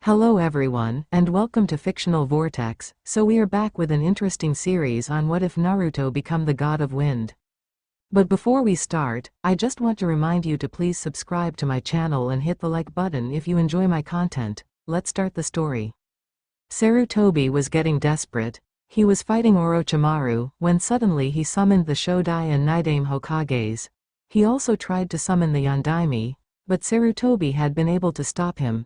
Hello everyone, and welcome to Fictional Vortex. So we are back with an interesting series on what if Naruto become the god of wind. But before we start, I just want to remind you to please subscribe to my channel and hit the like button if you enjoy my content. Let's start the story. Sarutobi was getting desperate. He was fighting Orochimaru, when suddenly he summoned the Shodai and Nidaime Hokages. He also tried to summon the Yondaime, but Sarutobi had been able to stop him.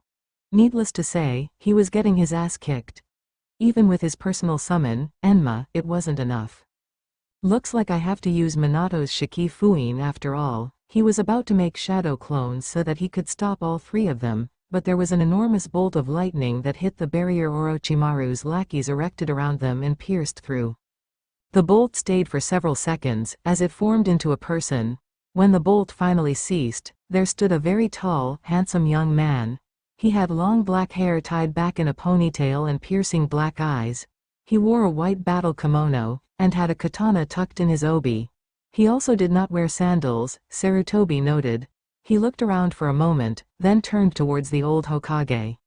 Needless to say, he was getting his ass kicked. Even with his personal summon, Enma, it wasn't enough. Looks like I have to use Minato's Shikifuin after all. He was about to make shadow clones so that he could stop all three of them, but there was an enormous bolt of lightning that hit the barrier Orochimaru's lackeys erected around them and pierced through. The bolt stayed for several seconds, as it formed into a person. When the bolt finally ceased, there stood a very tall, handsome young man. He had long black hair tied back in a ponytail and piercing black eyes. He wore a white battle kimono, and had a katana tucked in his obi. He also did not wear sandals, Sarutobi noted. He looked around for a moment, then turned towards the old Hokage.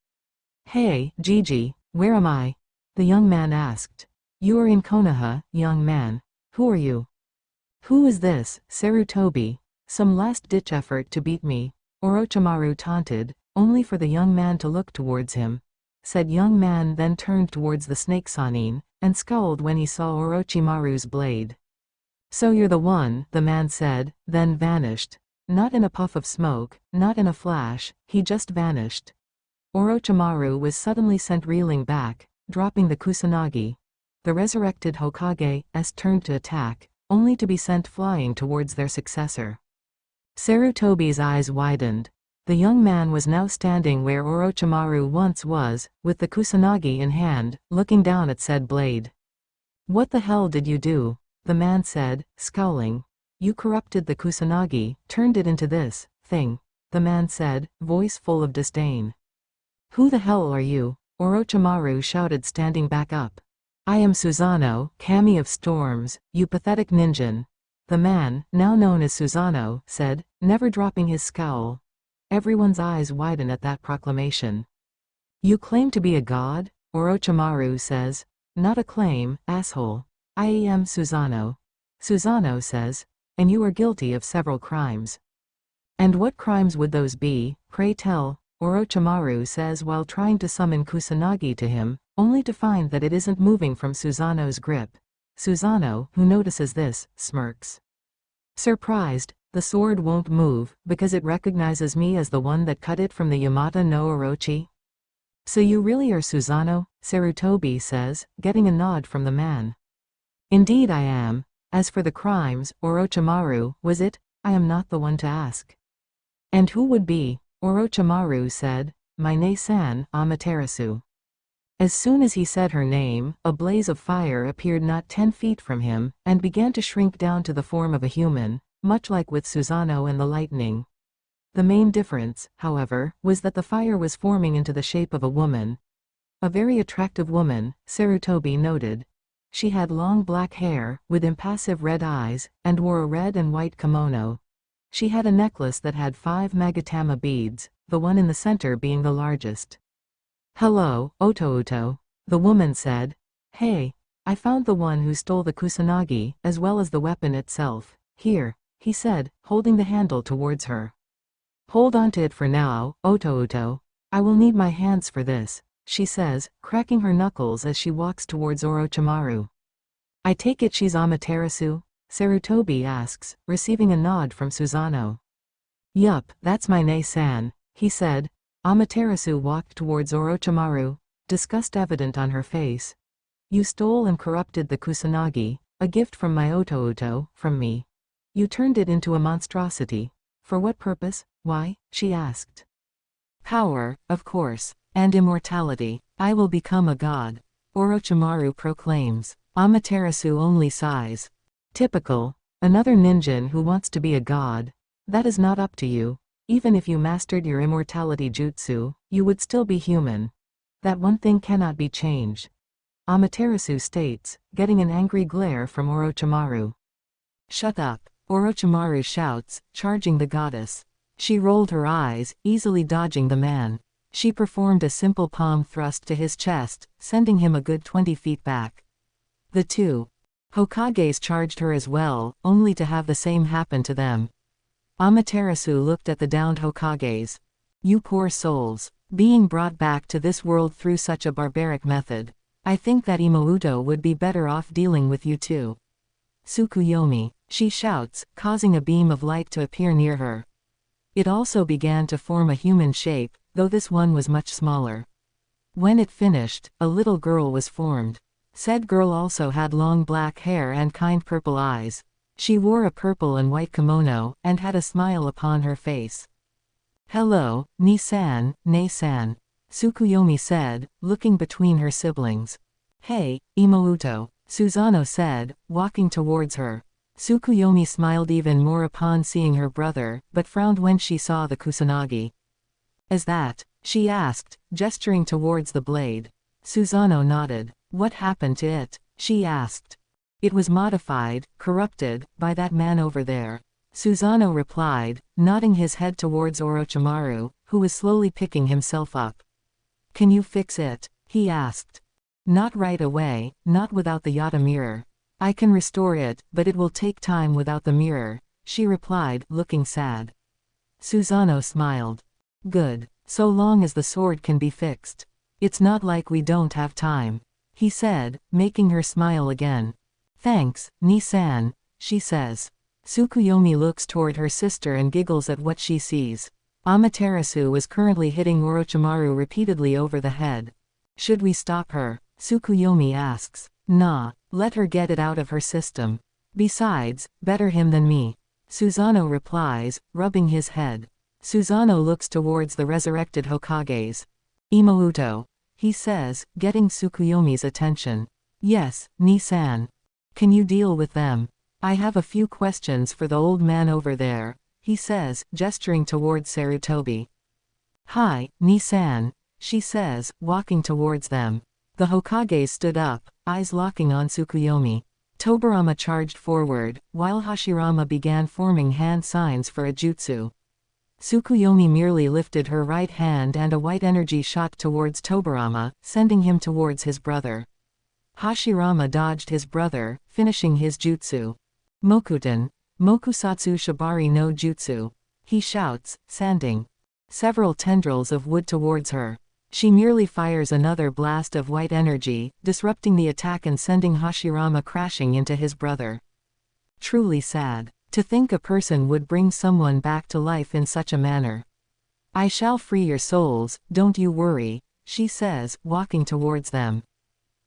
"Hey, Gigi, where am I?" the young man asked. "You are in Konoha, young man. Who are you?" "Who is this, Sarutobi? Some last-ditch effort to beat me?" Orochimaru taunted, only for the young man to look towards him. Said young man then turned towards the snake Sannin, and scowled when he saw Orochimaru's blade. "So you're the one," the man said, then vanished. Not in a puff of smoke, not in a flash, he just vanished. Orochimaru was suddenly sent reeling back, dropping the Kusanagi. The resurrected Hokage's turned to attack, only to be sent flying towards their successor. Sarutobi's eyes widened. The young man was now standing where Orochimaru once was, with the Kusanagi in hand, looking down at said blade. "What the hell did you do?" the man said, scowling. "You corrupted the Kusanagi, turned it into this thing," the man said, voice full of disdain. "Who the hell are you?" Orochimaru shouted, standing back up. "I am Susanoo, Kami of Storms, you pathetic ninja," the man, now known as Susanoo, said, never dropping his scowl. Everyone's eyes widen at that proclamation. "You claim to be a god?" Orochimaru says. "Not a claim, asshole. I am Susanoo." Susanoo says. "And you are guilty of several crimes." "And what crimes would those be, pray tell?" Orochimaru says while trying to summon Kusanagi to him, only to find that it isn't moving from Susanoo's grip. Susanoo, who notices this, smirks. Surprised, "The sword won't move, because it recognizes me as the one that cut it from the Yamata no Orochi?" "So you really are Susanoo?" Sarutobi says, getting a nod from the man. "Indeed I am. As for the crimes, Orochimaru, was it? I am not the one to ask." "And who would be?" Orochimaru said. "My ne-san, Amaterasu." As soon as he said her name, a blaze of fire appeared not 10 feet from him, and began to shrink down to the form of a human, much like with Susanoo and the lightning. The main difference, however, was that the fire was forming into the shape of a woman. A very attractive woman, Sarutobi noted. She had long black hair, with impassive red eyes, and wore a red and white kimono. She had a necklace that had 5 Magatama beads, the one in the center being the largest. "Hello, Otouto," the woman said. "Hey, I found the one who stole the Kusanagi, as well as the weapon itself. Here," he said, holding the handle towards her. "Hold on to it for now, Otouto. I will need my hands for this," she says, cracking her knuckles as she walks towards Orochimaru. "I take it she's Amaterasu?" Sarutobi asks, receiving a nod from Susanoo. "Yup, that's my ne-san," he said. Amaterasu walked towards Orochimaru, disgust evident on her face. "You stole and corrupted the Kusanagi, a gift from my Otouto, from me. You turned it into a monstrosity. For what purpose? Why?" she asked. "Power, of course, and immortality. I will become a god," Orochimaru proclaims. Amaterasu only sighs. "Typical. Another ninja who wants to be a god. That is not up to you. Even if you mastered your immortality jutsu, you would still be human. That one thing cannot be changed," Amaterasu states, getting an angry glare from Orochimaru. "Shut up," Orochimaru shouts, charging the goddess. She rolled her eyes, easily dodging the man. She performed a simple palm thrust to his chest, sending him a good 20 feet back. The two Hokages charged her as well, only to have the same happen to them. Amaterasu looked at the downed Hokages. You poor souls. Being brought back to this world through such a barbaric method. I think that Imouto would be better off dealing with you too. Tsukuyomi, she shouts, causing a beam of light to appear near her. It also began to form a human shape, though this one was much smaller. When it finished, a little girl was formed. Said girl also had long black hair and kind purple eyes. She wore a purple and white kimono, and had a smile upon her face. Hello, Ni-san, Ne-san, Tsukuyomi said, looking between her siblings. Hey, Imouto, Susanoo said, walking towards her. Tsukuyomi smiled even more upon seeing her brother, but frowned when she saw the kusanagi. Is that? She asked, gesturing towards the blade. Susanoo nodded. What happened to it? She asked. It was modified, corrupted, by that man over there. Susanoo replied, nodding his head towards Orochimaru, who was slowly picking himself up. Can you fix it? He asked. Not right away, not without the Yata mirror. I can restore it, but it will take time without the mirror, she replied, looking sad. Susanoo smiled. Good. So long as the sword can be fixed. It's not like we don't have time. He said, making her smile again. Thanks, Ni-san, she says. Tsukuyomi looks toward her sister and giggles at what she sees. Amaterasu was currently hitting Orochimaru repeatedly over the head. Should we stop her? Tsukuyomi asks. Nah, let her get it out of her system. Besides, better him than me. Susanoo replies, rubbing his head. Susanoo looks towards the resurrected Hokages. Imouto, he says, getting Tsukuyomi's attention. Yes, Ni-san. Can you deal with them? I have a few questions for the old man over there, he says, gesturing towards Sarutobi. Hi, Ni-san, she says, walking towards them. The Hokages stood up, eyes locking on Tsukuyomi. Tobirama charged forward, while Hashirama began forming hand signs for a jutsu. Tsukuyomi merely lifted her right hand and a white energy shot towards Tobirama, sending him towards his brother. Hashirama dodged his brother, finishing his jutsu. Mokuten, Mokusatsu Shibari no Jutsu. He shouts, sending several tendrils of wood towards her. She merely fires another blast of white energy, disrupting the attack and sending Hashirama crashing into his brother. Truly sad. To think a person would bring someone back to life in such a manner. I shall free your souls, don't you worry, she says, walking towards them.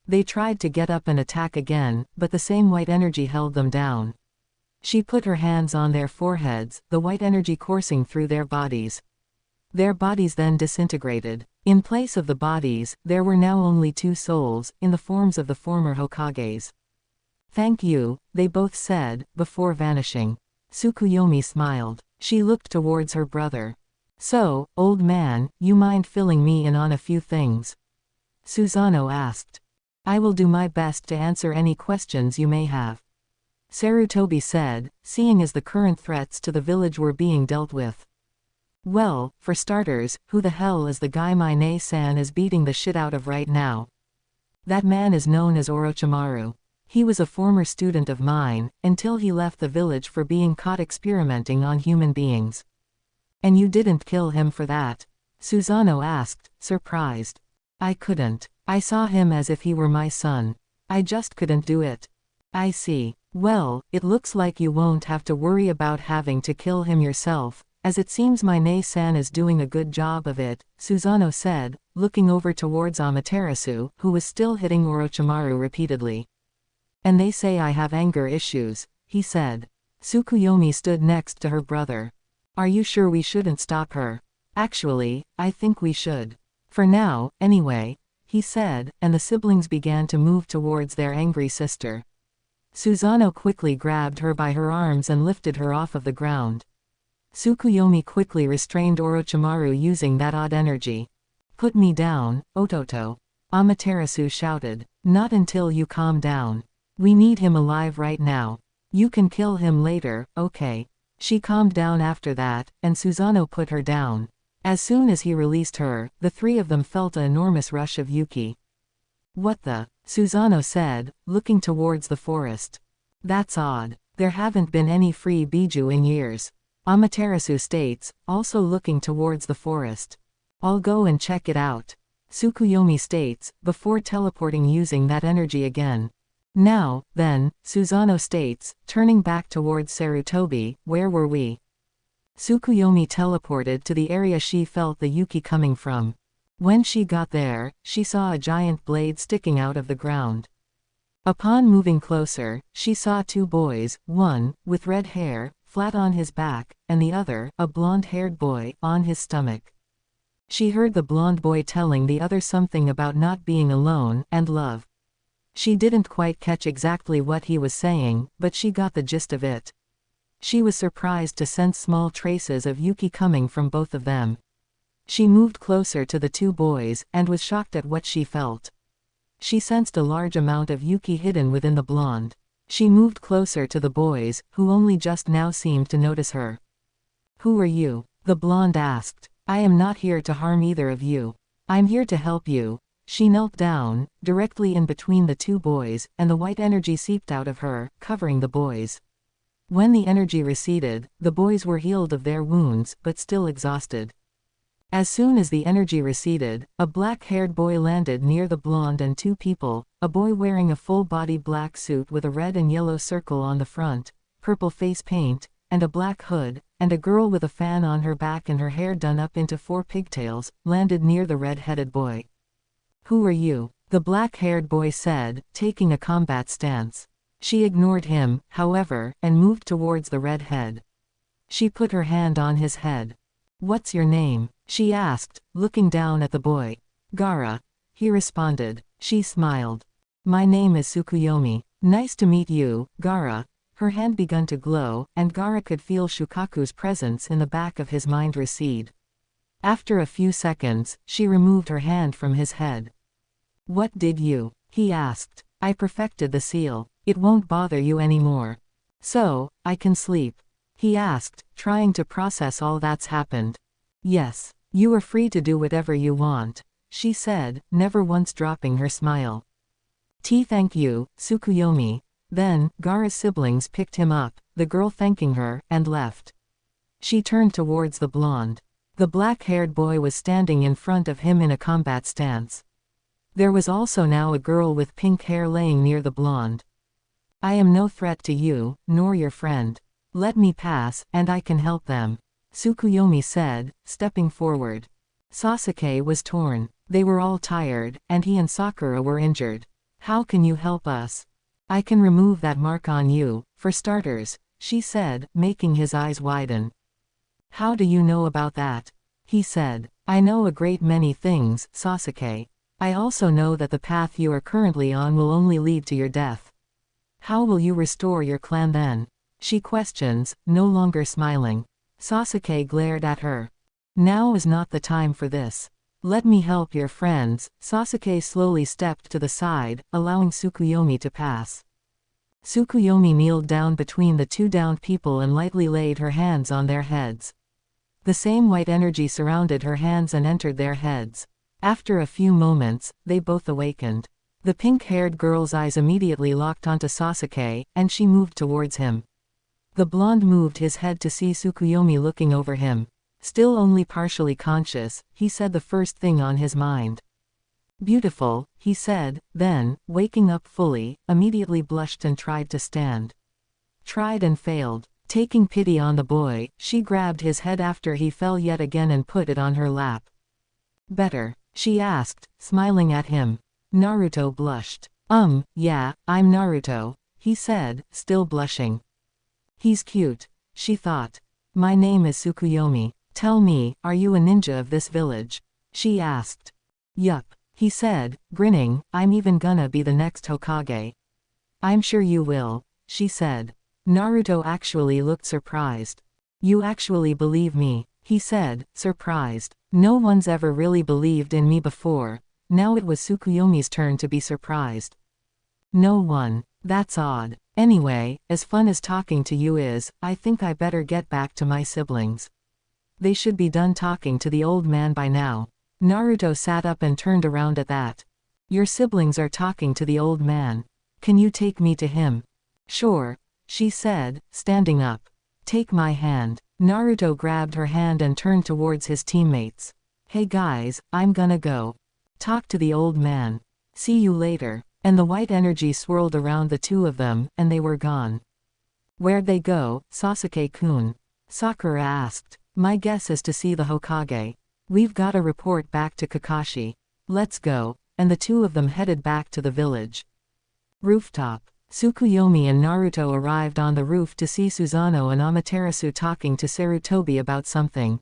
They tried to get up and attack again, but the same white energy held them down. She put her hands on their foreheads, the white energy coursing through their bodies. Their bodies then disintegrated. In place of the bodies, there were now only two souls, in the forms of the former Hokages. Thank you, they both said, before vanishing. Tsukuyomi smiled. She looked towards her brother. So, old man, you mind filling me in on a few things? Susanoo asked. I will do my best to answer any questions you may have. Sarutobi said, seeing as the current threats to the village were being dealt with. Well, for starters, who the hell is the guy my Ne-san is beating the shit out of right now? That man is known as Orochimaru. He was a former student of mine, until he left the village for being caught experimenting on human beings. And you didn't kill him for that? Susanoo asked, surprised. I couldn't. I saw him as if he were my son. I just couldn't do it. I see. Well, it looks like you won't have to worry about having to kill him yourself, as it seems my Ne-san is doing a good job of it, Susanoo said, looking over towards Amaterasu, who was still hitting Orochimaru repeatedly. And they say I have anger issues, he said. Tsukuyomi stood next to her brother. Are you sure we shouldn't stop her? Actually, I think we should. For now, anyway, he said, and the siblings began to move towards their angry sister. Susanoo quickly grabbed her by her arms and lifted her off of the ground. Tsukuyomi quickly restrained Orochimaru using that odd energy. Put me down, Ototo. Amaterasu shouted. Not until you calm down. We need him alive right now. You can kill him later, okay. She calmed down after that, and Susanoo put her down. As soon as he released her, the three of them felt an enormous rush of Yuki. What the? Susanoo said, looking towards the forest. That's odd. There haven't been any free Biju in years. Amaterasu states, also looking towards the forest. I'll go and check it out. Tsukuyomi states, before teleporting using that energy again. Now, then, Susanoo states, turning back towards Sarutobi, where were we? Tsukuyomi teleported to the area she felt the Yuki coming from. When she got there, she saw a giant blade sticking out of the ground. Upon moving closer, she saw two boys, one, with red hair, flat on his back, and the other, a blonde-haired boy, on his stomach. She heard the blonde boy telling the other something about not being alone, and love. She didn't quite catch exactly what he was saying, but she got the gist of it. She was surprised to sense small traces of Yuki coming from both of them. She moved closer to the two boys, and was shocked at what she felt. She sensed a large amount of Yuki hidden within the blonde. She moved closer to the boys, who only just now seemed to notice her. Who are you? The blonde asked. I am not here to harm either of you. I'm here to help you. She knelt down, directly in between the two boys, and the white energy seeped out of her, covering the boys. When the energy receded, the boys were healed of their wounds, but still exhausted. As soon as the energy receded, a black-haired boy landed near the blonde and two people, a boy wearing a full-body black suit with a red and yellow circle on the front, purple face paint, and a black hood, and a girl with a fan on her back and her hair done up into 4 pigtails, landed near the red-headed boy. Who are you? The black-haired boy said, taking a combat stance. She ignored him, however, and moved towards the redhead. She put her hand on his head. What's your name? She asked, looking down at the boy. Gaara. He responded. She smiled. My name is Tsukuyomi. Nice to meet you, Gaara. Her hand began to glow, and Gaara could feel Shukaku's presence in the back of his mind recede. After a few seconds, she removed her hand from his head. What did you? He asked. I perfected the seal. It won't bother you anymore. So, I can sleep? He asked, trying to process all that's happened. Yes. You are free to do whatever you want, she said, never once dropping her smile. Thank you, Tsukuyomi. Then, Gaara's siblings picked him up, the girl thanking her, and left. She turned towards the blonde. The black-haired boy was standing in front of him in a combat stance. There was also now a girl with pink hair laying near the blonde. I am no threat to you, nor your friend. Let me pass, and I can help them, Tsukuyomi said, stepping forward. Sasuke was torn. They were all tired, and he and Sakura were injured. How can you help us? I can remove that mark on you, for starters, she said, making his eyes widen. How do you know about that? He said. I know a great many things, Sasuke. I also know that the path you are currently on will only lead to your death. How will you restore your clan then? She questions, no longer smiling. Sasuke glared at her. Now is not the time for this. Let me help your friends. Sasuke slowly stepped to the side, allowing Tsukuyomi to pass. Tsukuyomi kneeled down between the two downed people and lightly laid her hands on their heads. The same white energy surrounded her hands and entered their heads. After a few moments, they both awakened. The pink-haired girl's eyes immediately locked onto Sasuke, and she moved towards him. The blonde moved his head to see Tsukuyomi looking over him. Still only partially conscious, he said the first thing on his mind. Beautiful, he said, then, waking up fully, immediately blushed and tried to stand. Tried and failed. Taking pity on the boy, she grabbed his head after he fell yet again and put it on her lap. Better? She asked, smiling at him. Naruto blushed. Yeah, I'm Naruto, he said, still blushing. He's cute, she thought. My name is Tsukuyomi. Tell me, are you a ninja of this village? She asked. Yup, he said, grinning, I'm even gonna be the next Hokage. I'm sure you will, she said. Naruto actually looked surprised. You actually believe me, he said, surprised. No one's ever really believed in me before. Now it was Tsukuyomi's turn to be surprised. No one. That's odd. Anyway, as fun as talking to you is, I think I better get back to my siblings. They should be done talking to the old man by now. Naruto sat up and turned around at that. Your siblings are talking to the old man. Can you take me to him? Sure, she said, standing up. Take my hand. Naruto grabbed her hand and turned towards his teammates. Hey guys, I'm gonna go talk to the old man. See you later. And the white energy swirled around the two of them, and they were gone. Where'd they go, Sasuke-kun? Sakura asked. My guess is to see the Hokage. We've got a report back to Kakashi. Let's go. And the two of them headed back to the village. Rooftop. Tsukuyomi and Naruto arrived on the roof to see Susanoo and Amaterasu talking to Sarutobi about something.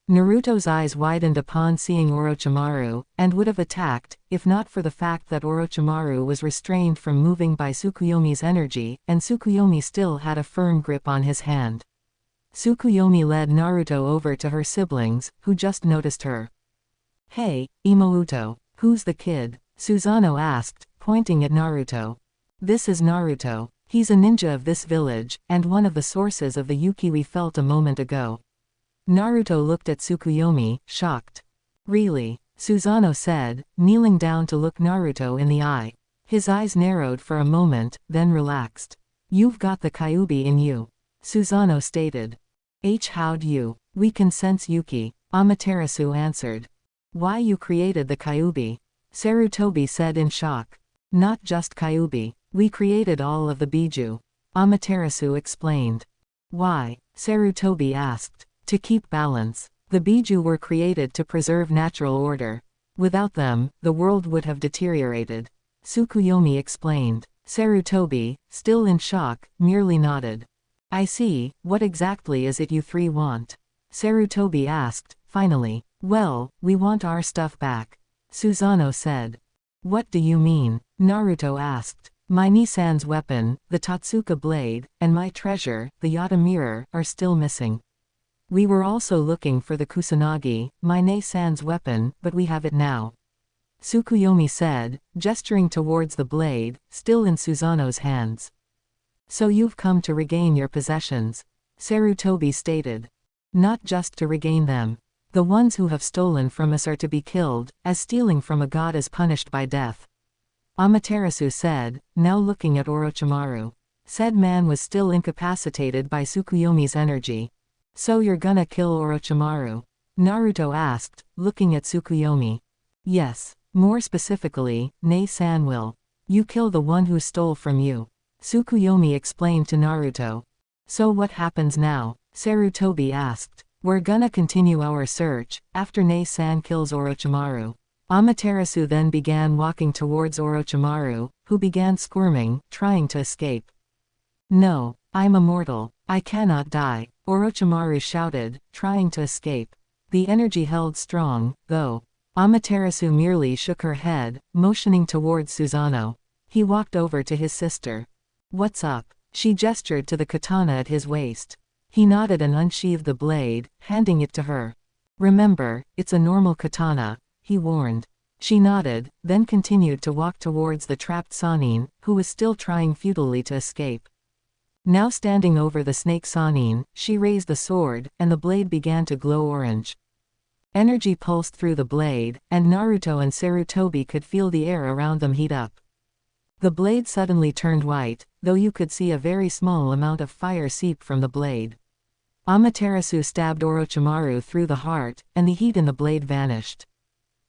Naruto's eyes widened upon seeing Orochimaru, and would have attacked, if not for the fact that Orochimaru was restrained from moving by Tsukuyomi's energy, and Tsukuyomi still had a firm grip on his hand. Tsukuyomi led Naruto over to her siblings, who just noticed her. Hey, Imouto, who's the kid? Susanoo asked, pointing at Naruto. This is Naruto. He's a ninja of this village, and one of the sources of the Yuki we felt a moment ago. Naruto looked at Tsukuyomi, shocked. Really? Susanoo said, kneeling down to look Naruto in the eye. His eyes narrowed for a moment, then relaxed. You've got the Kyuubi in you. Susanoo stated. How'd you? We can sense Yuki, Amaterasu answered. Why you created the Kyuubi? Sarutobi said in shock. Not just Kyuubi. We created all of the Biju. Amaterasu explained. Why? Sarutobi asked. To keep balance. The Biju were created to preserve natural order. Without them, the world would have deteriorated. Tsukuyomi explained. Sarutobi, still in shock, merely nodded. I see, what exactly is it you three want? Sarutobi asked, finally. Well, we want our stuff back. Susanoo said. What do you mean? Naruto asked. My Nisan's weapon, the Totsuka blade, and my treasure, the Yata mirror, are still missing. We were also looking for the Kusanagi, my Nisan's weapon, but we have it now. Tsukuyomi said, gesturing towards the blade, still in Susanoo's hands. So you've come to regain your possessions. Sarutobi stated. Not just to regain them. The ones who have stolen from us are to be killed, as stealing from a god is punished by death. Amaterasu said, now looking at Orochimaru. Said man was still incapacitated by Tsukuyomi's energy. So you're gonna kill Orochimaru? Naruto asked, looking at Tsukuyomi. Yes. More specifically, Nei-san will. You kill the one who stole from you. Tsukuyomi explained to Naruto. So what happens now? Sarutobi asked. We're gonna continue our search, after Nei-san kills Orochimaru. Amaterasu then began walking towards Orochimaru, who began squirming, trying to escape. No, I'm immortal. I cannot die, Orochimaru shouted, trying to escape. The energy held strong, though. Amaterasu merely shook her head, motioning towards Susanoo. He walked over to his sister. What's up? She gestured to the katana at his waist. He nodded and unsheathed the blade, handing it to her. Remember, it's a normal katana, he warned. She nodded, then continued to walk towards the trapped Sannin, who was still trying futilely to escape. Now standing over the snake Sannin, she raised the sword, and the blade began to glow orange. Energy pulsed through the blade, and Naruto and Sarutobi could feel the air around them heat up. The blade suddenly turned white, though you could see a very small amount of fire seep from the blade. Amaterasu stabbed Orochimaru through the heart, and the heat in the blade vanished.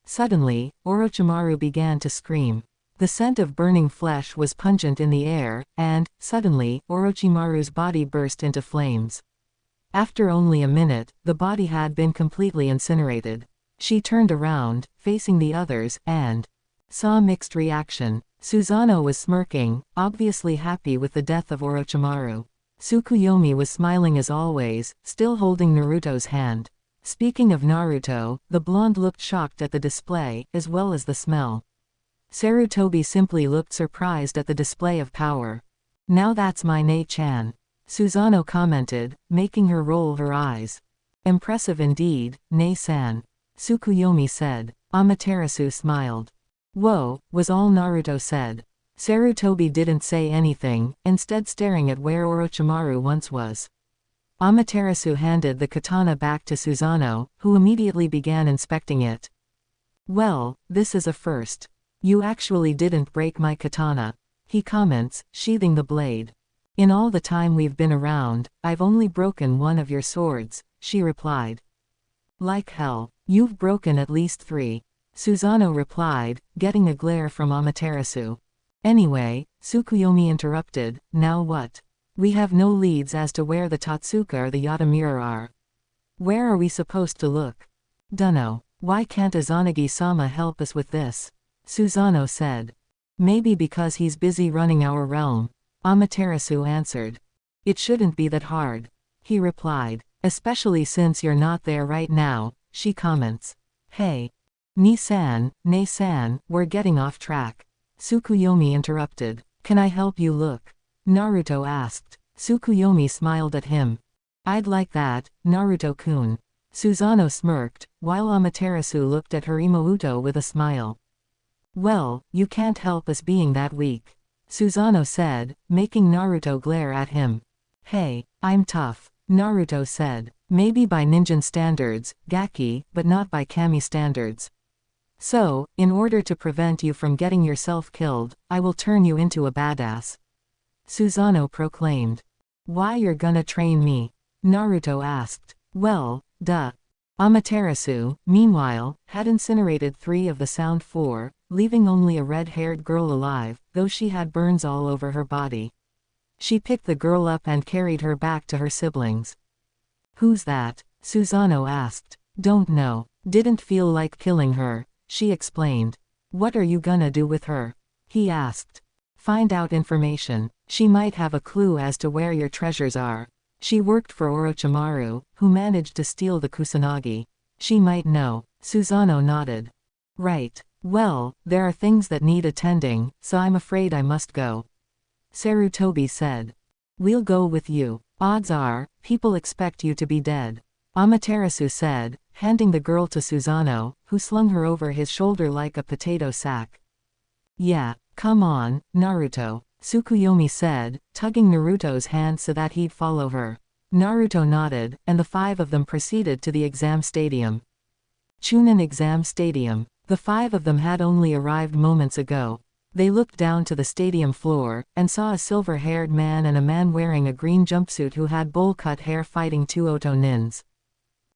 Suddenly, Orochimaru began to scream. The scent of burning flesh was pungent in the air, and, suddenly, Orochimaru's body burst into flames. After only a minute, the body had been completely incinerated. She turned around, facing the others, and saw mixed reaction. Susanoo was smirking, obviously happy with the death of Orochimaru. Tsukuyomi was smiling as always, still holding Naruto's hand. Speaking of Naruto, the blonde looked shocked at the display, as well as the smell. Sarutobi simply looked surprised at the display of power. Now that's my Nei-chan. Susanoo commented, making her roll her eyes. Impressive indeed, Nei-san. Tsukuyomi said. Amaterasu smiled. Whoa, was all Naruto said. Sarutobi didn't say anything, instead staring at where Orochimaru once was. Amaterasu handed the katana back to Susanoo, who immediately began inspecting it. Well, this is a first. You actually didn't break my katana, he comments, sheathing the blade. In all the time we've been around, I've only broken one of your swords, she replied. Like hell, you've broken at least 3. Susanoo replied, getting a glare from Amaterasu. Anyway, Tsukuyomi interrupted, now what? We have no leads as to where the Totsuka or the Yatamura are. Where are we supposed to look? Dunno. Why can't Izanagi-sama help us with this? Susanoo said. Maybe because he's busy running our realm, Amaterasu answered. It shouldn't be that hard, he replied, especially since you're not there right now, she comments. Hey. Ni-san, Ne-san, we're getting off track. Tsukuyomi interrupted. Can I help you look? Naruto asked. Tsukuyomi smiled at him. I'd like that, Naruto-kun. Susanoo smirked, while Amaterasu looked at her Imouto with a smile. Well, you can't help us being that weak, Susanoo said, making Naruto glare at him. Hey, I'm tough, Naruto said. Maybe by ninja standards, Gaki, but not by kami standards. So, in order to prevent you from getting yourself killed, I will turn you into a badass, Susanoo proclaimed. Why you're gonna train me? Naruto asked. Well, duh. Amaterasu, meanwhile, had incinerated 3 of the Sound 4, leaving only a red-haired girl alive, though she had burns all over her body. She picked the girl up and carried her back to her siblings. Who's that? Susanoo asked. Don't know. Didn't feel like killing her, she explained. What are you gonna do with her? He asked. Find out information. She might have a clue as to where your treasures are. She worked for Orochimaru, who managed to steal the Kusanagi. She might know. Susanoo nodded. Right. Well, there are things that need attending, so I'm afraid I must go, Sarutobi said. We'll go with you. Odds are, people expect you to be dead, Amaterasu said, handing the girl to Susanoo, who slung her over his shoulder like a potato sack. Yeah, come on, Naruto, Tsukuyomi said, tugging Naruto's hand so that he'd follow her. Naruto nodded, and the 5 of them proceeded to the exam stadium. Chunin Exam Stadium. The 5 of them had only arrived moments ago. They looked down to the stadium floor, and saw a silver-haired man and a man wearing a green jumpsuit who had bowl-cut hair fighting 2 Oto nins.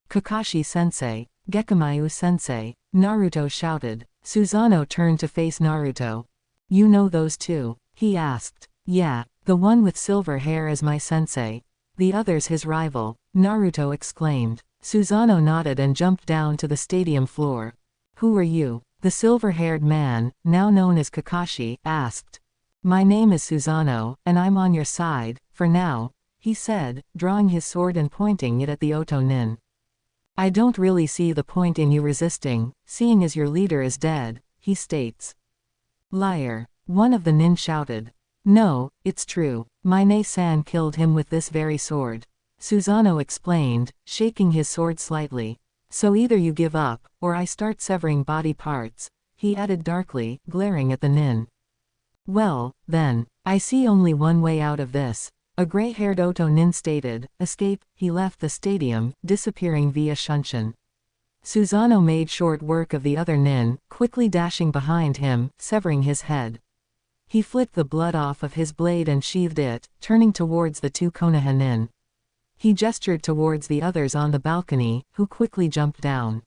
Kakashi-sensei, Gekamayu-sensei, Naruto shouted. Susanoo turned to face Naruto. You know those 2? He asked. Yeah, the one with silver hair is my sensei. The other's his rival, Naruto exclaimed. Susanoo nodded and jumped down to the stadium floor. Who are you? The silver-haired man, now known as Kakashi, asked. My name is Susanoo, and I'm on your side, for now, he said, drawing his sword and pointing it at the Oto nin. I don't really see the point in you resisting, seeing as your leader is dead, he states. Liar. One of the nin shouted. No, it's true. My Ne-san killed him with this very sword, Susanoo explained, shaking his sword slightly. So either you give up, or I start severing body parts, he added darkly, glaring at the nin. Well, then, I see only one way out of this, a gray-haired Oto nin stated. Escape. He left the stadium, disappearing via Shunshin. Susanoo made short work of the other nin, quickly dashing behind him, severing his head. He flicked the blood off of his blade and sheathed it, turning towards the 2 Konoha nin. He gestured towards the others on the balcony, who quickly jumped down.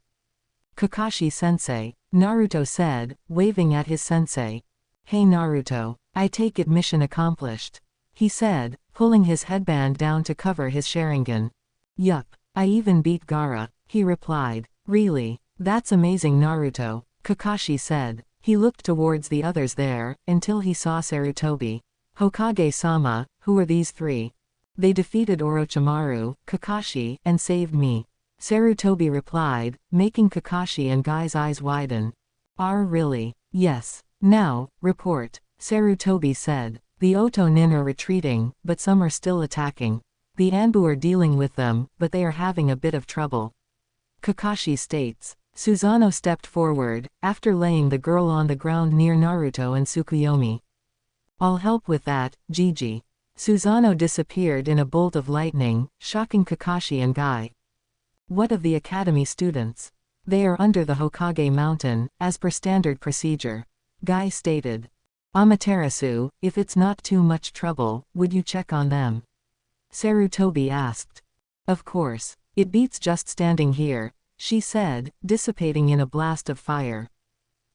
Kakashi-sensei, Naruto said, waving at his sensei. Hey Naruto, I take it mission accomplished, he said, pulling his headband down to cover his Sharingan. Yup, I even beat Gaara, he replied. Really? That's amazing Naruto, Kakashi said. He looked towards the others there, until he saw Sarutobi. Hokage-sama, who are these 3? They defeated Orochimaru, Kakashi, and saved me, Sarutobi replied, making Kakashi and Guy's eyes widen. Really? Yes. Now, report, Sarutobi said. The Oto nin are retreating, but some are still attacking. The Anbu are dealing with them, but they are having a bit of trouble, Kakashi states. Susanoo stepped forward, after laying the girl on the ground near Naruto and Tsukuyomi. I'll help with that, Gigi, Susanoo disappeared in a bolt of lightning, shocking Kakashi and Guy. What of the academy students? They are under the Hokage mountain, as per standard procedure. Guy stated. Amaterasu, if it's not too much trouble, would you check on them? Sarutobi asked. Of course. It beats just standing here, she said, dissipating in a blast of fire.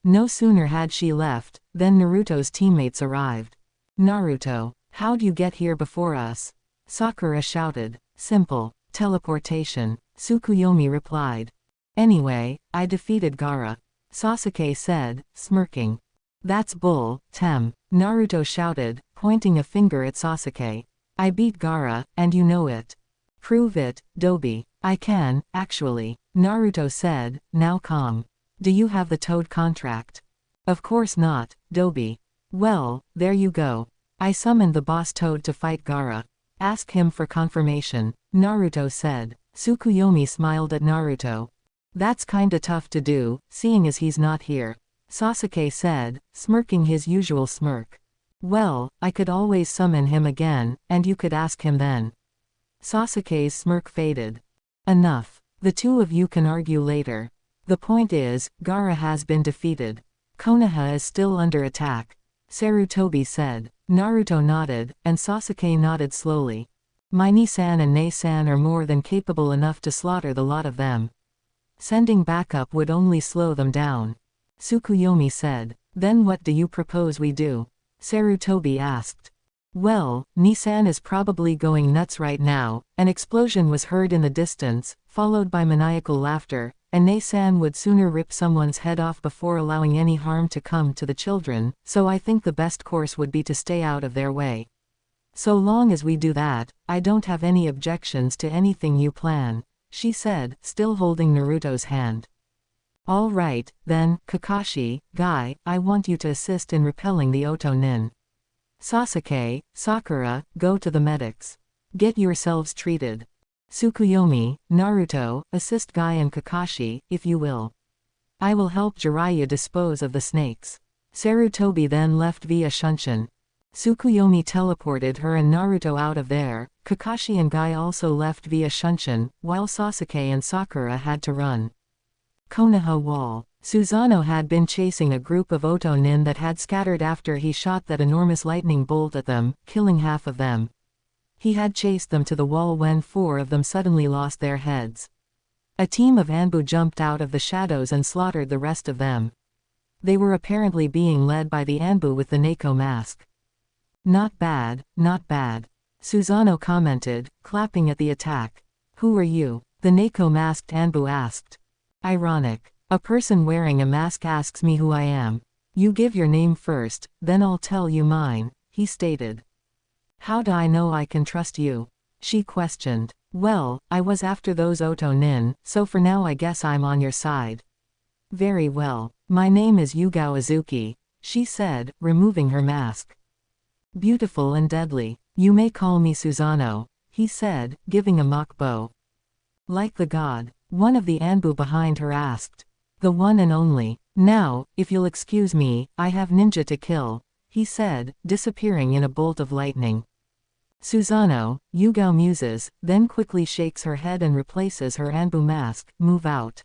No sooner had she left, than Naruto's teammates arrived. Naruto, how'd you get here before us? Sakura shouted. Simple. Teleportation. Tsukuyomi replied. Anyway, I defeated Gaara. Sasuke said, smirking. That's bull, Tem. Naruto shouted, pointing a finger at Sasuke. I beat Gaara, and you know it. Prove it, Dobi. I can, actually. Naruto said, now calm. Do you have the Toad contract? Of course not, Dobi. Well, there you go. I summoned the boss Toad to fight Gaara. Ask him for confirmation, Naruto said. Tsukuyomi smiled at Naruto. That's kinda tough to do, seeing as he's not here. Sasuke said, smirking his usual smirk. Well, I could always summon him again, and you could ask him then. Sasuke's smirk faded. Enough. The two of you can argue later. The point is, Gaara has been defeated. Konoha is still under attack. Sarutobi said. Naruto nodded, and Sasuke nodded slowly. My Ni-san and Ne-san are more than capable enough to slaughter the lot of them. Sending backup would only slow them down. Tsukuyomi said. Then what do you propose we do? Sarutobi asked. Well, Ni-san is probably going nuts right now. An explosion was heard in the distance, followed by maniacal laughter, and Ne-san would sooner rip someone's head off before allowing any harm to come to the children, so I think the best course would be to stay out of their way. So long as we do that, I don't have any objections to anything you plan, she said, still holding Naruto's hand. All right, then, Kakashi, Guy, I want you to assist in repelling the Oto Nin. Sasuke, Sakura, go to the medics. Get yourselves treated. Tsukuyomi, Naruto, assist Guy and Kakashi, if you will. I will help Jiraiya dispose of the snakes. Sarutobi then left via Shunshin. Tsukuyomi teleported her and Naruto out of there. Kakashi and Guy also left via Shunshin, while Sasuke and Sakura had to run. Konoha Wall. Susanoo had been chasing a group of Oto Nin that had scattered after he shot that enormous lightning bolt at them, killing half of them. He had chased them to the wall when 4 of them suddenly lost their heads. A team of Anbu jumped out of the shadows and slaughtered the rest of them. They were apparently being led by the Anbu with the Neko mask. Not bad, not bad. Susanoo commented, clapping at the attack. Who are you? The Neko masked Anbu asked. Ironic. A person wearing a mask asks me who I am. You give your name first, then I'll tell you mine, he stated. How do I know I can trust you? She questioned. Well, I was after those Oto Nin, so for now I guess I'm on your side. Very well. My name is Yugao Azuki, she said, removing her mask. Beautiful and deadly. You may call me Susanoo, he said, giving a mock bow. Like the god. One of the Anbu behind her asked. The one and only. Now, if you'll excuse me, I have ninja to kill, he said, disappearing in a bolt of lightning. Susanoo, Yugao muses, then quickly shakes her head and replaces her Anbu mask. Move out.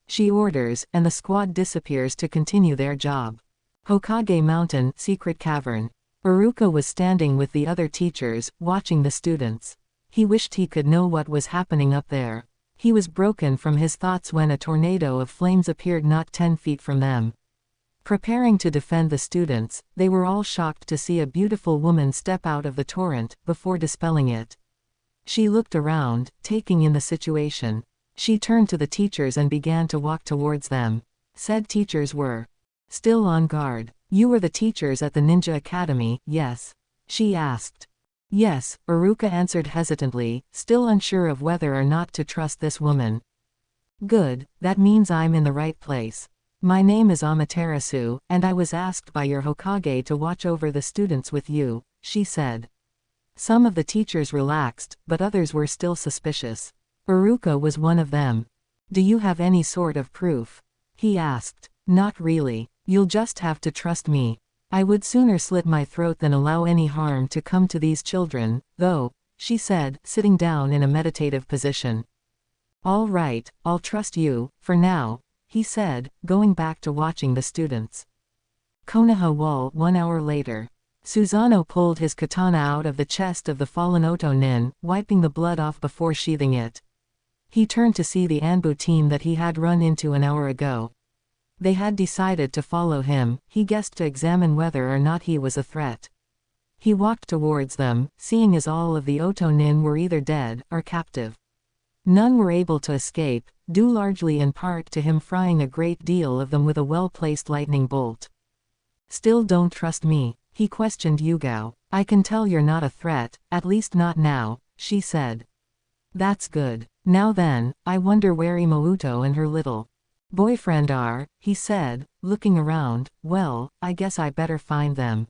She orders, and the squad disappears to continue their job. Hokage Mountain, Secret Cavern. Iruka was standing with the other teachers, watching the students. He wished he could know what was happening up there. He was broken from his thoughts when a tornado of flames appeared not 10 feet from them. Preparing to defend the students, they were all shocked to see a beautiful woman step out of the torrent, before dispelling it. She looked around, taking in the situation. She turned to the teachers and began to walk towards them. Said teachers were still on guard. You were the teachers at the Ninja Academy, yes? She asked. Yes, Iruka answered hesitantly, still unsure of whether or not to trust this woman. Good, that means I'm in the right place. My name is Amaterasu, and I was asked by your Hokage to watch over the students with you, she said. Some of the teachers relaxed, but others were still suspicious. Iruka was one of them. Do you have any sort of proof? He asked. Not really. You'll just have to trust me. I would sooner slit my throat than allow any harm to come to these children, though, she said, sitting down in a meditative position. All right, I'll trust you, for now, he said, going back to watching the students. Konoha Wall 1 hour later. Susanoo pulled his katana out of the chest of the fallen Otonin, wiping the blood off before sheathing it. He turned to see the Anbu team that he had run into an hour ago. They had decided to follow him, he guessed, to examine whether or not he was a threat. He walked towards them, seeing as all of the Otonin were either dead or captive. None were able to escape, due largely in part to him frying a great deal of them with a well-placed lightning bolt. Still don't trust me? He questioned Yugao. I can tell you're not a threat, at least not now, she said. That's good. Now then, I wonder where Imouto and her little boyfriend are, he said, looking around. Well, I guess I better find them.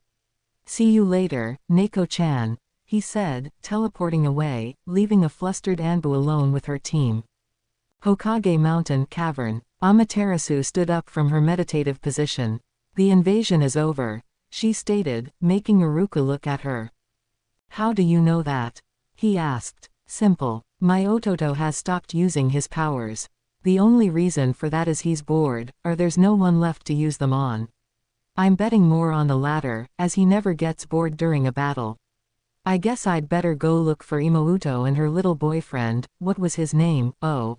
See you later, Neko-chan, he said, teleporting away, leaving a flustered Anbu alone with her team. Hokage Mountain Cavern. Amaterasu stood up from her meditative position. The invasion is over, she stated, making Iruka look at her. How do you know that? He asked. Simple. My Ototo has stopped using his powers. The only reason for that is he's bored, or there's no one left to use them on. I'm betting more on the latter, as he never gets bored during a battle. I guess I'd better go look for Imouto and her little boyfriend. What was his name? Oh.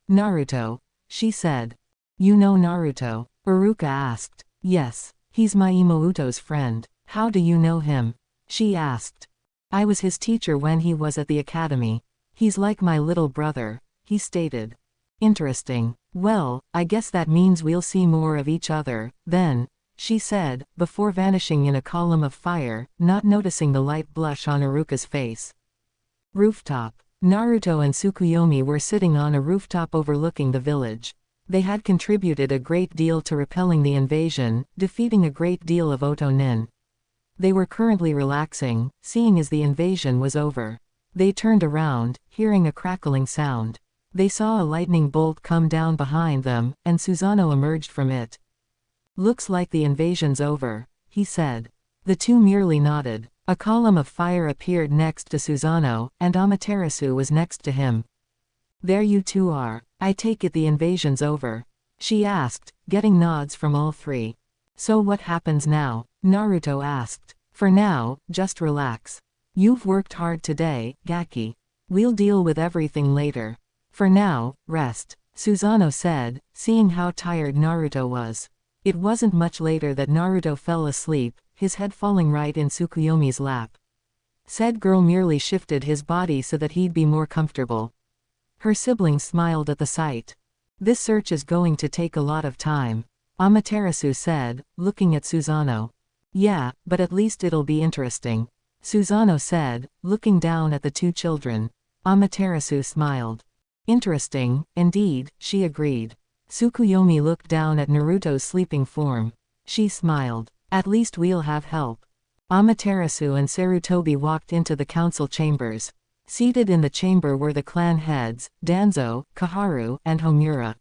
Naruto, she said. You know Naruto? Iruka asked. Yes. He's my Imouto's friend. How do you know him? She asked. I was his teacher when he was at the academy. He's like my little brother, he stated. Interesting. Well, I guess that means we'll see more of each other, then, she said, before vanishing in a column of fire, not noticing the light blush on Iruka's face. Rooftop. Naruto and Tsukuyomi were sitting on a rooftop overlooking the village. They had contributed a great deal to repelling the invasion, defeating a great deal of Otonin. They were currently relaxing, seeing as the invasion was over. They turned around, hearing a crackling sound. They saw a lightning bolt come down behind them, and Susanoo emerged from it. Looks like the invasion's over, he said. The two merely nodded. A column of fire appeared next to Susanoo, and Amaterasu was next to him. There you two are. I take it the invasion's over? She asked, getting nods from all three. So what happens now? Naruto asked. For now, just relax. You've worked hard today, Gaki. We'll deal with everything later. For now, rest, Susanoo said, seeing how tired Naruto was. It wasn't much later that Naruto fell asleep, his head falling right in Tsukuyomi's lap. Said girl merely shifted his body so that he'd be more comfortable. Her siblings smiled at the sight. This search is going to take a lot of time, Amaterasu said, looking at Susanoo. Yeah, but at least it'll be interesting, Susanoo said, looking down at the two children. Amaterasu smiled. Interesting, indeed, she agreed. Tsukuyomi looked down at Naruto's sleeping form. She smiled. At least we'll have help. Amaterasu and Sarutobi walked into the council chambers. Seated in the chamber were the clan heads, Danzo, Kaharu, and Homura.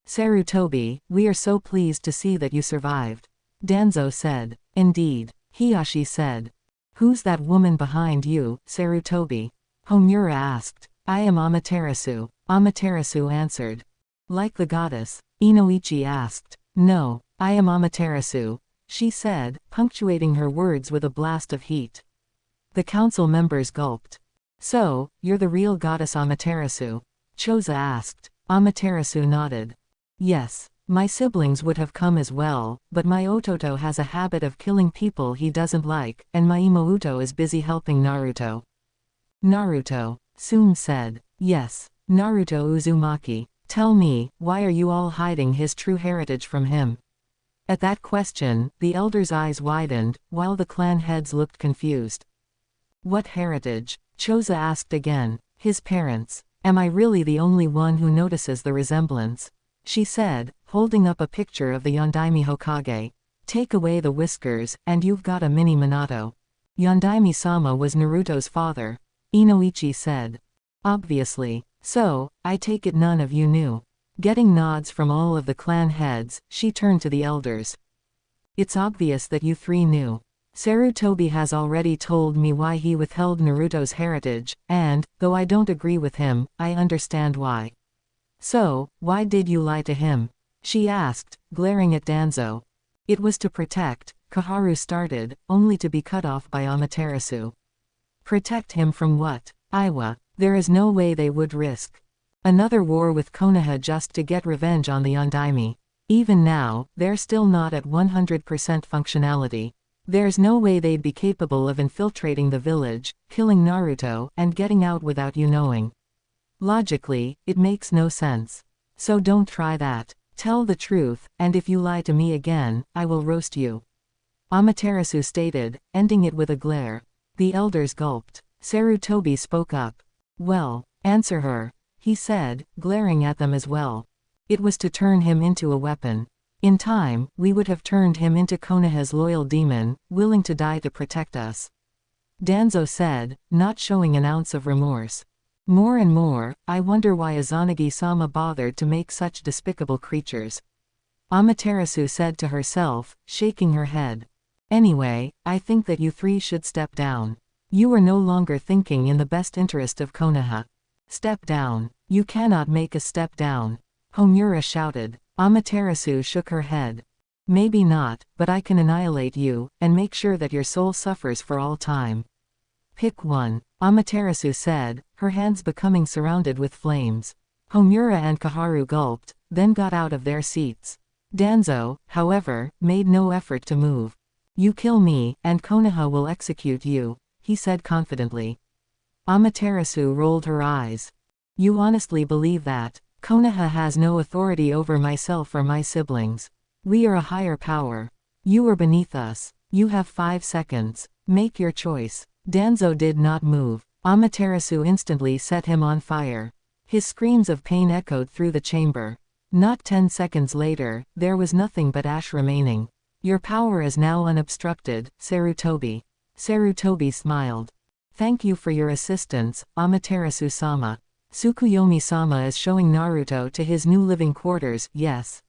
Sarutobi, we are so pleased to see that you survived, Danzo said. Indeed, Hiyashi said. Who's that woman behind you, Sarutobi? Homura asked. I am Amaterasu, Amaterasu answered. Like the goddess? Inoichi asked. No, I am Amaterasu, she said, punctuating her words with a blast of heat. The council members gulped. So, you're the real goddess Amaterasu? Choza asked. Amaterasu nodded. Yes, my siblings would have come as well, but my Ototo has a habit of killing people he doesn't like, and my Imouto is busy helping Naruto. Naruto, Tsun said. Yes, Naruto Uzumaki. Tell me, why are you all hiding his true heritage from him? At that question, the elders' eyes widened, while the clan heads looked confused. What heritage? Choza asked again. His parents. Am I really the only one who notices the resemblance? She said, holding up a picture of the Yondaime Hokage. Take away the whiskers, and you've got a mini Minato. Yondaime-sama was Naruto's father, Inoichi said. Obviously. So, I take it none of you knew. Getting nods from all of the clan heads, she turned to the elders. It's obvious that you three knew. Sarutobi has already told me why he withheld Naruto's heritage, and, though I don't agree with him, I understand why. So, why did you lie to him? She asked, glaring at Danzo. It was to protect, Koharu started, only to be cut off by Amaterasu. Protect him from what? Iwa. There is no way they would risk another war with Konoha just to get revenge on the Undaime. Even now, they're still not at 100% functionality. There's no way they'd be capable of infiltrating the village, killing Naruto, and getting out without you knowing. Logically, it makes no sense. So don't try that. Tell the truth, and if you lie to me again, I will roast you. Amaterasu stated, ending it with a glare. The elders gulped. Sarutobi spoke up. Well, answer her, he said, glaring at them as well. It was to turn him into a weapon. In time, we would have turned him into Konoha's loyal demon, willing to die to protect us. Danzo said, not showing an ounce of remorse. More and more, I wonder why Izanagi-sama bothered to make such despicable creatures. Amaterasu said to herself, shaking her head. Anyway, I think that you three should step down. You are no longer thinking in the best interest of Konoha. Step down. You cannot make a step down. Homura shouted. Amaterasu shook her head. Maybe not, but I can annihilate you, and make sure that your soul suffers for all time. Pick one, Amaterasu said, her hands becoming surrounded with flames. Homura and Koharu gulped, then got out of their seats. Danzo, however, made no effort to move. You kill me, and Konoha will execute you, he said confidently. Amaterasu rolled her eyes. You honestly believe that? Konoha has no authority over myself or my siblings. We are a higher power. You are beneath us. You have 5 seconds. Make your choice. Danzo did not move. Amaterasu instantly set him on fire. His screams of pain echoed through the chamber. Not 10 seconds later, there was nothing but ash remaining. Your power is now unobstructed, Sarutobi. Sarutobi smiled. Thank you for your assistance, Amaterasu-sama. Tsukuyomi-sama is showing Naruto to his new living quarters, yes?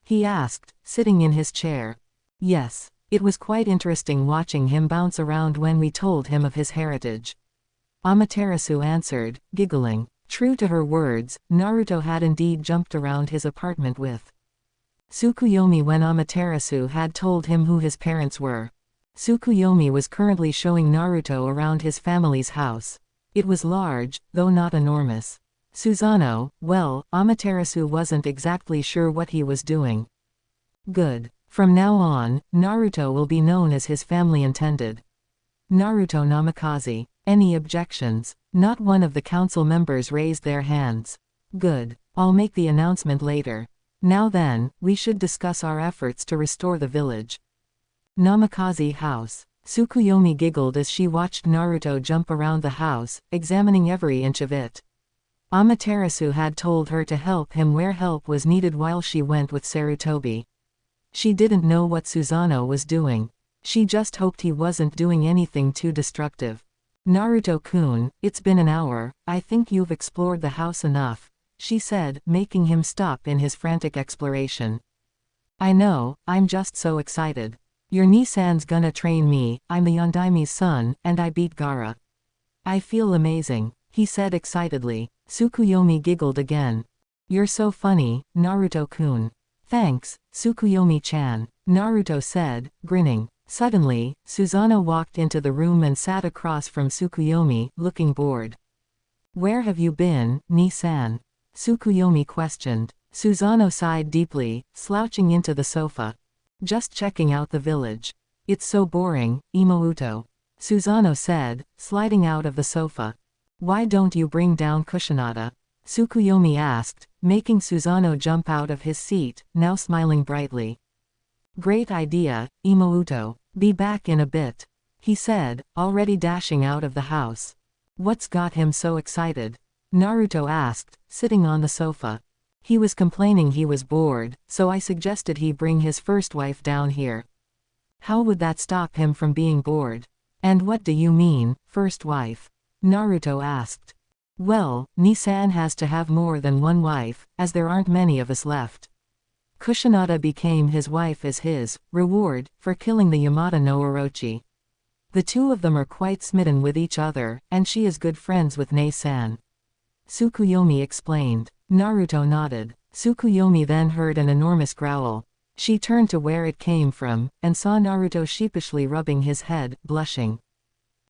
He asked, sitting in his chair. Yes. It was quite interesting watching him bounce around when we told him of his heritage. Amaterasu answered, giggling. True to her words, Naruto had indeed jumped around his apartment with Tsukuyomi when Amaterasu had told him who his parents were. Tsukuyomi was currently showing Naruto around his family's house. It was large, though not enormous. Susanoo, well, Amaterasu wasn't exactly sure what he was doing. Good. From now on, Naruto will be known as his family intended. Naruto Namikaze. Any objections? Not one of the council members raised their hands. Good. I'll make the announcement later. Now then, we should discuss our efforts to restore the village. Namikaze House. Tsukuyomi giggled as she watched Naruto jump around the house, examining every inch of it. Amaterasu had told her to help him where help was needed while she went with Sarutobi. She didn't know what Susanoo was doing. She just hoped he wasn't doing anything too destructive. Naruto-kun, it's been an hour, I think you've explored the house enough, she said, making him stop in his frantic exploration. I know, I'm just so excited. Your Nisan's gonna train me, I'm the Yondaime's son, and I beat Gaara. I feel amazing, he said excitedly. Tsukuyomi giggled again. You're so funny, Naruto-kun. Thanks, Tsukuyomi-chan, Naruto said, grinning. Suddenly, Susanoo walked into the room and sat across from Tsukuyomi, looking bored. Where have you been, Ni-san? Tsukuyomi questioned. Susanoo sighed deeply, slouching into the sofa. Just checking out the village. It's so boring, Imouto. Susanoo said, sliding out of the sofa. Why don't you bring down Kusanada? Tsukuyomi asked, making Susanoo jump out of his seat, now smiling brightly. Great idea, Imouto. Be back in a bit, he said, already dashing out of the house. What's got him so excited? Naruto asked, sitting on the sofa. He was complaining he was bored, so I suggested he bring his first wife down here. How would that stop him from being bored? And what do you mean, first wife? Naruto asked. Well, Ni-san has to have more than one wife, as there aren't many of us left. Kusanada became his wife as his reward for killing the Yamata no Orochi. The two of them are quite smitten with each other, and she is good friends with Nei-san. Tsukuyomi explained. Naruto nodded. Tsukuyomi then heard an enormous growl. She turned to where it came from, and saw Naruto sheepishly rubbing his head, blushing.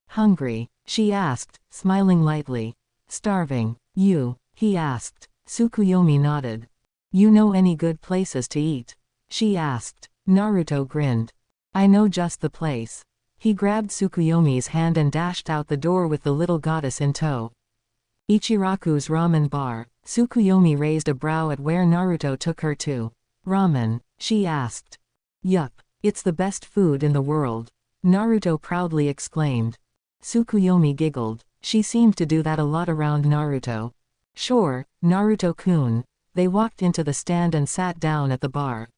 Hungry? She asked, smiling lightly. Starving? You? He asked. Tsukuyomi nodded. You know any good places to eat? She asked. Naruto grinned. I know just the place. He grabbed Tsukuyomi's hand and dashed out the door with the little goddess in tow. Ichiraku's ramen bar. Tsukuyomi raised a brow at where Naruto took her to. Ramen? She asked. Yup. It's the best food in the world. Naruto proudly exclaimed. Tsukuyomi giggled. She seemed to do that a lot around Naruto. Sure, Naruto-kun. They walked into the stand and sat down at the bar.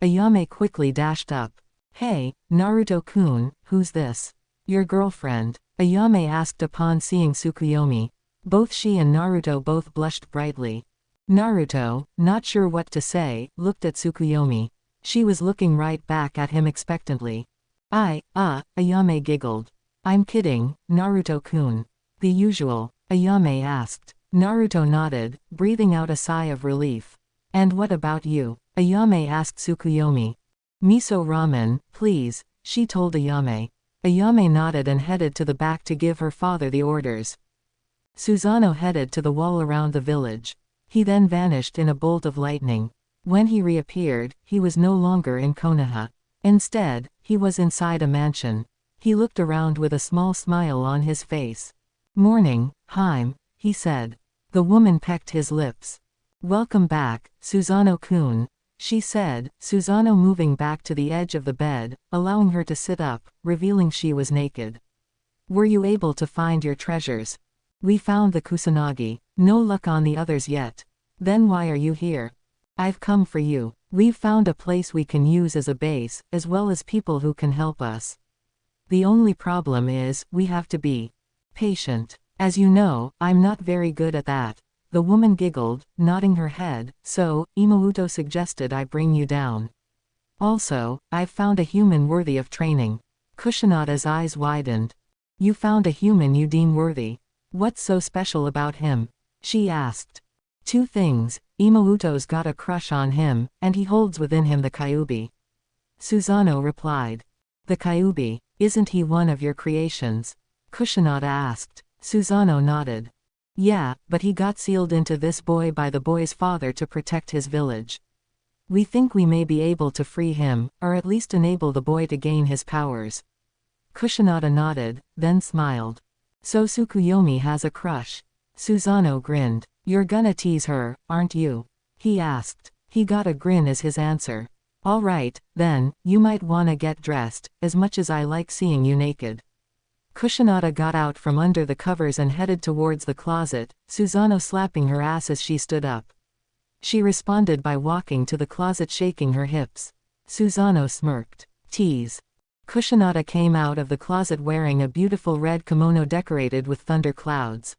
Ayame quickly dashed up. Hey, Naruto-kun, who's this? Your girlfriend? Ayame asked upon seeing Tsukuyomi. Both she and Naruto both blushed brightly. Naruto, not sure what to say, looked at Tsukuyomi. She was looking right back at him expectantly. Ayame giggled. I'm kidding, Naruto-kun. The usual, Ayame asked. Naruto nodded, breathing out a sigh of relief. And what about you? Ayame asked Tsukuyomi. Miso ramen, please, she told Ayame. Ayame nodded and headed to the back to give her father the orders. Susanoo headed to the wall around the village. He then vanished in a bolt of lightning. When he reappeared, he was no longer in Konoha. Instead, he was inside a mansion. He looked around with a small smile on his face. Morning, Haim, he said. The woman pecked his lips. Welcome back, Susanoo-kun, she said, Susanoo moving back to the edge of the bed, allowing her to sit up, revealing she was naked. Were you able to find your treasures? We found the Kusanagi. No luck on the others yet. Then why are you here? I've come for you. We've found a place we can use as a base, as well as people who can help us. The only problem is, we have to be patient. As you know, I'm not very good at that. The woman giggled, nodding her head, so, Imouto suggested I bring you down. Also, I've found a human worthy of training. Kusanada's eyes widened. You found a human you deem worthy. What's so special about him? She asked. Two things, Imouto's got a crush on him, and he holds within him the Kyuubi. Susanoo replied. The Kyuubi, isn't he one of your creations? Kusanada asked. Susanoo nodded. Yeah, but he got sealed into this boy by the boy's father to protect his village. We think we may be able to free him, or at least enable the boy to gain his powers. Kusanada nodded, then smiled. So Tsukuyomi has a crush. Susanoo grinned. You're gonna tease her, aren't you? He asked. He got a grin as his answer. All right, then, you might wanna get dressed, as much as I like seeing you naked. Kusanada got out from under the covers and headed towards the closet, Susanoo slapping her ass as she stood up. She responded by walking to the closet shaking her hips. Susanoo smirked. Tease. Kusanada came out of the closet wearing a beautiful red kimono decorated with thunder clouds.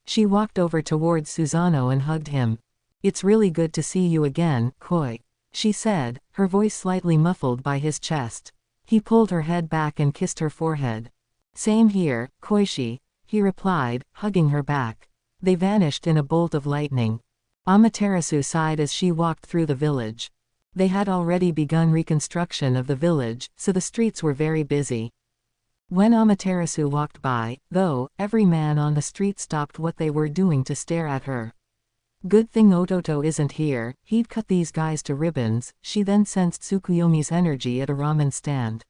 She walked over towards Susanoo and hugged him. It's really good to see you again, Koi, she said, her voice slightly muffled by his chest. He pulled her head back and kissed her forehead. Same here, Koishi, he replied, hugging her back. They vanished in a bolt of lightning. Amaterasu sighed as she walked through the village. They had already begun reconstruction of the village, so the streets were very busy. When Amaterasu walked by, though, every man on the street stopped what they were doing to stare at her. Good thing Ototo isn't here, he'd cut these guys to ribbons. She then sensed Tsukuyomi's energy at a ramen stand.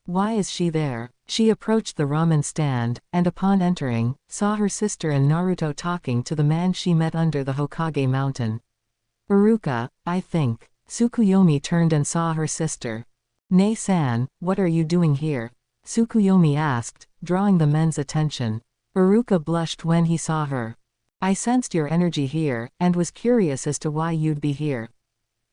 Why is she there? She approached the ramen stand, and upon entering, saw her sister and Naruto talking to the man she met under the Hokage mountain. Iruka, I think. Tsukuyomi turned and saw her sister. Nei-san, what are you doing here? Tsukuyomi asked, drawing the men's attention. Iruka blushed when he saw her. I sensed your energy here, and was curious as to why you'd be here.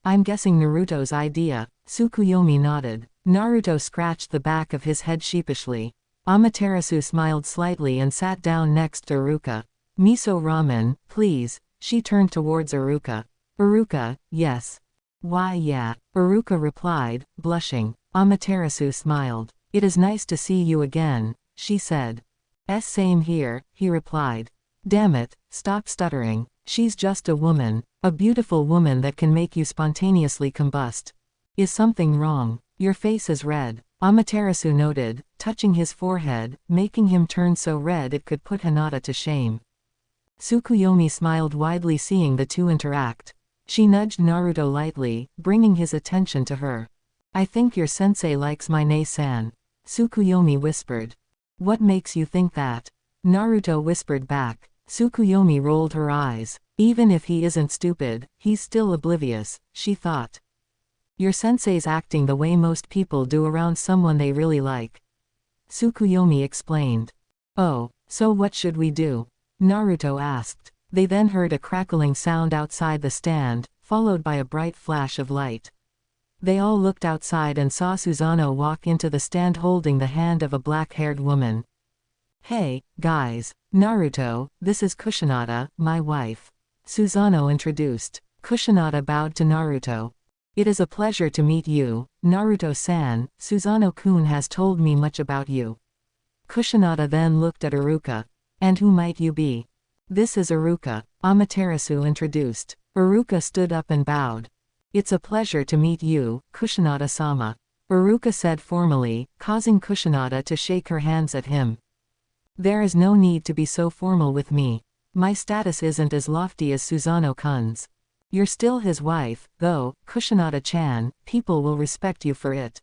I'm guessing Naruto's idea. Tsukuyomi nodded. Naruto scratched the back of his head sheepishly. Amaterasu smiled slightly and sat down next to Iruka. Miso ramen, please, she turned towards Iruka. Iruka, yes. Why yeah, Iruka replied, blushing. Amaterasu smiled. It is nice to see you again, she said. Same here, he replied. Damn it, stop stuttering. She's just a woman, a beautiful woman that can make you spontaneously combust. Is something wrong? Your face is red, Amaterasu noted, touching his forehead, making him turn so red it could put Hinata to shame. Tsukuyomi smiled widely seeing the two interact. She nudged Naruto lightly, bringing his attention to her. I think your sensei likes my Nei-san, Tsukuyomi whispered. What makes you think that? Naruto whispered back. Tsukuyomi rolled her eyes. Even if he isn't stupid, he's still oblivious, she thought. Your sensei's acting the way most people do around someone they really like. Tsukuyomi explained. Oh, so what should we do? Naruto asked. They then heard a crackling sound outside the stand, followed by a bright flash of light. They all looked outside and saw Susanoo walk into the stand holding the hand of a black-haired woman. Hey, guys, Naruto, this is Kushinada, my wife. Susanoo introduced. Kushinada bowed to Naruto. It is a pleasure to meet you, Naruto-san. Susanoo-kun has told me much about you. Kushinada then looked at Iruka. And who might you be? This is Iruka, Amaterasu introduced. Iruka stood up and bowed. It's a pleasure to meet you, Kushinada-sama. Iruka said formally, causing Kushinada to shake her hands at him. There is no need to be so formal with me. My status isn't as lofty as Susanoo-kun's. You're still his wife, though, Kushinada-chan, people will respect you for it.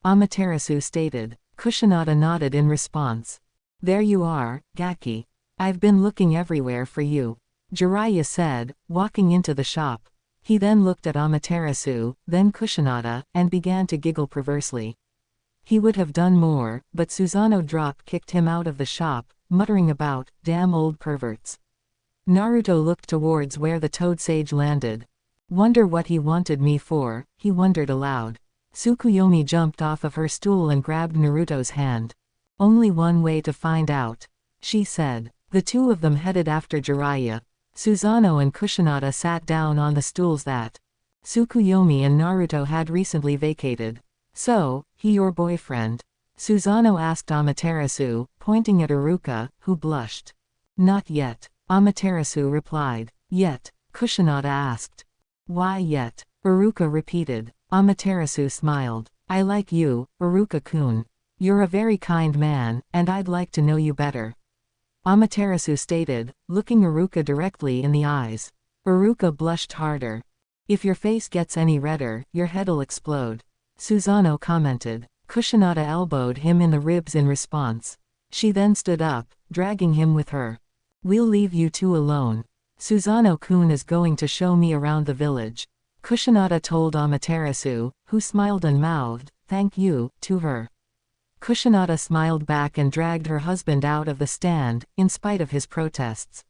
Amaterasu stated. Kushinada nodded in response. There you are, Gaki. I've been looking everywhere for you. Jiraiya said, walking into the shop. He then looked at Amaterasu, then Kushinada, and began to giggle perversely. He would have done more, but Susanoo drop-kicked him out of the shop, muttering about, damn old perverts. Naruto looked towards where the toad sage landed. Wonder what he wanted me for, he wondered aloud. Tsukuyomi jumped off of her stool and grabbed Naruto's hand. Only one way to find out, she said. The two of them headed after Jiraiya. Susanoo and Kushinada sat down on the stools that Tsukuyomi and Naruto had recently vacated. So, he your boyfriend? Susanoo asked Amaterasu, pointing at Iruka, who blushed. Not yet, Amaterasu replied. Yet, Kushinada asked. Why yet? Iruka repeated. Amaterasu smiled. I like you, Iruka-kun. You're a very kind man, and I'd like to know you better. Amaterasu stated, looking Iruka directly in the eyes. Iruka blushed harder. If your face gets any redder, your head'll explode. Susanoo commented. Kushinada elbowed him in the ribs in response. She then stood up, dragging him with her. We'll leave you two alone. Susanoo-kun is going to show me around the village. Kushinada told Amaterasu, who smiled and mouthed, thank you, to her. Kushinada smiled back and dragged her husband out of the stand, in spite of his protests.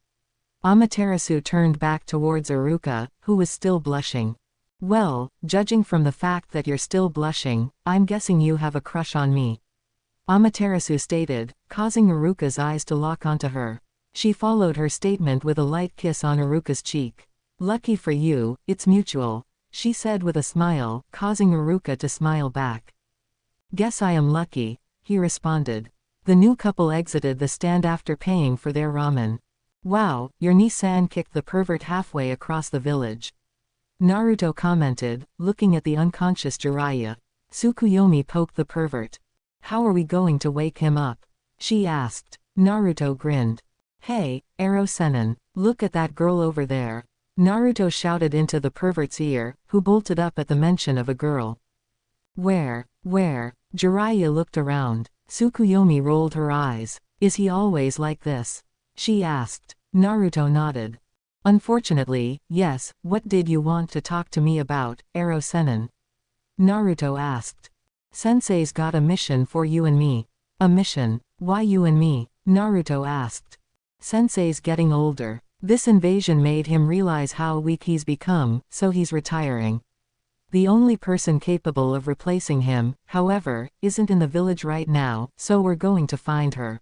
Amaterasu turned back towards Iruka, who was still blushing. Well, judging from the fact that you're still blushing, I'm guessing you have a crush on me. Amaterasu stated, causing Iruka's eyes to lock onto her. She followed her statement with a light kiss on Iruka's cheek. Lucky for you, it's mutual, she said with a smile, causing Iruka to smile back. Guess I am lucky, he responded. The new couple exited the stand after paying for their ramen. Wow, your Nei-san kicked the pervert halfway across the village. Naruto commented, looking at the unconscious Jiraiya. Tsukuyomi poked the pervert. How are we going to wake him up? She asked. Naruto grinned. Hey, Ero-sennin, look at that girl over there. Naruto shouted into the pervert's ear, who bolted up at the mention of a girl. Where? Jiraiya looked around. Tsukuyomi rolled her eyes. Is he always like this? She asked. Naruto nodded. Unfortunately, yes. What did you want to talk to me about, Ero-sennin? Naruto asked. Sensei's got a mission for you and me. A mission? Why you and me? Naruto asked. Sensei's getting older. This invasion made him realize how weak he's become, so he's retiring. The only person capable of replacing him, however, isn't in the village right now, so we're going to find her.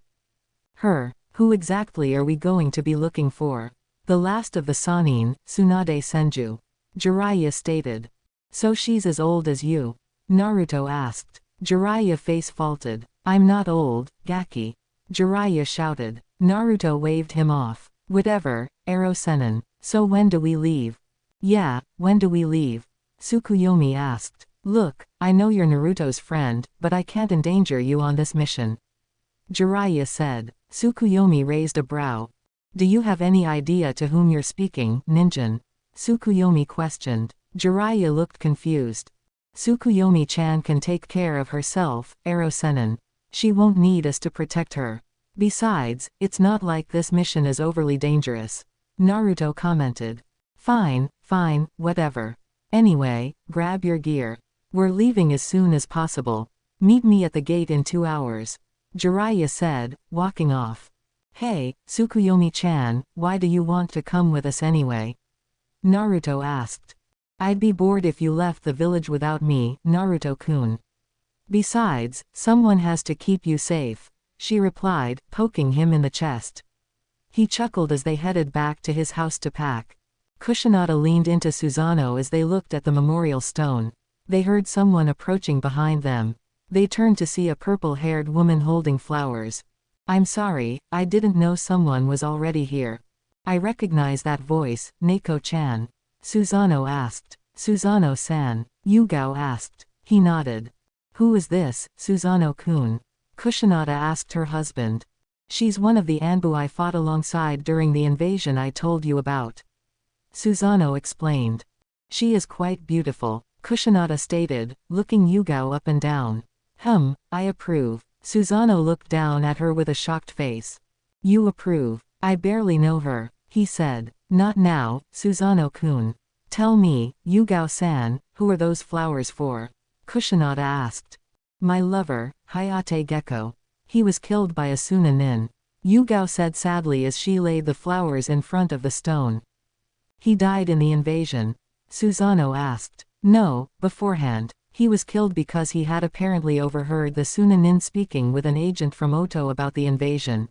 Her? Who exactly are we going to be looking for? The last of the Sannin, Tsunade Senju. Jiraiya stated. So she's as old as you? Naruto asked. Jiraiya face faulted. I'm not old, Gaki. Jiraiya shouted. Naruto waved him off. Whatever, Arrow Sennin. So when do we leave? Yeah, when do we leave? Tsukuyomi asked. Look, I know you're Naruto's friend, but I can't endanger you on this mission. Jiraiya said. Tsukuyomi raised a brow. Do you have any idea to whom you're speaking, Ninjin? Tsukuyomi questioned. Jiraiya looked confused. Tsukuyomi-chan can take care of herself, Arrow Sennin. She won't need us to protect her. Besides, it's not like this mission is overly dangerous. Naruto commented. Fine, whatever. Anyway, grab your gear. We're leaving as soon as possible. Meet me at the gate in 2 hours. Jiraiya said, walking off. Hey, Tsukuyomi-chan, why do you want to come with us anyway? Naruto asked. I'd be bored if you left the village without me, Naruto-kun. Besides, someone has to keep you safe, she replied, poking him in the chest. He chuckled as they headed back to his house to pack. Kusanada leaned into Susanoo as they looked at the memorial stone. They heard someone approaching behind them. They turned to see a purple-haired woman holding flowers. I'm sorry, I didn't know someone was already here. I recognize that voice, Neko-chan. Susanoo asked. Susanoo-san. Yugao asked. He nodded. Who is this, Susanoo-kun? Kusanada asked her husband. She's one of the Anbu I fought alongside during the invasion I told you about. Susanoo explained. She is quite beautiful, Kusanada stated, looking Yugao up and down. I approve. Susanoo looked down at her with a shocked face. You approve? I barely know her, he said. Not now, Susanoo-kun. Tell me, Yugao-san, who are those flowers for? Kusanada asked. My lover, Hayate Gecko. He was killed by a Sunanin. Yugao said sadly as she laid the flowers in front of the stone. He died in the invasion. Susanoo asked. No, beforehand. He was killed because he had apparently overheard the Sunanin speaking with an agent from Oto about the invasion.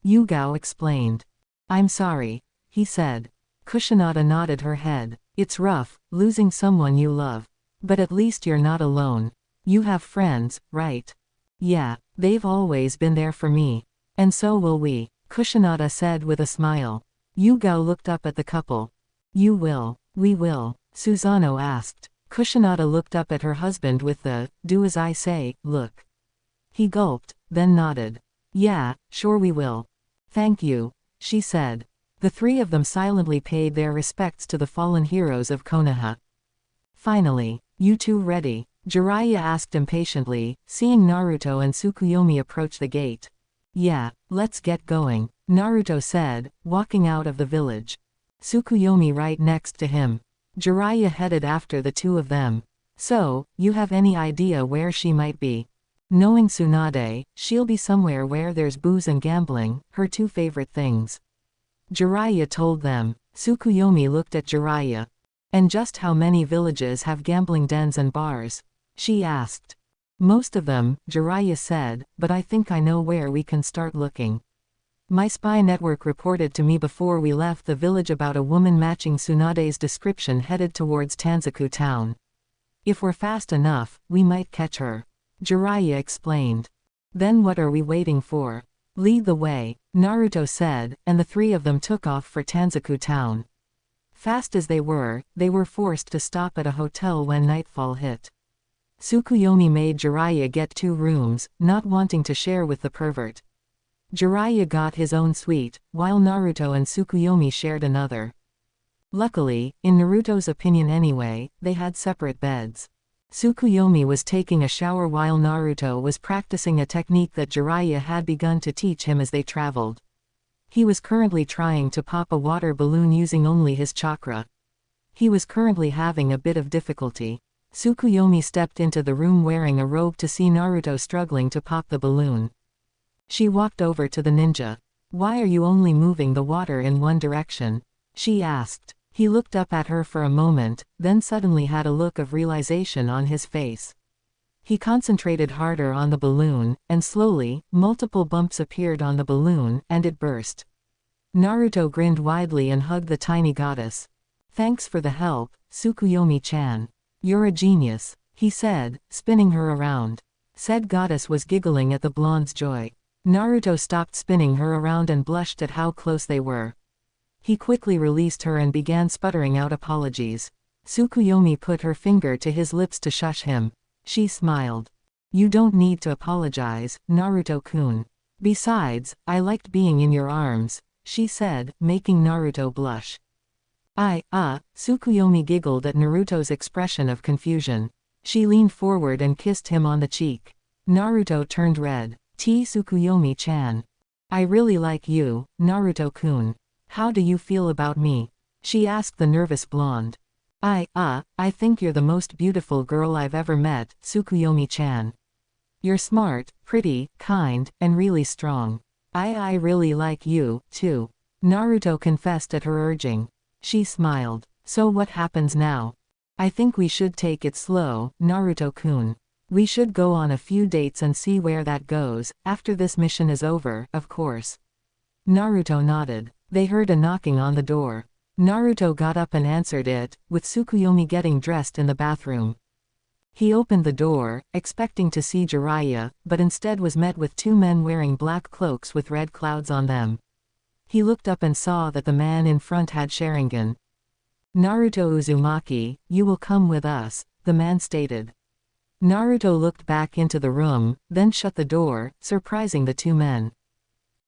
Yugao explained. I'm sorry, he said. Kusanada nodded her head. It's rough, losing someone you love. But at least you're not alone. You have friends, right? Yeah, they've always been there for me. And so will we, Kusanada said with a smile. Yugao looked up at the couple. You will, we will, Susanoo asked. Kusanada looked up at her husband with the, do as I say, look. He gulped, then nodded. Yeah, sure we will. Thank you, she said. The three of them silently paid their respects to the fallen heroes of Konoha. Finally, you two ready? Jiraiya asked impatiently, seeing Naruto and Tsukuyomi approach the gate. Yeah, let's get going, Naruto said, walking out of the village. Tsukuyomi right next to him. Jiraiya headed after the two of them. So, you have any idea where she might be? Knowing Tsunade, she'll be somewhere where there's booze and gambling, her two favorite things. Jiraiya told them. Tsukuyomi looked at Jiraiya. And just how many villages have gambling dens and bars? She asked. Most of them, Jiraiya said, but I think I know where we can start looking. My spy network reported to me before we left the village about a woman matching Tsunade's description headed towards Tanzaku town. If we're fast enough, we might catch her. Jiraiya explained. Then what are we waiting for? Lead the way, Naruto said, and the three of them took off for Tanzaku town. Fast as they were forced to stop at a hotel when nightfall hit. Tsukuyomi made Jiraiya get 2 rooms, not wanting to share with the pervert. Jiraiya got his own suite, while Naruto and Tsukuyomi shared another. Luckily, in Naruto's opinion anyway, they had separate beds. Tsukuyomi was taking a shower while Naruto was practicing a technique that Jiraiya had begun to teach him as they traveled. He was currently trying to pop a water balloon using only his chakra. He was currently having a bit of difficulty. Tsukuyomi stepped into the room wearing a robe to see Naruto struggling to pop the balloon. She walked over to the ninja. Why are you only moving the water in one direction? She asked. He looked up at her for a moment, then suddenly had a look of realization on his face. He concentrated harder on the balloon, and slowly, multiple bumps appeared on the balloon, and it burst. Naruto grinned widely and hugged the tiny goddess. Thanks for the help, Tsukuyomi-chan. You're a genius, he said, spinning her around. Said goddess was giggling at the blonde's joy. Naruto stopped spinning her around and blushed at how close they were. He quickly released her and began sputtering out apologies. Tsukuyomi put her finger to his lips to shush him. She smiled. You don't need to apologize, Naruto-kun. Besides, I liked being in your arms, she said, making Naruto blush. Tsukuyomi giggled at Naruto's expression of confusion. She leaned forward and kissed him on the cheek. Naruto turned red. Tsukuyomi-chan. I really like you, Naruto-kun. How do you feel about me? She asked the nervous blonde. I think you're the most beautiful girl I've ever met, Tsukuyomi-chan. You're smart, pretty, kind, and really strong. I really like you, too. Naruto confessed at her urging. She smiled. So what happens now? I think we should take it slow, Naruto-kun. We should go on a few dates and see where that goes, after this mission is over, of course. Naruto nodded. They heard a knocking on the door. Naruto got up and answered it, with Tsukuyomi getting dressed in the bathroom. He opened the door, expecting to see Jiraiya, but instead was met with two men wearing black cloaks with red clouds on them. He looked up and saw that the man in front had Sharingan. Naruto Uzumaki, you will come with us, the man stated. Naruto looked back into the room, then shut the door, surprising the two men.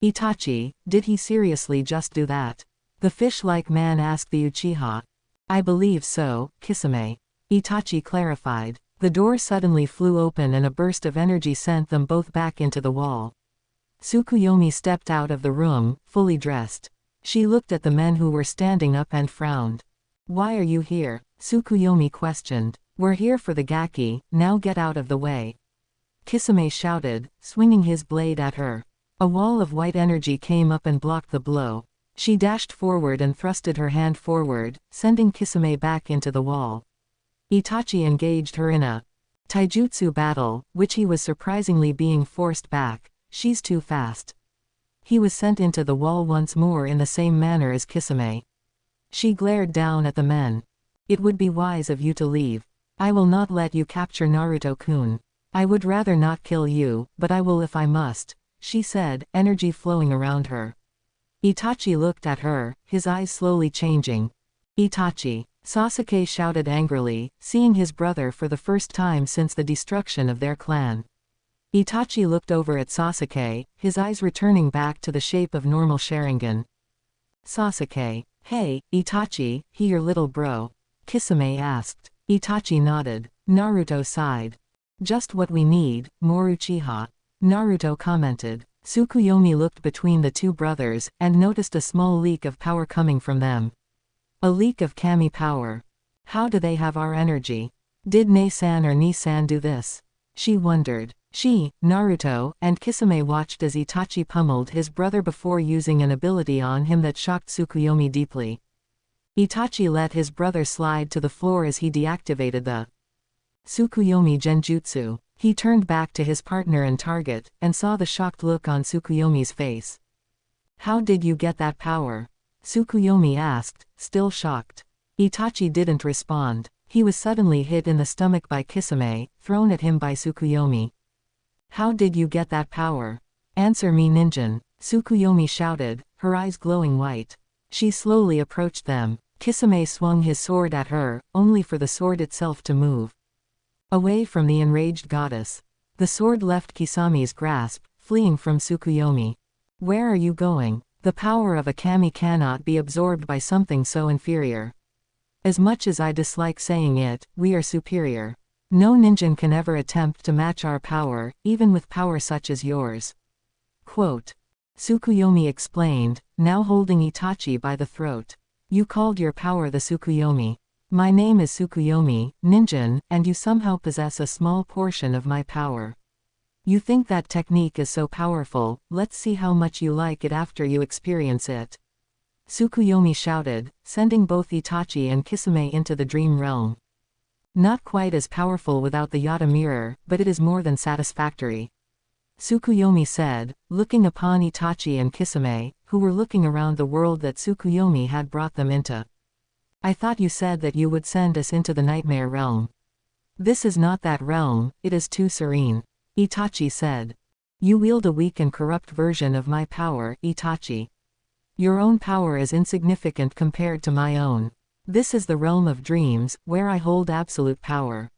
Itachi, did he seriously just do that? The fish-like man asked the Uchiha. I believe so, Kisame. Itachi clarified. The door suddenly flew open and a burst of energy sent them both back into the wall. Tsukuyomi stepped out of the room, fully dressed. She looked at the men who were standing up and frowned. Why are you here? Tsukuyomi questioned. We're here for the Gaki, now get out of the way. Kisame shouted, swinging his blade at her. A wall of white energy came up and blocked the blow. She dashed forward and thrusted her hand forward, sending Kisame back into the wall. Itachi engaged her in a taijutsu battle, which he was surprisingly being forced back. She's too fast. He was sent into the wall once more in the same manner as Kisame. She glared down at the men. It would be wise of you to leave. I will not let you capture Naruto-kun. I would rather not kill you, but I will if I must, she said, energy flowing around her. Itachi looked at her, his eyes slowly changing. Itachi! Sasuke shouted angrily, seeing his brother for the first time since the destruction of their clan. Itachi looked over at Sasuke, his eyes returning back to the shape of normal Sharingan. Sasuke. Hey, Itachi, he your little bro? Kisame asked. Itachi nodded. Naruto sighed. Just what we need, more Uchiha. Naruto commented. Tsukuyomi looked between the two brothers, and noticed a small leak of power coming from them. A leak of kami power. How do they have our energy? Did Ne-san or Ni-san do this? She wondered. She, Naruto, and Kisame watched as Itachi pummeled his brother before using an ability on him that shocked Tsukuyomi deeply. Itachi let his brother slide to the floor as he deactivated the Tsukuyomi Genjutsu. He turned back to his partner and target, and saw the shocked look on Tsukuyomi's face. How did you get that power? Tsukuyomi asked, still shocked. Itachi didn't respond. He was suddenly hit in the stomach by Kisame, thrown at him by Tsukuyomi. How did you get that power? Answer me, ninjin, Tsukuyomi shouted, her eyes glowing white. She slowly approached them. Kisame swung his sword at her, only for the sword itself to move away from the enraged goddess. The sword left Kisami's grasp, fleeing from Tsukuyomi. Where are you going? The power of a kami cannot be absorbed by something so inferior. As much as I dislike saying it, we are superior. No ninjin can ever attempt to match our power, even with power such as yours. Quote. Tsukuyomi explained, now holding Itachi by the throat. You called your power the Tsukuyomi. My name is Tsukuyomi, ninjin, and you somehow possess a small portion of my power. You think that technique is so powerful, let's see how much you like it after you experience it. Tsukuyomi shouted, sending both Itachi and Kisame into the dream realm. Not quite as powerful without the Yata mirror, but it is more than satisfactory. Tsukuyomi said, looking upon Itachi and Kisame, who were looking around the world that Tsukuyomi had brought them into. I thought you said that you would send us into the nightmare realm. This is not that realm, it is too serene. Itachi said. You wield a weak and corrupt version of my power, Itachi. Your own power is insignificant compared to my own. This is the realm of dreams, where I hold absolute power.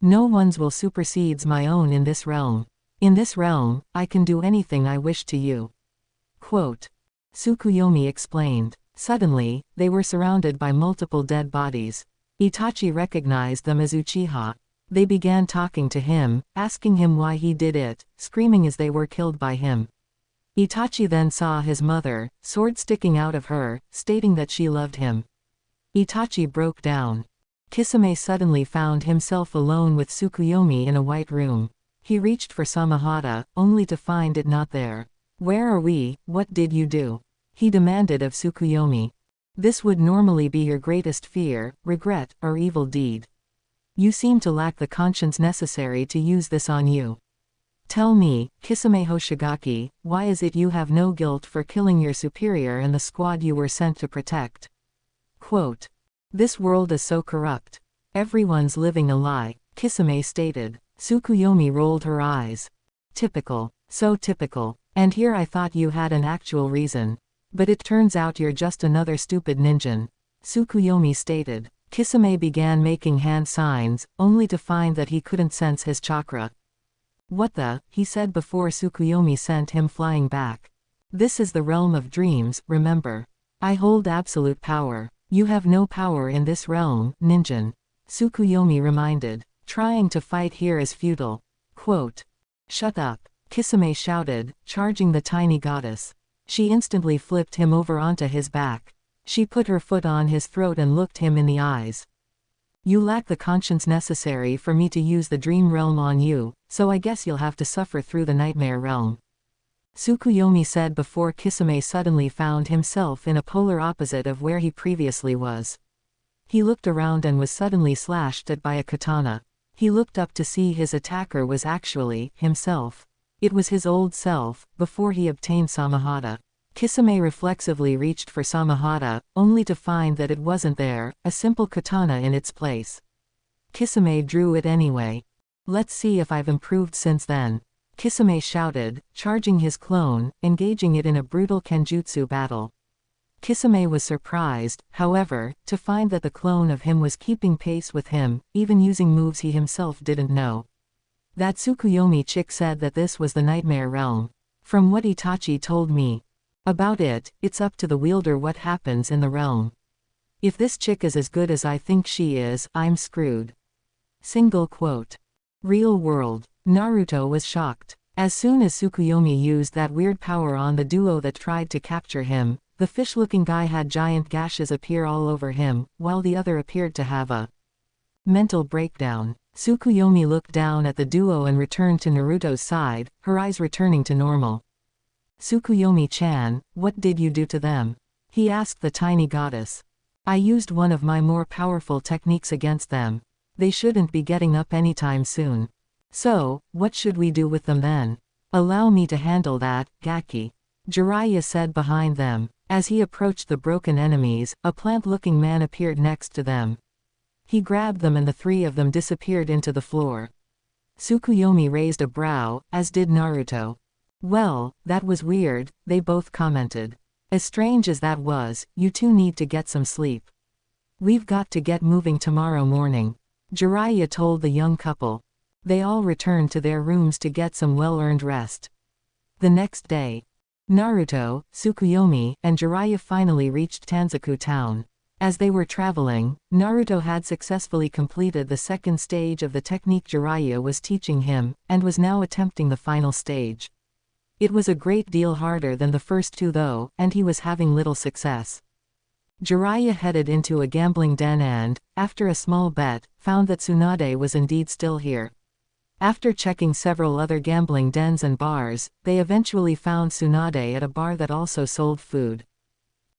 No one's will supersedes my own in this realm. In this realm, I can do anything I wish to you. Quote. Tsukuyomi explained. Suddenly, they were surrounded by multiple dead bodies. Itachi recognized them as Uchiha. They began talking to him, asking him why he did it, screaming as they were killed by him. Itachi then saw his mother, sword sticking out of her, stating that she loved him. Itachi broke down. Kisame suddenly found himself alone with Tsukuyomi in a white room. He reached for Samahata, only to find it not there. Where are we? What did you do? He demanded of Tsukuyomi. This would normally be your greatest fear, regret, or evil deed. You seem to lack the conscience necessary to use this on you. Tell me, Kisame Hoshigaki, why is it you have no guilt for killing your superior and the squad you were sent to protect? Quote. This world is so corrupt. Everyone's living a lie, Kisame stated. Tsukuyomi rolled her eyes. Typical. So typical. And here I thought you had an actual reason. But it turns out you're just another stupid ninja. Tsukuyomi stated. Kisame began making hand signs, only to find that he couldn't sense his chakra. What the, he said before Tsukuyomi sent him flying back. This is the realm of dreams, remember. I hold absolute power. You have no power in this realm, ninja. Tsukuyomi reminded. Trying to fight here is futile. Quote. Shut up. Kisame shouted, charging the tiny goddess. She instantly flipped him over onto his back. She put her foot on his throat and looked him in the eyes. You lack the conscience necessary for me to use the dream realm on you, so I guess you'll have to suffer through the nightmare realm. Tsukuyomi said before Kisame suddenly found himself in a polar opposite of where he previously was. He looked around and was suddenly slashed at by a katana. He looked up to see his attacker was actually himself. It was his old self, before he obtained Samahata. Kisame reflexively reached for Samahata, only to find that it wasn't there, a simple katana in its place. Kisame drew it anyway. Let's see if I've improved since then. Kisame shouted, charging his clone, engaging it in a brutal kenjutsu battle. Kisame was surprised, however, to find that the clone of him was keeping pace with him, even using moves he himself didn't know. That Tsukuyomi chick said that this was the nightmare realm. From what Itachi told me about it, it's up to the wielder what happens in the realm. If this chick is as good as I think she is, I'm screwed. Single quote. Real world. Naruto was shocked. As soon as Tsukuyomi used that weird power on the duo that tried to capture him, the fish-looking guy had giant gashes appear all over him, while the other appeared to have a mental breakdown. Tsukuyomi looked down at the duo and returned to Naruto's side, her eyes returning to normal. Tsukuyomi-chan, what did you do to them? He asked the tiny goddess. I used one of my more powerful techniques against them. They shouldn't be getting up anytime soon. So, what should we do with them then? Allow me to handle that, Gaki. Jiraiya said behind them. As he approached the broken enemies, a plant-looking man appeared next to them. He grabbed them and the three of them disappeared into the floor. Tsukuyomi raised a brow, as did Naruto. Well, that was weird, they both commented. As strange as that was, you two need to get some sleep. We've got to get moving tomorrow morning. Jiraiya told the young couple. They all returned to their rooms to get some well-earned rest. The next day, Naruto, Tsukuyomi, and Jiraiya finally reached Tanzaku town. As they were traveling, Naruto had successfully completed the second stage of the technique Jiraiya was teaching him, and was now attempting the final stage. It was a great deal harder than the first two though, and he was having little success. Jiraiya headed into a gambling den and, after a small bet, found that Tsunade was indeed still here. After checking several other gambling dens and bars, they eventually found Tsunade at a bar that also sold food.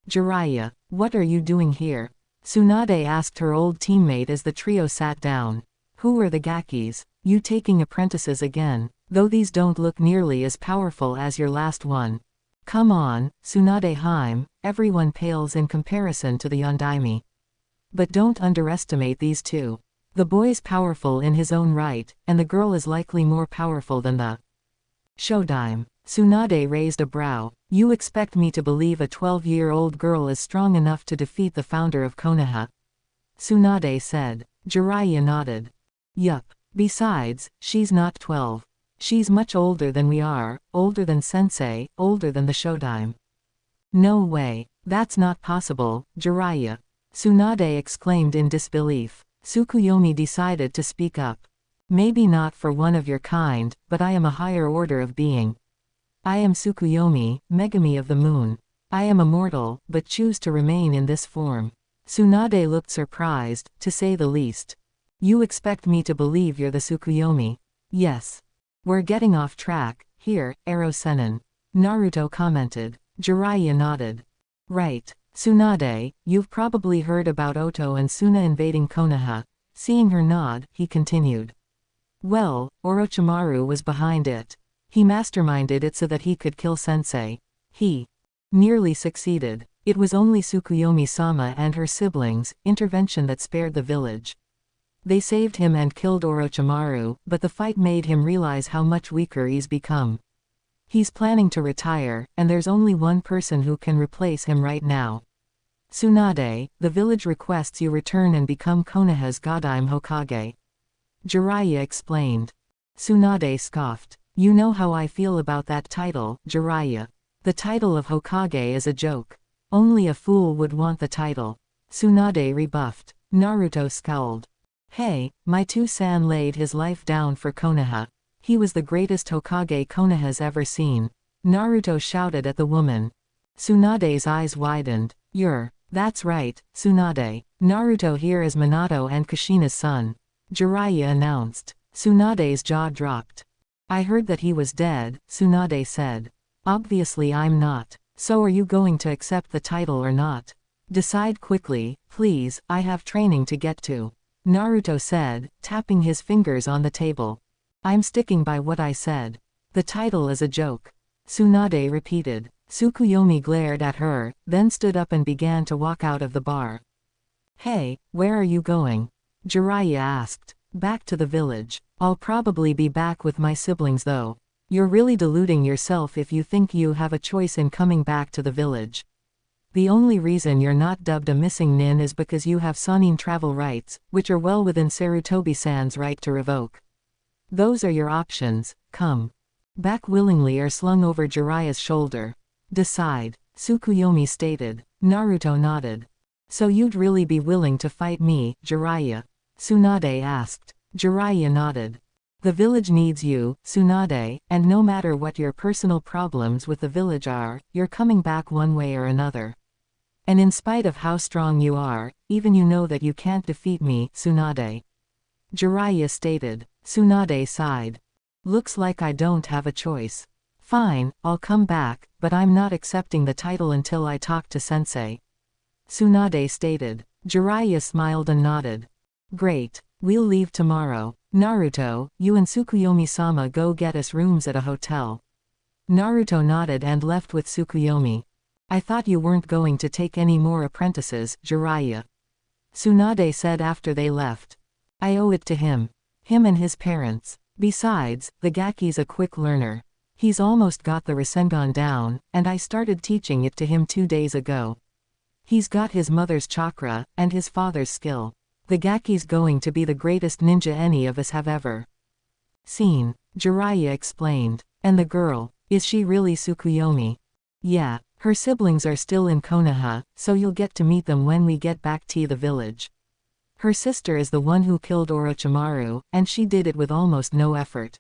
Jiraiya, what are you doing here? Tsunade asked her old teammate as the trio sat down. Who are the Gakis? You taking apprentices again? Though these don't look nearly as powerful as your last one. Come on, Tsunade-hime, everyone pales in comparison to the Yondaime. But don't underestimate these two. The boy's powerful in his own right, and the girl is likely more powerful than the Shodaime. Tsunade raised a brow. You expect me to believe a 12-year-old girl is strong enough to defeat the founder of Konoha? Tsunade said. Jiraiya nodded. Yup. Besides, she's not 12. She's much older than we are, older than Sensei, older than the Shodaime. No way. That's not possible, Jiraiya. Tsunade exclaimed in disbelief. Tsukuyomi decided to speak up. Maybe not for one of your kind, but I am a higher order of being. I am Tsukuyomi, Megami of the Moon. I am immortal, but choose to remain in this form. Tsunade looked surprised, to say the least. You expect me to believe you're the Tsukuyomi? Yes. We're getting off track, here, Ero Sennin. Naruto commented. Jiraiya nodded. Right. Tsunade, you've probably heard about Oto and Suna invading Konoha. Seeing her nod, he continued. Well, Orochimaru was behind it. He masterminded it so that he could kill Sensei. He nearly succeeded. It was only Tsukuyomi-sama and her siblings' intervention that spared the village. They saved him and killed Orochimaru, but the fight made him realize how much weaker he's become. He's planning to retire, and there's only one person who can replace him right now. Tsunade, the village requests you return and become Konoha's Godaime Hokage. Jiraiya explained. Tsunade scoffed. You know how I feel about that title, Jiraiya. The title of Hokage is a joke. Only a fool would want the title. Tsunade rebuffed. Naruto scowled. Hey, my two-san laid his life down for Konoha. He was the greatest Hokage Konoha's ever seen. Naruto shouted at the woman. Tsunade's eyes widened. That's right, Tsunade. Naruto here is Minato and Kushina's son. Jiraiya announced. Tsunade's jaw dropped. I heard that he was dead, Tsunade said. Obviously I'm not. So are you going to accept the title or not? Decide quickly, please, I have training to get to. Naruto said, tapping his fingers on the table. I'm sticking by what I said. The title is a joke. Tsunade repeated. Tsukuyomi glared at her, then stood up and began to walk out of the bar. Hey, where are you going? Jiraiya asked. Back to the village. I'll probably be back with my siblings though. You're really deluding yourself if you think you have a choice in coming back to the village. The only reason you're not dubbed a missing nin is because you have Sannin travel rights, which are well within Sarutobi-san's right to revoke. Those are your options, come back willingly or slung over Jiraiya's shoulder. Decide, Tsukuyomi stated. Naruto nodded. So you'd really be willing to fight me, Jiraiya? Tsunade asked. Jiraiya nodded. The village needs you, Tsunade, and no matter what your personal problems with the village are, you're coming back one way or another. And in spite of how strong you are, even you know that you can't defeat me, Tsunade. Jiraiya stated. Tsunade sighed. Looks like I don't have a choice. Fine, I'll come back, but I'm not accepting the title until I talk to Sensei. Tsunade stated. Jiraiya smiled and nodded. Great. We'll leave tomorrow. Naruto, you and Tsukuyomi-sama go get us rooms at a hotel. Naruto nodded and left with Tsukuyomi. I thought you weren't going to take any more apprentices, Jiraiya. Tsunade said after they left. I owe it to him. Him and his parents. Besides, the Gaki's a quick learner. He's almost got the Rasengan down, and I started teaching it to him 2 days ago. He's got his mother's chakra, and his father's skill. The Gaki's going to be the greatest ninja any of us have ever seen, Jiraiya explained. And the girl, is she really Tsukuyomi? Yeah, her siblings are still in Konoha, so you'll get to meet them when we get back to the village. Her sister is the one who killed Orochimaru, and she did it with almost no effort.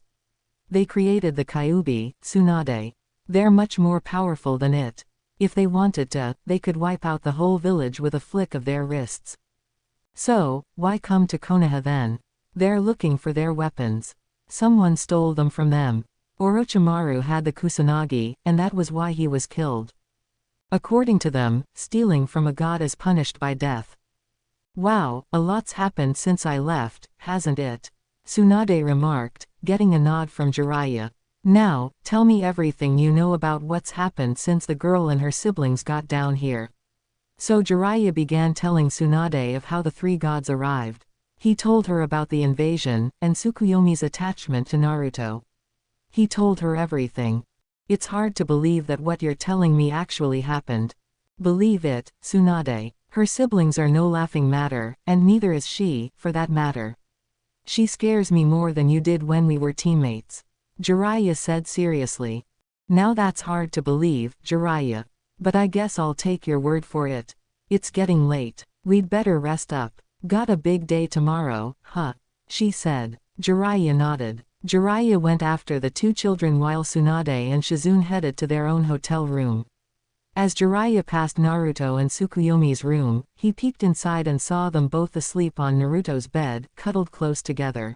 They created the Kyuubi, Tsunade. They're much more powerful than it. If they wanted to, they could wipe out the whole village with a flick of their wrists. So, why come to Konoha then? They're looking for their weapons. Someone stole them from them. Orochimaru had the Kusanagi, and that was why he was killed. According to them, stealing from a god is punished by death. Wow, a lot's happened since I left, hasn't it? Tsunade remarked, getting a nod from Jiraiya. Now, tell me everything you know about what's happened since the girl and her siblings got down here. So Jiraiya began telling Tsunade of how the 3 gods arrived. He told her about the invasion, and Tsukuyomi's attachment to Naruto. He told her everything. It's hard to believe that what you're telling me actually happened. Believe it, Tsunade. Her siblings are no laughing matter, and neither is she, for that matter. She scares me more than you did when we were teammates. Jiraiya said seriously. Now that's hard to believe, Jiraiya. But I guess I'll take your word for it. It's getting late. We'd better rest up. Got a big day tomorrow, huh? She said. Jiraiya nodded. Jiraiya went after the two children while Tsunade and Shizune headed to their own hotel room. As Jiraiya passed Naruto and Tsukuyomi's room, he peeked inside and saw them both asleep on Naruto's bed, cuddled close together.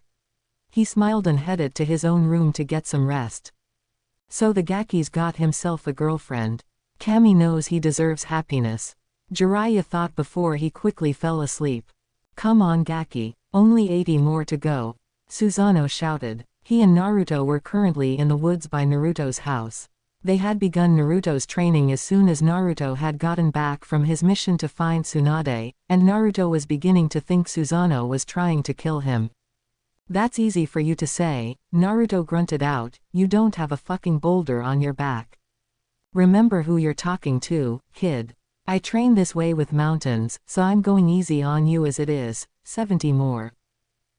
He smiled and headed to his own room to get some rest. So the Gaki's got himself a girlfriend. Kami knows he deserves happiness. Jiraiya thought before he quickly fell asleep. Come on Gaki, only 80 more to go. Susanoo shouted. He and Naruto were currently in the woods by Naruto's house. They had begun Naruto's training as soon as Naruto had gotten back from his mission to find Tsunade, and Naruto was beginning to think Susanoo was trying to kill him. That's easy for you to say, Naruto grunted out, you don't have a fucking boulder on your back. Remember who you're talking to, kid. I train this way with mountains, so I'm going easy on you as it is, 70 more.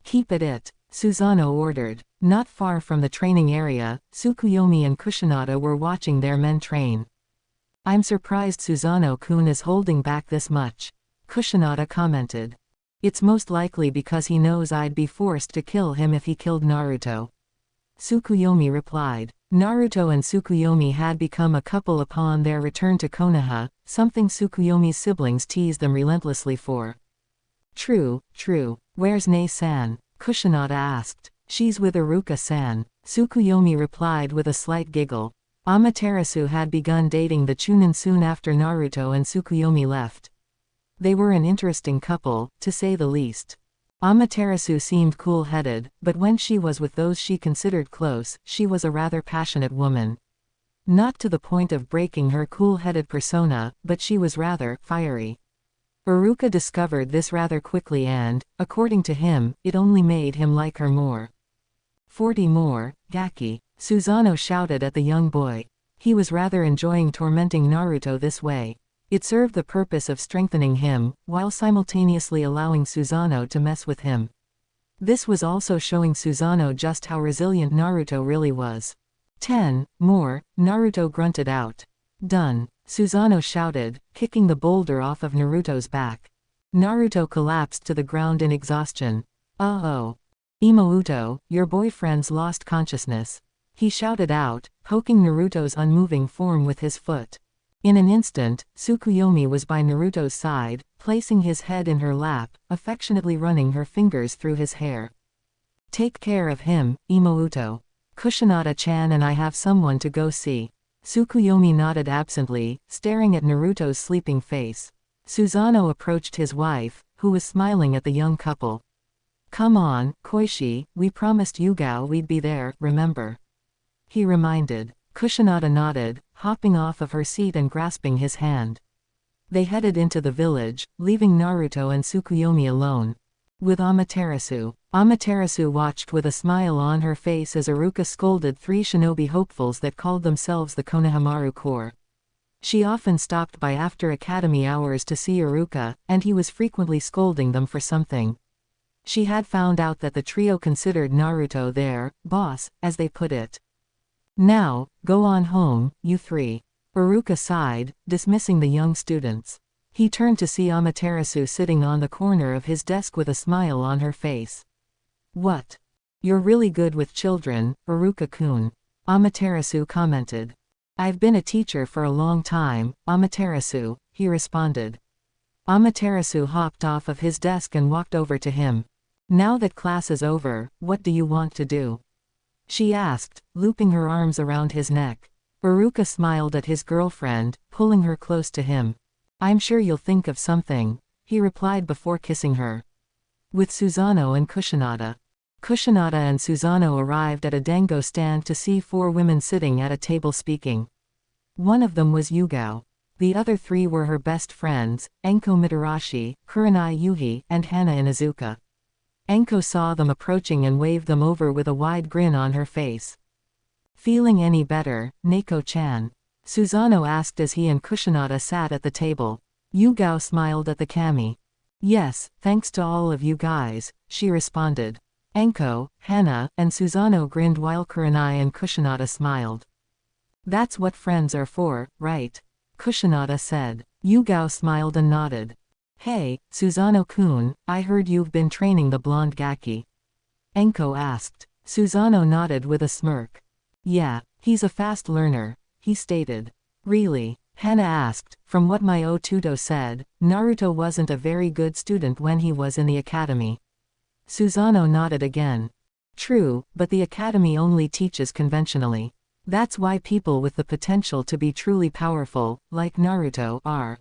Keep it, Susanoo ordered. Not far from the training area, Tsukuyomi and Kushinada were watching their men train. I'm surprised Susanoo-kun is holding back this much. Kushinada commented. It's most likely because he knows I'd be forced to kill him if he killed Naruto. Tsukuyomi replied. Naruto and Tsukuyomi had become a couple upon their return to Konoha, something Tsukuyomi's siblings teased them relentlessly for. True. Where's Nae-san? Kushinada asked. She's with Iruka-san. Tsukuyomi replied with a slight giggle. Amaterasu had begun dating the Chunin soon after Naruto and Tsukuyomi left. They were an interesting couple, to say the least. Amaterasu seemed cool-headed, but when she was with those she considered close, she was a rather passionate woman. Not to the point of breaking her cool-headed persona, but she was rather fiery. Iruka discovered this rather quickly and, according to him, it only made him like her more. 40 more, Gaki. Susanoo shouted at the young boy. He was rather enjoying tormenting Naruto this way. It served the purpose of strengthening him, while simultaneously allowing Susanoo to mess with him. This was also showing Susanoo just how resilient Naruto really was. 10 more, Naruto grunted out. Done. Susanoo shouted, kicking the boulder off of Naruto's back. Naruto collapsed to the ground in exhaustion. Uh-oh. Imouto, your boyfriend's lost consciousness. He shouted out, poking Naruto's unmoving form with his foot. In an instant, Tsukuyomi was by Naruto's side, placing his head in her lap, affectionately running her fingers through his hair. Take care of him, Imouto. Kushinada-chan and I have someone to go see. Tsukuyomi nodded absently, staring at Naruto's sleeping face. Susanoo approached his wife, who was smiling at the young couple. Come on, Koishi, we promised Yugao we'd be there, remember? He reminded. Kushinada nodded, hopping off of her seat and grasping his hand. They headed into the village, leaving Naruto and Tsukuyomi alone. With Amaterasu. Amaterasu watched with a smile on her face as Iruka scolded 3 shinobi hopefuls that called themselves the Konohamaru Corps. She often stopped by after academy hours to see Iruka, and he was frequently scolding them for something. She had found out that the trio considered Naruto their boss, as they put it. Now, go on home, you 3. Iruka sighed, dismissing the young students. He turned to see Amaterasu sitting on the corner of his desk with a smile on her face. What? You're really good with children, Iruka-kun. Amaterasu commented. I've been a teacher for a long time, Amaterasu, he responded. Amaterasu hopped off of his desk and walked over to him. Now that class is over, what do you want to do? She asked, looping her arms around his neck. Iruka smiled at his girlfriend, pulling her close to him. I'm sure you'll think of something, he replied before kissing her. With Susanoo and Kushinada. Kushinada and Susanoo arrived at a dango stand to see 4 women sitting at a table speaking. One of them was Yugao. The other 3 were her best friends, Enko Mitarashi, Kurenai Yuhi, and Hana Inuzuka. Enko saw them approaching and waved them over with a wide grin on her face. Feeling any better, Neko-chan? Susanoo asked as he and Kushinada sat at the table. Yugao smiled at the kami. Yes, thanks to all of you guys, she responded. Enko, Hana, and Susanoo grinned while Kurenai and Kushinada smiled. That's what friends are for, right? Kushinada said. Yugao smiled and nodded. Hey, Susanoo-kun, I heard you've been training the blonde Gaki. Enko asked. Susanoo nodded with a smirk. Yeah, he's a fast learner, he stated. Really? Hana asked. From what my Otuto said, Naruto wasn't a very good student when he was in the academy. Susanoo nodded again. True, but the academy only teaches conventionally. That's why people with the potential to be truly powerful, like Naruto, are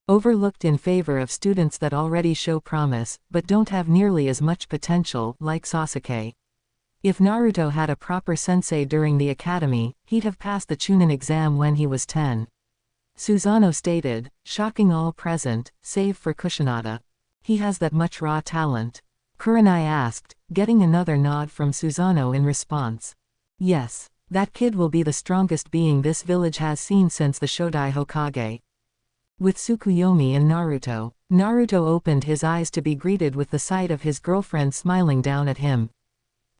overlooked in favor of students that already show promise, but don't have nearly as much potential, like Sasuke. If Naruto had a proper sensei during the academy, he'd have passed the Chunin exam when he was 10. Susanoo stated, shocking all present, save for Kushinada. He has that much raw talent. Kurenai asked, getting another nod from Susanoo in response. Yes, that kid will be the strongest being this village has seen since the Shodai Hokage. With Tsukuyomi and Naruto, Naruto opened his eyes to be greeted with the sight of his girlfriend smiling down at him.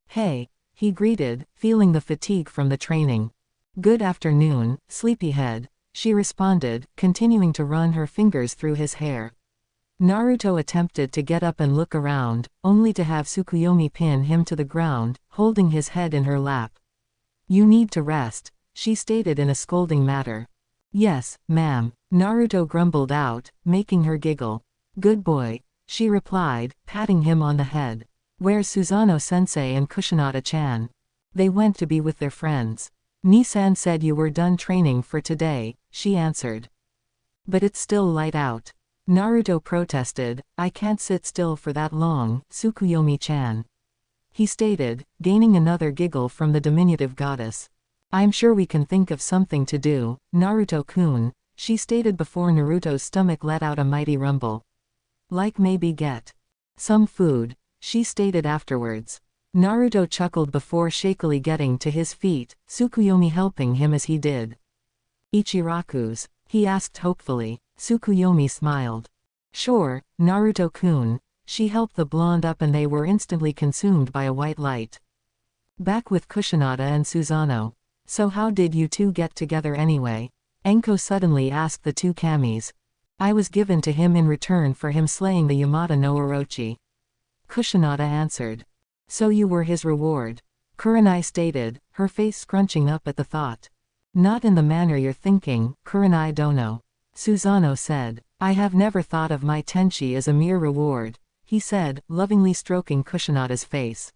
Hey, he greeted, feeling the fatigue from the training. Good afternoon, sleepyhead, she responded, continuing to run her fingers through his hair. Naruto attempted to get up and look around, only to have Tsukuyomi pin him to the ground, holding his head in her lap. You need to rest, she stated in a scolding manner. Yes, ma'am, Naruto grumbled out, making her giggle. Good boy, she replied, patting him on the head. Where's Susanoo-sensei and Kushinada-chan? They went to be with their friends. Nisan said you were done training for today, she answered. But it's still light out. Naruto protested, I can't sit still for that long, Tsukuyomi-chan. He stated, gaining another giggle from the diminutive goddess. I'm sure we can think of something to do, Naruto-kun, she stated before Naruto's stomach let out a mighty rumble. Like maybe get some food, she stated afterwards. Naruto chuckled before shakily getting to his feet, Tsukuyomi helping him as he did. Ichiraku's? He asked hopefully. Tsukuyomi smiled. Sure, Naruto-kun, she helped the blonde up and they were instantly consumed by a white light. Back with Kushinada and Susanoo. So how did you two get together anyway? Enko suddenly asked the two kamis. I was given to him in return for him slaying the Yamata no Orochi. Kushinada answered. So you were his reward. Kurenai stated, her face scrunching up at the thought. Not in the manner you're thinking, Kurenai dono. Susanoo said. I have never thought of my tenchi as a mere reward, he said, lovingly stroking Kushinada's face.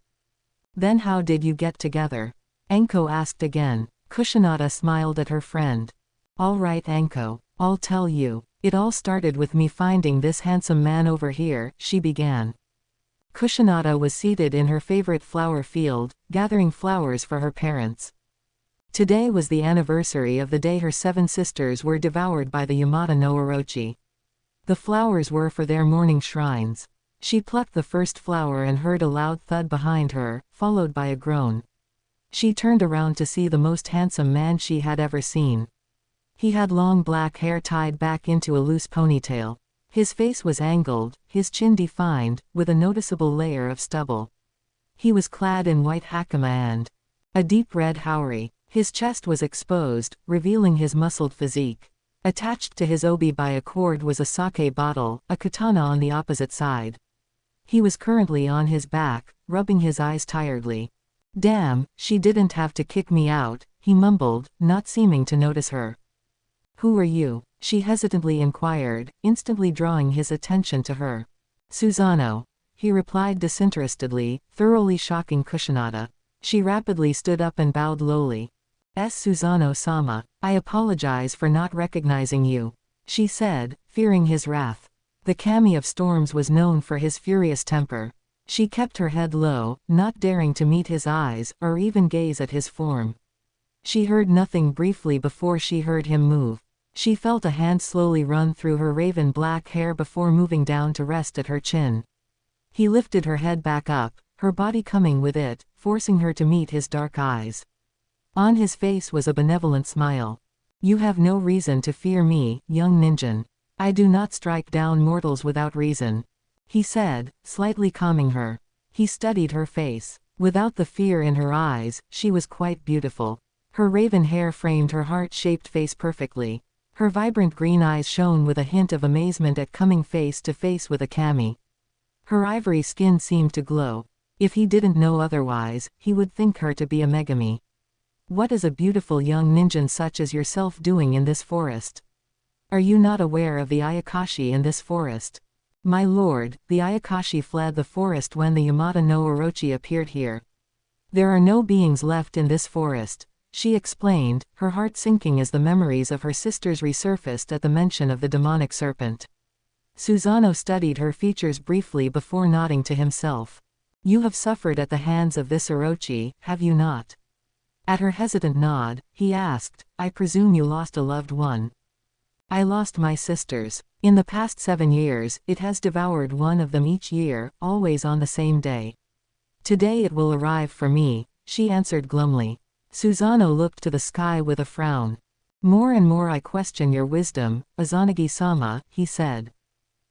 Then how did you get together? Enko asked again. Kushinada smiled at her friend. All right Enko, I'll tell you. It all started with me finding this handsome man over here, she began. Kushinada was seated in her favorite flower field, gathering flowers for her parents. Today was the anniversary of the day her 7 sisters were devoured by the Yamata no Orochi. The flowers were for their morning shrines. She plucked the first flower and heard a loud thud behind her, followed by a groan. She turned around to see the most handsome man she had ever seen. He had long black hair tied back into a loose ponytail. His face was angled, his chin defined, with a noticeable layer of stubble. He was clad in white hakama and a deep red haori. His chest was exposed, revealing his muscled physique. Attached to his obi by a cord was a sake bottle, a katana on the opposite side. He was currently on his back, rubbing his eyes tiredly. Damn, she didn't have to kick me out, he mumbled, not seeming to notice her. Who are you? She hesitantly inquired, instantly drawing his attention to her. Susanoo, he replied disinterestedly, thoroughly shocking Kushinada. She rapidly stood up and bowed lowly. Susanoo-sama, I apologize for not recognizing you, she said, fearing his wrath. The Kami of Storms was known for his furious temper. She kept her head low, not daring to meet his eyes, or even gaze at his form. She heard nothing briefly before she heard him move. She felt a hand slowly run through her raven black hair before moving down to rest at her chin. He lifted her head back up, her body coming with it, forcing her to meet his dark eyes. On his face was a benevolent smile. You have no reason to fear me, young ninja. I do not strike down mortals without reason, he said, slightly calming her. He studied her face. Without the fear in her eyes, she was quite beautiful. Her raven hair framed her heart-shaped face perfectly. Her vibrant green eyes shone with a hint of amazement at coming face to face with a kami. Her ivory skin seemed to glow. If he didn't know otherwise, he would think her to be a megami. What is a beautiful young ninja such as yourself doing in this forest? Are you not aware of the Ayakashi in this forest? My lord, the Ayakashi fled the forest when the Yamata no Orochi appeared here. There are no beings left in this forest, she explained, her heart sinking as the memories of her sisters resurfaced at the mention of the demonic serpent. Susanoo studied her features briefly before nodding to himself. You have suffered at the hands of this Orochi, have you not? At her hesitant nod, he asked, I presume you lost a loved one. I lost my sisters. In the past 7 years, it has devoured one of them each year, always on the same day. Today it will arrive for me, she answered glumly. Susanoo looked to the sky with a frown. More and more I question your wisdom, Izanagi-sama, he said.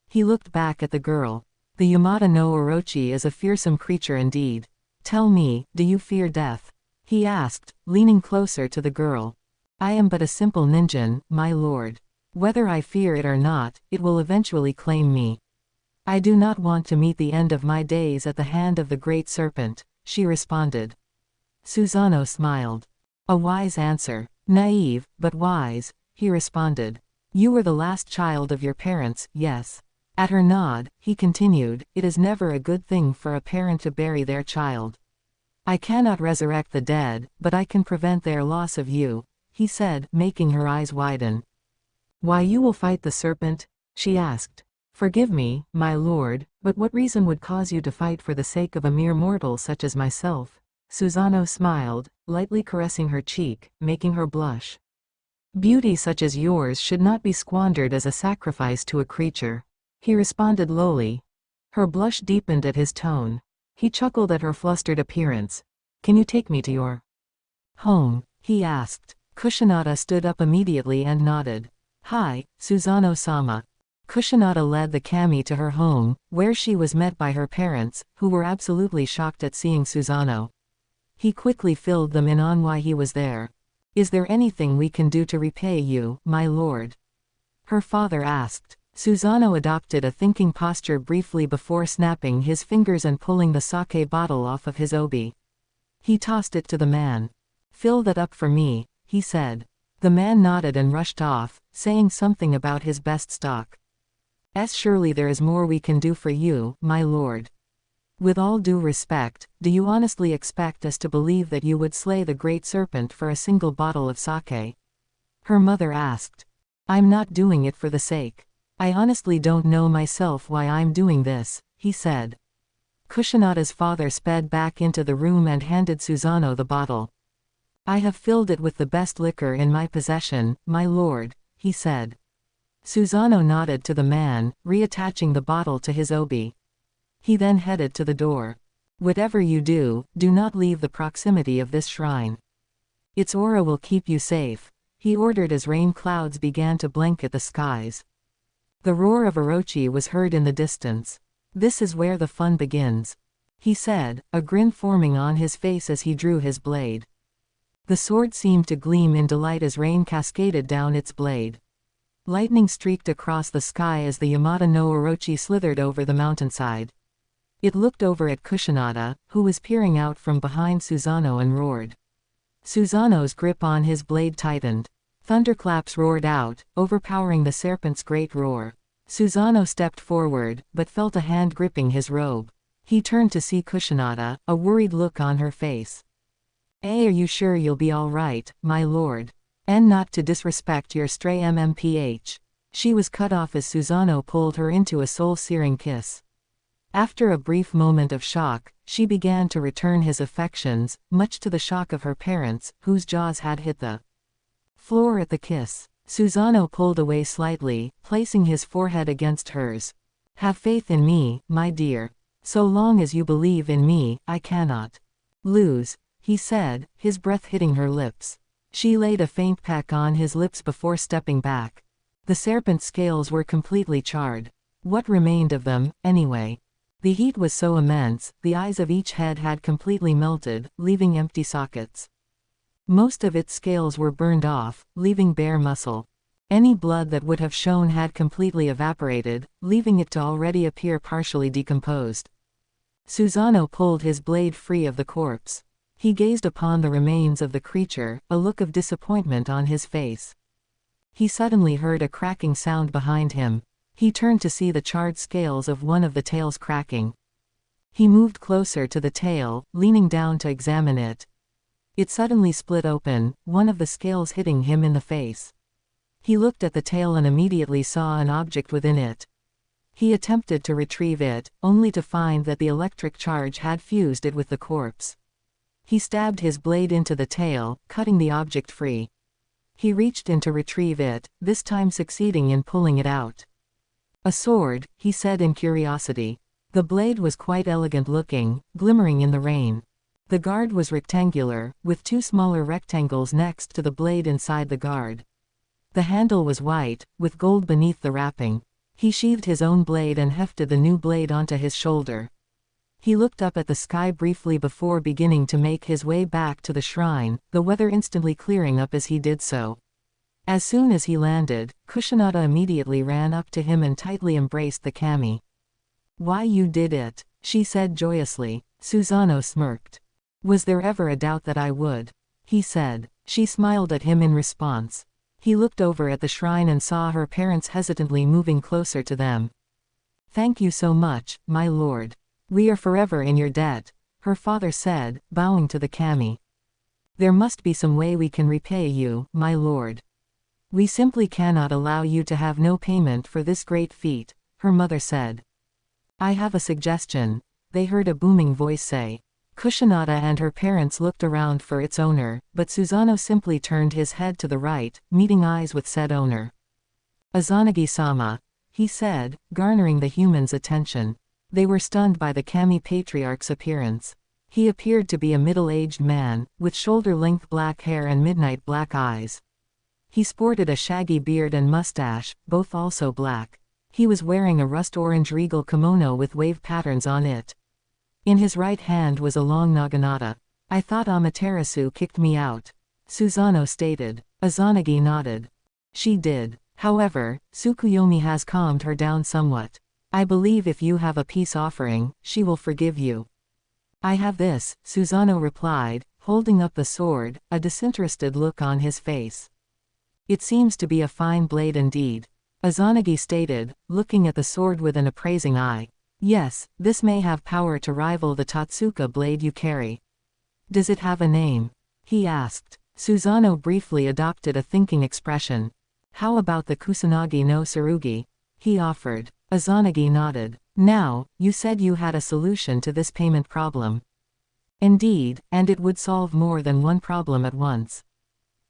He looked back at the girl. The Yamata no Orochi is a fearsome creature indeed. Tell me, do you fear death? He asked, leaning closer to the girl. I am but a simple ninja, my lord. Whether I fear it or not, it will eventually claim me. I do not want to meet the end of my days at the hand of the great serpent, she responded. Susanoo smiled. A wise answer. Naive, but wise, he responded. You were the last child of your parents, yes. At her nod, he continued, it is never a good thing for a parent to bury their child. I cannot resurrect the dead, but I can prevent their loss of you, he said, making her eyes widen. Why you will fight the serpent? She asked. Forgive me, my lord, but what reason would cause you to fight for the sake of a mere mortal such as myself? Susanoo smiled, lightly caressing her cheek, making her blush. Beauty such as yours should not be squandered as a sacrifice to a creature, he responded lowly. Her blush deepened at his tone. He chuckled at her flustered appearance. Can you take me to your home? He asked. Kushinada stood up immediately and nodded. Hi, Susanoo-sama. Kushinada led the kami to her home, where she was met by her parents, who were absolutely shocked at seeing Susanoo. He quickly filled them in on why he was there. Is there anything we can do to repay you, my lord? Her father asked. Susanoo adopted a thinking posture briefly before snapping his fingers and pulling the sake bottle off of his obi. He tossed it to the man. Fill that up for me, he said. The man nodded and rushed off, saying something about his best stock. Surely there is more we can do for you, my lord. With all due respect, do you honestly expect us to believe that you would slay the great serpent for a single bottle of sake? Her mother asked. I'm not doing it for the sake. I honestly don't know myself why I'm doing this, he said. Kushinada's father sped back into the room and handed Susanoo the bottle. I have filled it with the best liquor in my possession, my lord, he said. Susanoo nodded to the man, reattaching the bottle to his obi. He then headed to the door. Whatever you do, do not leave the proximity of this shrine. Its aura will keep you safe, he ordered as rain clouds began to blanket the skies. The roar of Orochi was heard in the distance. This is where the fun begins, he said, a grin forming on his face as he drew his blade. The sword seemed to gleam in delight as rain cascaded down its blade. Lightning streaked across the sky as the Yamata no Orochi slithered over the mountainside. It looked over at Kushinada, who was peering out from behind Susanoo, and roared. Susanoo's grip on his blade tightened. Thunderclaps roared out, overpowering the serpent's great roar. Susanoo stepped forward, but felt a hand gripping his robe. He turned to see Kushinada, a worried look on her face. Are you sure you'll be all right, my lord? And not to disrespect your stray MMPH. She was cut off as Susanoo pulled her into a soul-searing kiss. After a brief moment of shock, she began to return his affections, much to the shock of her parents, whose jaws had hit the floor at the kiss. Susanoo pulled away slightly, placing his forehead against hers. Have faith in me, my dear. So long as you believe in me, I cannot lose, he said, his breath hitting her lips. She laid a faint peck on his lips before stepping back. The serpent's scales were completely charred. What remained of them, anyway? The heat was so immense, the eyes of each head had completely melted, leaving empty sockets. Most of its scales were burned off, leaving bare muscle. Any blood that would have shown had completely evaporated, leaving it to already appear partially decomposed. Susano pulled his blade free of the corpse. He gazed upon the remains of the creature, a look of disappointment on his face. He suddenly heard a cracking sound behind him. He turned to see the charred scales of one of the tails cracking. He moved closer to the tail, leaning down to examine it. It suddenly split open, one of the scales hitting him in the face. He looked at the tail and immediately saw an object within it. He attempted to retrieve it, only to find that the electric charge had fused it with the corpse. He stabbed his blade into the tail, cutting the object free. He reached in to retrieve it, this time succeeding in pulling it out. A sword, he said in curiosity. The blade was quite elegant looking, glimmering in the rain. The guard was rectangular, with two smaller rectangles next to the blade inside the guard. The handle was white, with gold beneath the wrapping. He sheathed his own blade and hefted the new blade onto his shoulder. He looked up at the sky briefly before beginning to make his way back to the shrine, the weather instantly clearing up as he did so. As soon as he landed, Kushinada immediately ran up to him and tightly embraced the kami. "Why you did it," she said joyously. Susano smirked. "Was there ever a doubt that I would?" he said. She smiled at him in response. He looked over at the shrine and saw her parents hesitantly moving closer to them. "Thank you so much, my lord. We are forever in your debt," her father said, bowing to the kami. "There must be some way we can repay you, my lord. We simply cannot allow you to have no payment for this great feat," her mother said. "I have a suggestion," they heard a booming voice say. Kushinada and her parents looked around for its owner, but Susano simply turned his head to the right, meeting eyes with said owner. "Izanagi-sama," he said, garnering the humans' attention. They were stunned by the kami patriarch's appearance. He appeared to be a middle-aged man, with shoulder-length black hair and midnight black eyes. He sported a shaggy beard and mustache, both also black. He was wearing a rust-orange regal kimono with wave patterns on it. In his right hand was a long naginata. "I thought Amaterasu kicked me out," Susano stated. Izanagi nodded. "She did. However, Tsukuyomi has calmed her down somewhat. I believe if you have a peace offering, she will forgive you." "I have this," Susano replied, holding up the sword, a disinterested look on his face. "It seems to be a fine blade indeed," Izanagi stated, looking at the sword with an appraising eye. "Yes, this may have power to rival the Tatsuka blade you carry." "Does it have a name?" he asked. Susano briefly adopted a thinking expression. "How about the Kusanagi no Tsurugi?" he offered. Izanagi nodded. "Now, you said you had a solution to this payment problem." "Indeed, and it would solve more than one problem at once."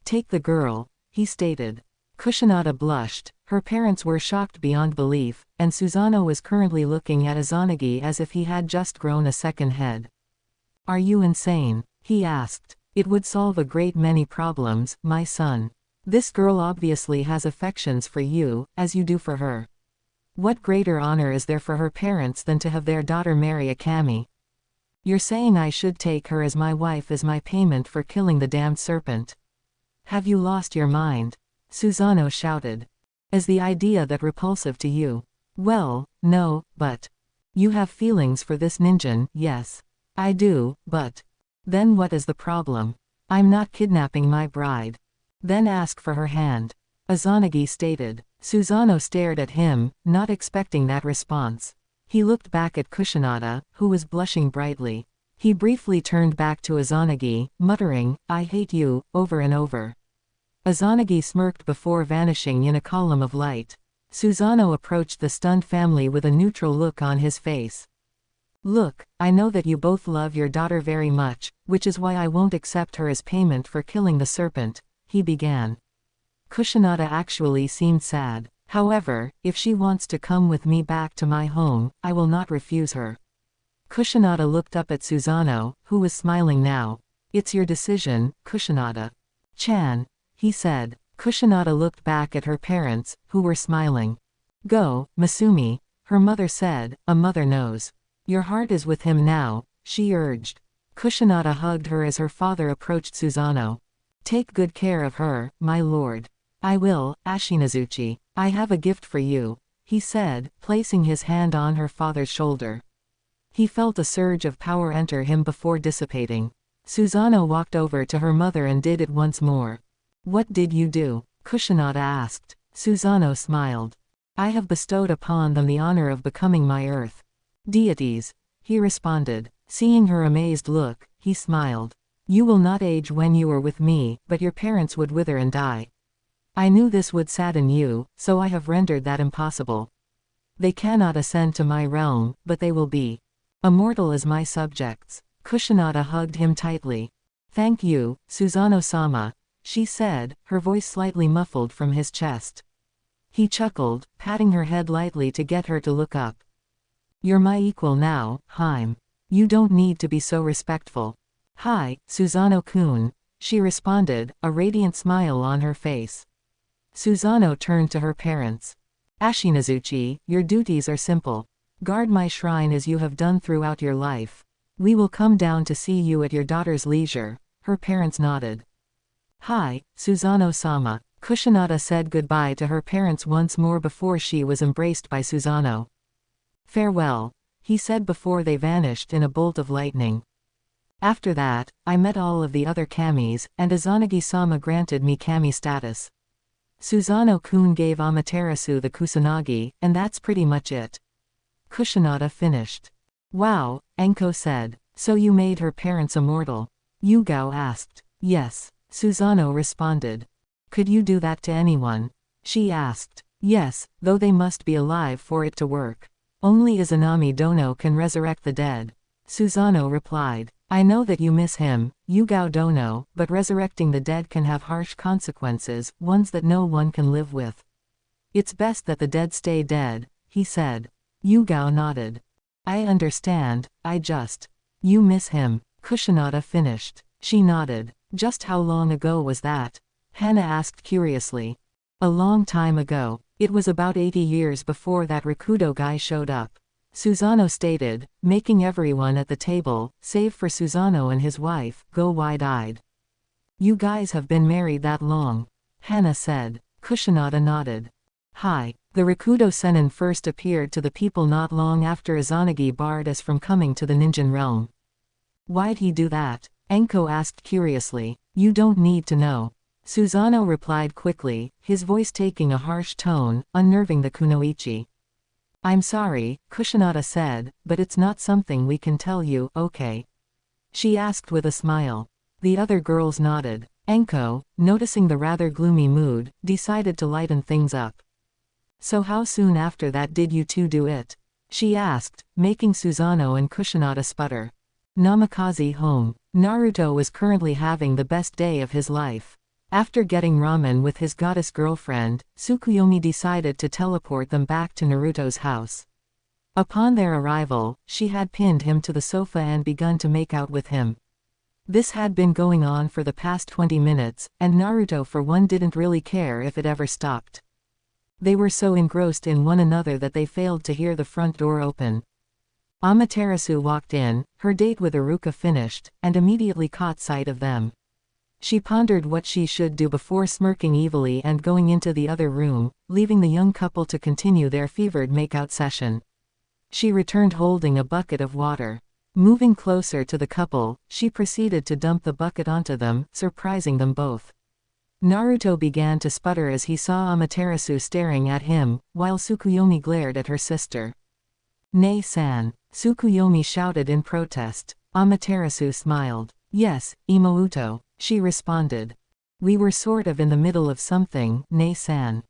"Take the girl," he stated. Kushinada blushed, her parents were shocked beyond belief, and Susano was currently looking at Izanagi as if he had just grown a second head. "Are you insane?" he asked. "It would solve a great many problems, my son. This girl obviously has affections for you, as you do for her. What greater honor is there for her parents than to have their daughter marry a kami? You're saying I should take her as my wife as my payment for killing the damned serpent? Have you lost your mind?" Susano shouted. "Is the idea that repulsive to you?" "Well, no, but you have feelings for this ninja, yes. I do, but then what is the problem? I'm not kidnapping my bride." "Then ask for her hand," Izanagi stated. Susano stared at him, not expecting that response. He looked back at Kushinada, who was blushing brightly. He briefly turned back to Izanagi, muttering, "I hate you," over and over. Izanagi smirked before vanishing in a column of light. Susano approached the stunned family with a neutral look on his face. "Look, I know that you both love your daughter very much, which is why I won't accept her as payment for killing the serpent," he began. Kushinada actually seemed sad. "However, if she wants to come with me back to my home, I will not refuse her." Kusanada looked up at Susanoo, who was smiling now. It's your decision, Kusanada-chan, he said. Kusanada looked back at her parents, who were smiling. Go, Masumi, her mother said, a mother knows. Your heart is with him now, she urged. Kusanada hugged her as her father approached Susanoo. Take good care of her, my lord. I will, Ashinazuchi. I have a gift for you, he said, placing his hand on her father's shoulder. He felt a surge of power enter him before dissipating. Susanoo walked over to her mother and did it once more. What did you do? Kusanada asked. Susanoo smiled. I have bestowed upon them the honor of becoming my earth deities, he responded. Seeing her amazed look, he smiled. You will not age when you are with me, but your parents would wither and die. I knew this would sadden you, so I have rendered that impossible. They cannot ascend to my realm, but they will be immortal as my subjects. Kusanada hugged him tightly. Thank you, Susanoo-sama, she said, her voice slightly muffled from his chest. He chuckled, patting her head lightly to get her to look up. You're my equal now, Haim. You don't need to be so respectful. Hi, Susanoo-kun, she responded, a radiant smile on her face. Susanoo turned to her parents. Ashinazuchi, your duties are simple. Guard my shrine as you have done throughout your life. We will come down to see you at your daughter's leisure, her parents nodded. Hi, Susanoo-sama. Kusanada said goodbye to her parents once more before she was embraced by Susanoo. Farewell, he said before they vanished in a bolt of lightning. After that, I met all of the other kamis, and Izanagi-sama granted me kami status. Susanoo-kun gave Amaterasu the kusanagi, and that's pretty much it. Kusanada finished. Wow, Enko said. So you made her parents immortal? Yugao asked. Yes, Susanoo responded. Could you do that to anyone? She asked. Yes, though they must be alive for it to work. Only Izanami Dono can resurrect the dead. Susanoo replied. I know that you miss him, Yugao Dono, but resurrecting the dead can have harsh consequences, ones that no one can live with. It's best that the dead stay dead, he said. Yugao nodded. I understand, You miss him, Kusanada finished. She nodded. Just how long ago was that? Hana asked curiously. A long time ago. It was about 80 years before that Rakudo guy showed up. Susanoo stated, making everyone at the table, save for Susanoo and his wife, go wide-eyed. You guys have been married that long? Hana said. Kusanada nodded. Hi. The Rakudo Sennin first appeared to the people not long after Izanagi barred us from coming to the Ninjin realm. Why'd he do that? Enko asked curiously. You don't need to know. Susanoo replied quickly, his voice taking a harsh tone, unnerving the kunoichi. I'm sorry, Kusanada said, but it's not something we can tell you, okay? She asked with a smile. The other girls nodded. Enko, noticing the rather gloomy mood, decided to lighten things up. So how soon after that did you two do it? She asked, making Susanoo and Kusanada sputter. Namikaze home. Naruto was currently having the best day of his life. After getting ramen with his goddess girlfriend, Tsukuyomi decided to teleport them back to Naruto's house. Upon their arrival, she had pinned him to the sofa and begun to make out with him. This had been going on for the past 20 minutes, and Naruto for one didn't really care if it ever stopped. They were so engrossed in one another that they failed to hear the front door open. Amaterasu walked in, her date with Iruka finished, and immediately caught sight of them. She pondered what she should do before smirking evilly and going into the other room, leaving the young couple to continue their fevered make-out session. She returned holding a bucket of water. Moving closer to the couple, she proceeded to dump the bucket onto them, surprising them both. Naruto began to sputter as he saw Amaterasu staring at him, while Tsukuyomi glared at her sister. "Nei-san," Tsukuyomi shouted in protest. Amaterasu smiled. "Yes, Imouto," she responded. "We were sort of in the middle of something, Nei-san,"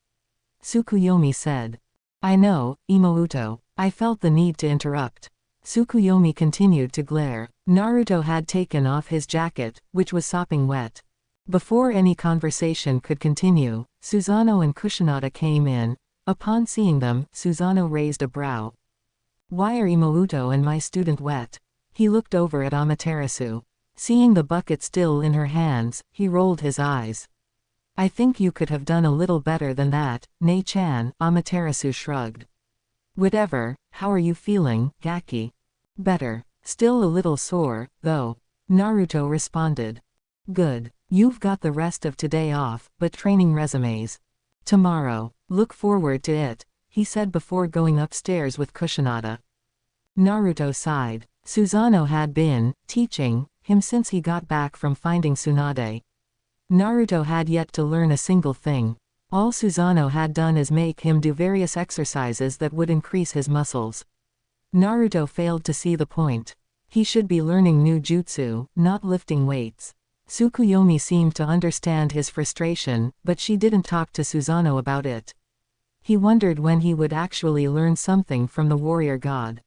Tsukuyomi said. "I know, Imouto. I felt the need to interrupt." Tsukuyomi continued to glare. Naruto had taken off his jacket, which was sopping wet. Before any conversation could continue, Susanoo and Kusanada came in. Upon seeing them, Susanoo raised a brow. Why are Imouto and my student wet? He looked over at Amaterasu. Seeing the bucket still in her hands, he rolled his eyes. I think you could have done a little better than that, Nei-chan, Amaterasu shrugged. Whatever, how are you feeling, Gaki? Better. Still a little sore, though. Naruto responded. Good. You've got the rest of today off, but training resumes. Tomorrow. Look forward to it, he said before going upstairs with Kusanada. Naruto sighed. Susanoo had been teaching him since he got back from finding Tsunade. Naruto had yet to learn a single thing. All Susanoo had done is make him do various exercises that would increase his muscles. Naruto failed to see the point. He should be learning new jutsu, not lifting weights. Tsukuyomi seemed to understand his frustration, but she didn't talk to Susanoo about it. He wondered when he would actually learn something from the warrior god.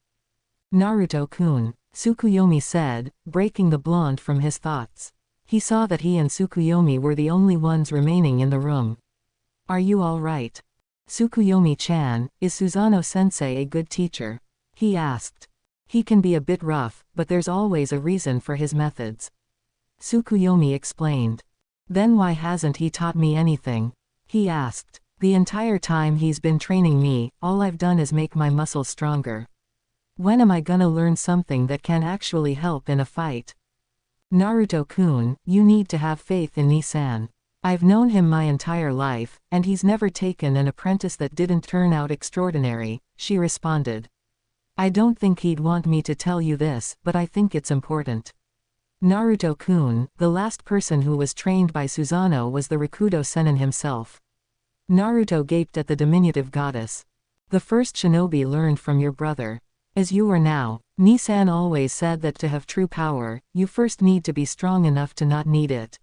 Naruto-kun, Tsukuyomi said, breaking the blonde from his thoughts. He saw that he and Tsukuyomi were the only ones remaining in the room. Are you all right? Tsukuyomi-chan, is Susanoo-sensei a good teacher? He asked. He can be a bit rough, but there's always a reason for his methods. Tsukuyomi explained. Then why hasn't he taught me anything? He asked. The entire time he's been training me, all I've done is make my muscles stronger. When am I gonna learn something that can actually help in a fight? Naruto-kun, you need to have faith in Nissan. I've known him my entire life, and he's never taken an apprentice that didn't turn out extraordinary, she responded. I don't think he'd want me to tell you this, but I think it's important. Naruto-kun, the last person who was trained by Susanoo was the Rakudo Sennin himself. Naruto gaped at the diminutive goddess. The first shinobi learned from your brother. As you are now, Nissan always said that to have true power, you first need to be strong enough to not need it.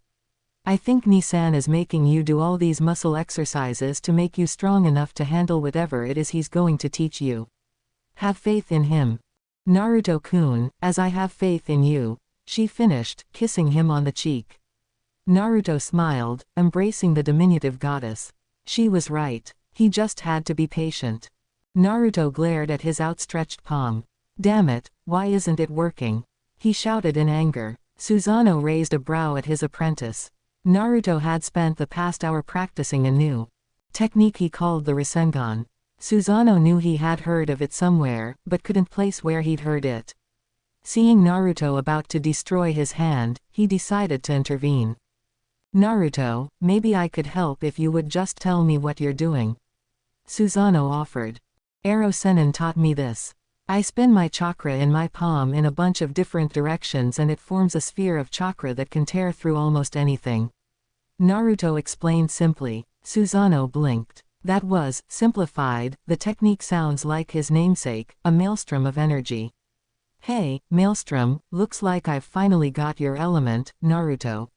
I think Nissan is making you do all these muscle exercises to make you strong enough to handle whatever it is he's going to teach you. Have faith in him. Naruto-kun, as I have faith in you, she finished, kissing him on the cheek. Naruto smiled, embracing the diminutive goddess. She was right. He just had to be patient. Naruto glared at his outstretched palm. Damn it, why isn't it working? He shouted in anger. Susanoo raised a brow at his apprentice. Naruto had spent the past hour practicing a new technique he called the Rasengan. Susanoo knew he had heard of it somewhere, but couldn't place where he'd heard it. Seeing Naruto about to destroy his hand, he decided to intervene. Naruto, maybe I could help if you would just tell me what you're doing. Susanoo offered. Arrow Sennin taught me this. I spin my chakra in my palm in a bunch of different directions and it forms a sphere of chakra that can tear through almost anything. Naruto explained simply. Susanoo blinked. That was, simplified, the technique sounds like his namesake, a maelstrom of energy. Hey, maelstrom, looks like I've finally got your element, Naruto.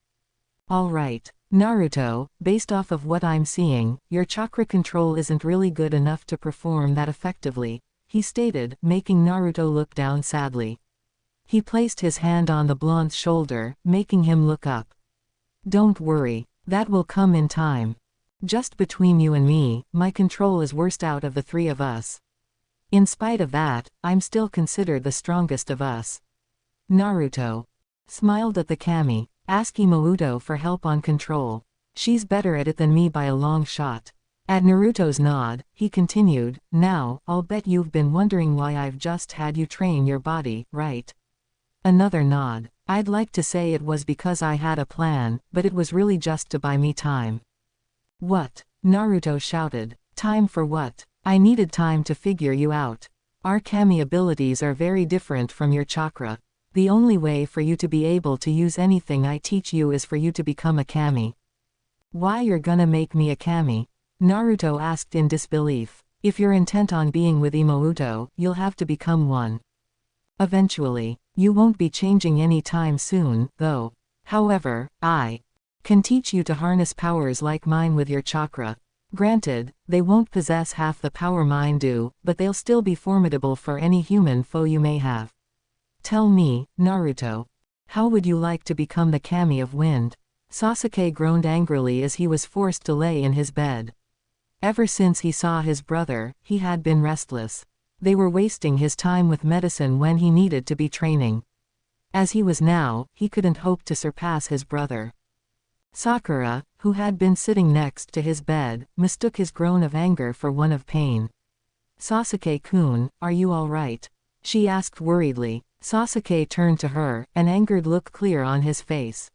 Alright, Naruto, based off of what I'm seeing, your chakra control isn't really good enough to perform that effectively, he stated, making Naruto look down sadly. He placed his hand on the blonde's shoulder, making him look up. Don't worry, that will come in time. Just between you and me, my control is worst out of the three of us. In spite of that, I'm still considered the strongest of us. Naruto smiled at the kami. Ask Imouto for help on control. She's better at it than me by a long shot. At Naruto's nod, he continued, now, I'll bet you've been wondering why I've just had you train your body, right? Another nod. I'd like to say it was because I had a plan, but it was really just to buy me time. What? Naruto shouted. Time for what? I needed time to figure you out. Our kami abilities are very different from your chakra. The only way for you to be able to use anything I teach you is for you to become a kami. Why you're gonna make me a kami? Naruto asked in disbelief. If you're intent on being with Imouto, you'll have to become one. Eventually. You won't be changing any time soon, though. However, I can teach you to harness powers like mine with your chakra. Granted, they won't possess half the power mine do, but they'll still be formidable for any human foe you may have. Tell me, Naruto. How would you like to become the kami of wind? Sasuke groaned angrily as he was forced to lay in his bed. Ever since he saw his brother, he had been restless. They were wasting his time with medicine when he needed to be training. As he was now, he couldn't hope to surpass his brother. Sakura, who had been sitting next to his bed, mistook his groan of anger for one of pain. "Sasuke-kun, are you all right?" she asked worriedly. Sasuke turned to her, an angered look clear on his face.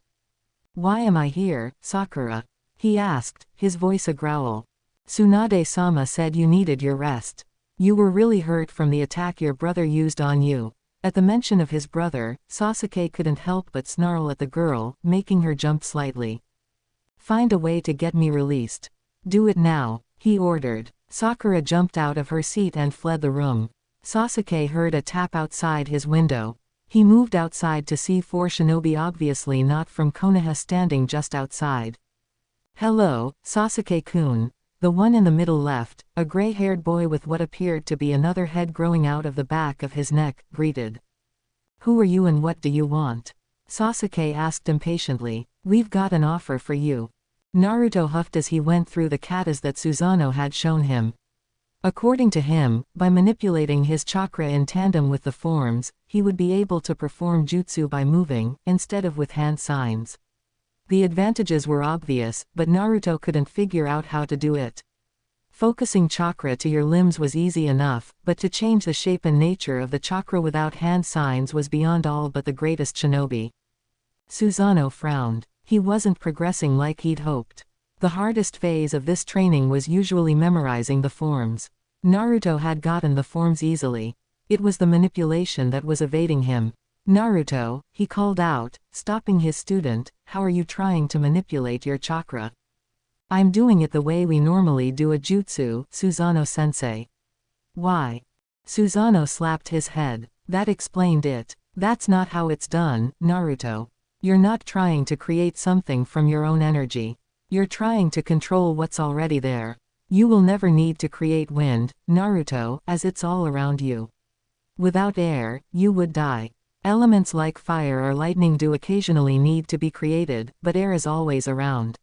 "Why am I here, Sakura?" he asked, his voice a growl. "Tsunade-sama said you needed your rest. You were really hurt from the attack your brother used on you." At the mention of his brother, Sasuke couldn't help but snarl at the girl, making her jump slightly. "Find a way to get me released. Do it now," he ordered. Sakura jumped out of her seat and fled the room. Sasuke heard a tap outside his window. He moved outside to see four shinobi, obviously not from Konoha, standing just outside. "Hello, Sasuke-kun." The one in the middle left, a gray-haired boy with what appeared to be another head growing out of the back of his neck, greeted. "Who are you and what do you want?" Sasuke asked impatiently. "We've got an offer for you." Naruto huffed as he went through the katas that Susanoo had shown him. According to him, by manipulating his chakra in tandem with the forms, he would be able to perform jutsu by moving, instead of with hand signs. The advantages were obvious, but Naruto couldn't figure out how to do it. Focusing chakra to your limbs was easy enough, but to change the shape and nature of the chakra without hand signs was beyond all but the greatest shinobi. Susanoo frowned. He wasn't progressing like he'd hoped. The hardest phase of this training was usually memorizing the forms. Naruto had gotten the forms easily. It was the manipulation that was evading him. "Naruto," he called out, stopping his student, "how are you trying to manipulate your chakra?" "I'm doing it the way we normally do a jutsu, Susanoo-sensei." "Why?" Susanoo slapped his head. "That explained it. That's not how it's done, Naruto. You're not trying to create something from your own energy. You're trying to control what's already there. You will never need to create wind, Naruto, as it's all around you. Without air, you would die. Elements like fire or lightning do occasionally need to be created, but air is always around.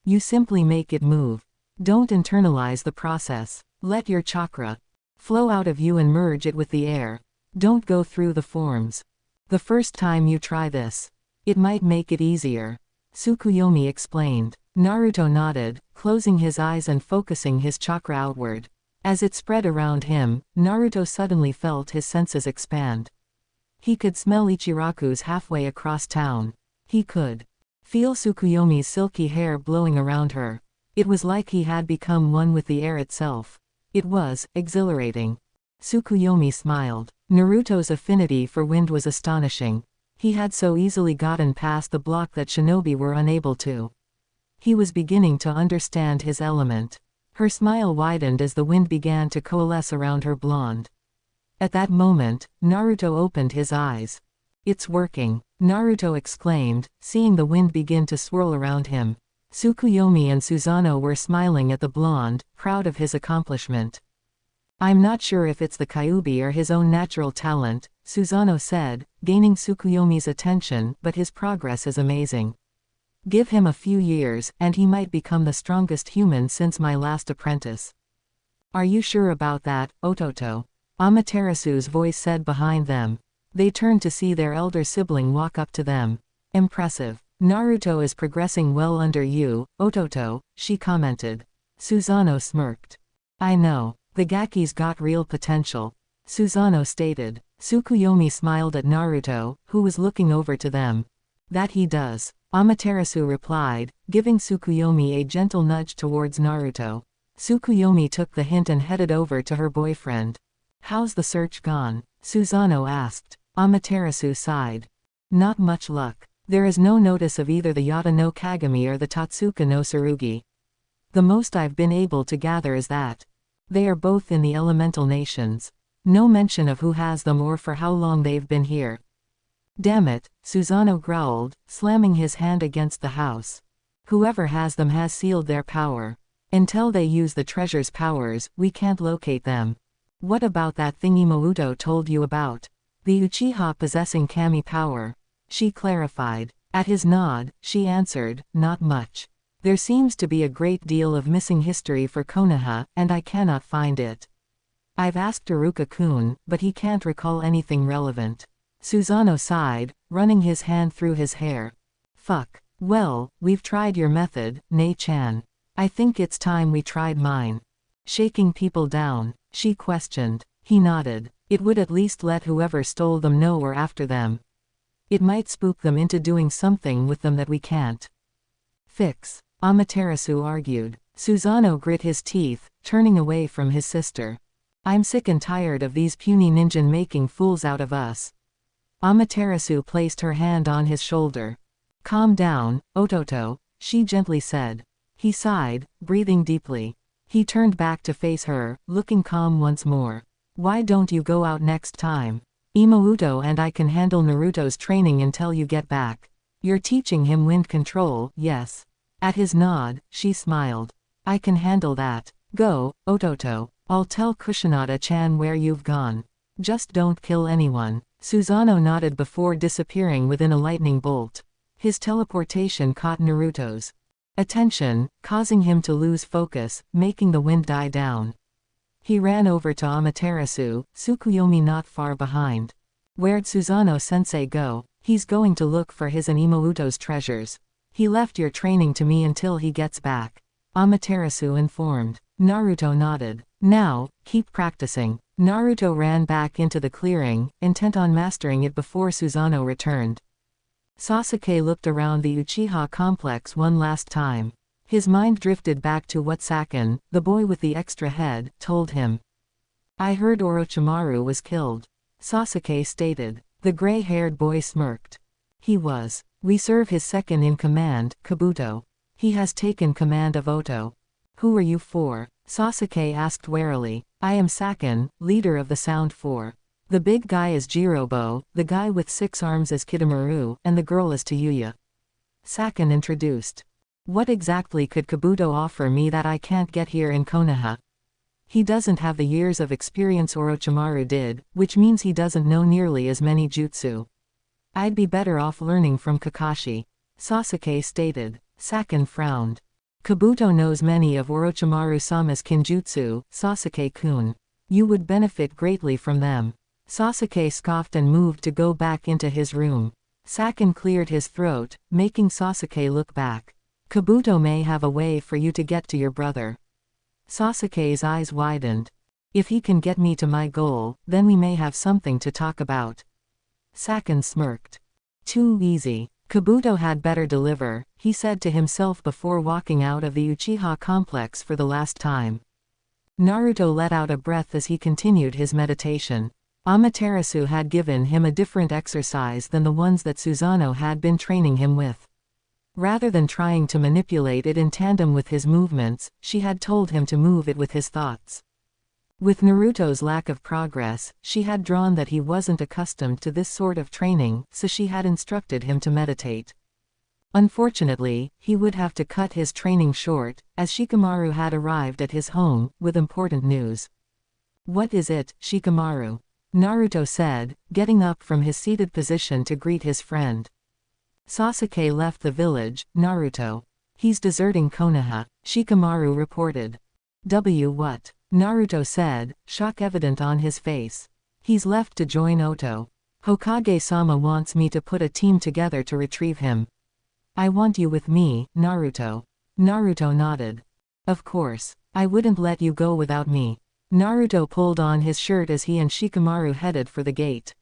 You simply make it move. Don't internalize the process. Let your chakra flow out of you and merge it with the air. Don't go through the forms. The first time you try this, it might make it easier," Tsukuyomi explained. Naruto nodded, closing his eyes and focusing his chakra outward. As it spread around him, Naruto suddenly felt his senses expand. He could smell Ichiraku's halfway across town. He could feel Tsukuyomi's silky hair blowing around her. It was like he had become one with the air itself. It was exhilarating. Tsukuyomi smiled. Naruto's affinity for wind was astonishing. He had so easily gotten past the block that shinobi were unable to. He was beginning to understand his element. Her smile widened as the wind began to coalesce around her blonde. At that moment, Naruto opened his eyes. "It's working," Naruto exclaimed, seeing the wind begin to swirl around him. Tsukuyomi and Susanoo were smiling at the blonde, proud of his accomplishment. "I'm not sure if it's the Kyuubi or his own natural talent," Susanoo said, gaining Tsukuyomi's attention, "but his progress is amazing. Give him a few years, and he might become the strongest human since my last apprentice." "Are you sure about that, Ototo?" Amaterasu's voice said behind them. They turned to see their elder sibling walk up to them. "Impressive. Naruto is progressing well under you, Ototo," she commented. Susanoo smirked. "I know. The Gaki's got real potential," Susanoo stated. Tsukuyomi smiled at Naruto, who was looking over to them. "That he does," Amaterasu replied, giving Tsukuyomi a gentle nudge towards Naruto. Tsukuyomi took the hint and headed over to her boyfriend. "How's the search gone?" Susanoo asked. Amaterasu sighed. "Not much luck. There is no notice of either the Yata no Kagami or the Totsuka no Tsurugi. The most I've been able to gather is that they are both in the elemental nations. No mention of who has them or for how long they've been here." "Damn it," Susanoo growled, slamming his hand against the house. "Whoever has them has sealed their power. Until they use the treasure's powers, we can't locate them." "What about that thingy Mouto told you about? The Uchiha possessing kami power?" she clarified. At his nod, she answered, "Not much. There seems to be a great deal of missing history for Konoha, and I cannot find it." I've asked Iruka-kun, but he can't recall anything relevant. Susanoo sighed, running his hand through his hair. Fuck. Well, we've tried your method, Nei-chan. I think it's time we tried mine. Shaking people down, she questioned. He nodded. It would at least let whoever stole them know we're after them. It might spook them into doing something with them that we can't fix, Amaterasu argued. Susanoo grit his teeth, turning away from his sister. I'm sick and tired of these puny ninja making fools out of us. Amaterasu placed her hand on his shoulder. Calm down, Ototo, she gently said. He sighed, breathing deeply. He turned back to face her, looking calm once more. Why don't you go out next time? Imouto and I can handle Naruto's training until you get back. You're teaching him wind control, yes. At his nod, she smiled. I can handle that. Go, Ototo. I'll tell Kusanada-chan where you've gone. Just don't kill anyone. Susanoo nodded before disappearing within a lightning bolt. His teleportation caught Naruto's attention, causing him to lose focus, making the wind die down. He ran over to Amaterasu, Tsukuyomi not far behind. Where'd Susanoo-sensei go? He's going to look for his and Imouto's treasures. He left your training to me until he gets back. Amaterasu informed. Naruto nodded. Now, keep practicing. Naruto ran back into the clearing, intent on mastering it before Susanoo returned. Sasuke looked around the Uchiha complex one last time. His mind drifted back to what Saken, the boy with the extra head, told him. I heard Orochimaru was killed. Sasuke stated. The gray-haired boy smirked. He was. We serve his second-in-command, Kabuto. He has taken command of Oto. Who are you for? Sasuke asked warily. I am Saken, leader of the Sound Four. The big guy is Jirobo, the guy with 6 arms is Kidomaru, and the girl is Tayuya. Saken introduced. What exactly could Kabuto offer me that I can't get here in Konoha? He doesn't have the years of experience Orochimaru did, which means he doesn't know nearly as many jutsu. I'd be better off learning from Kakashi. Sasuke stated. Saken frowned. Kabuto knows many of Orochimaru-sama's kinjutsu, Sasuke-kun. You would benefit greatly from them. Sasuke scoffed and moved to go back into his room. Saken cleared his throat, making Sasuke look back. Kabuto may have a way for you to get to your brother. Sasuke's eyes widened. If he can get me to my goal, then we may have something to talk about. Saken smirked. Too easy. Kabuto had better deliver, he said to himself before walking out of the Uchiha complex for the last time. Naruto let out a breath as he continued his meditation. Amaterasu had given him a different exercise than the ones that Susanoo had been training him with. Rather than trying to manipulate it in tandem with his movements, she had told him to move it with his thoughts. With Naruto's lack of progress, she had drawn that he wasn't accustomed to this sort of training, so she had instructed him to meditate. Unfortunately, he would have to cut his training short, as Shikamaru had arrived at his home, with important news. What is it, Shikamaru? Naruto said, getting up from his seated position to greet his friend. Sasuke left the village, Naruto. He's deserting Konoha, Shikamaru reported. What? Naruto said, shock evident on his face. He's left to join Oto. Hokage-sama wants me to put a team together to retrieve him. I want you with me, Naruto. Naruto nodded. Of course. I wouldn't let you go without me. Naruto pulled on his shirt as he and Shikamaru headed for the gate.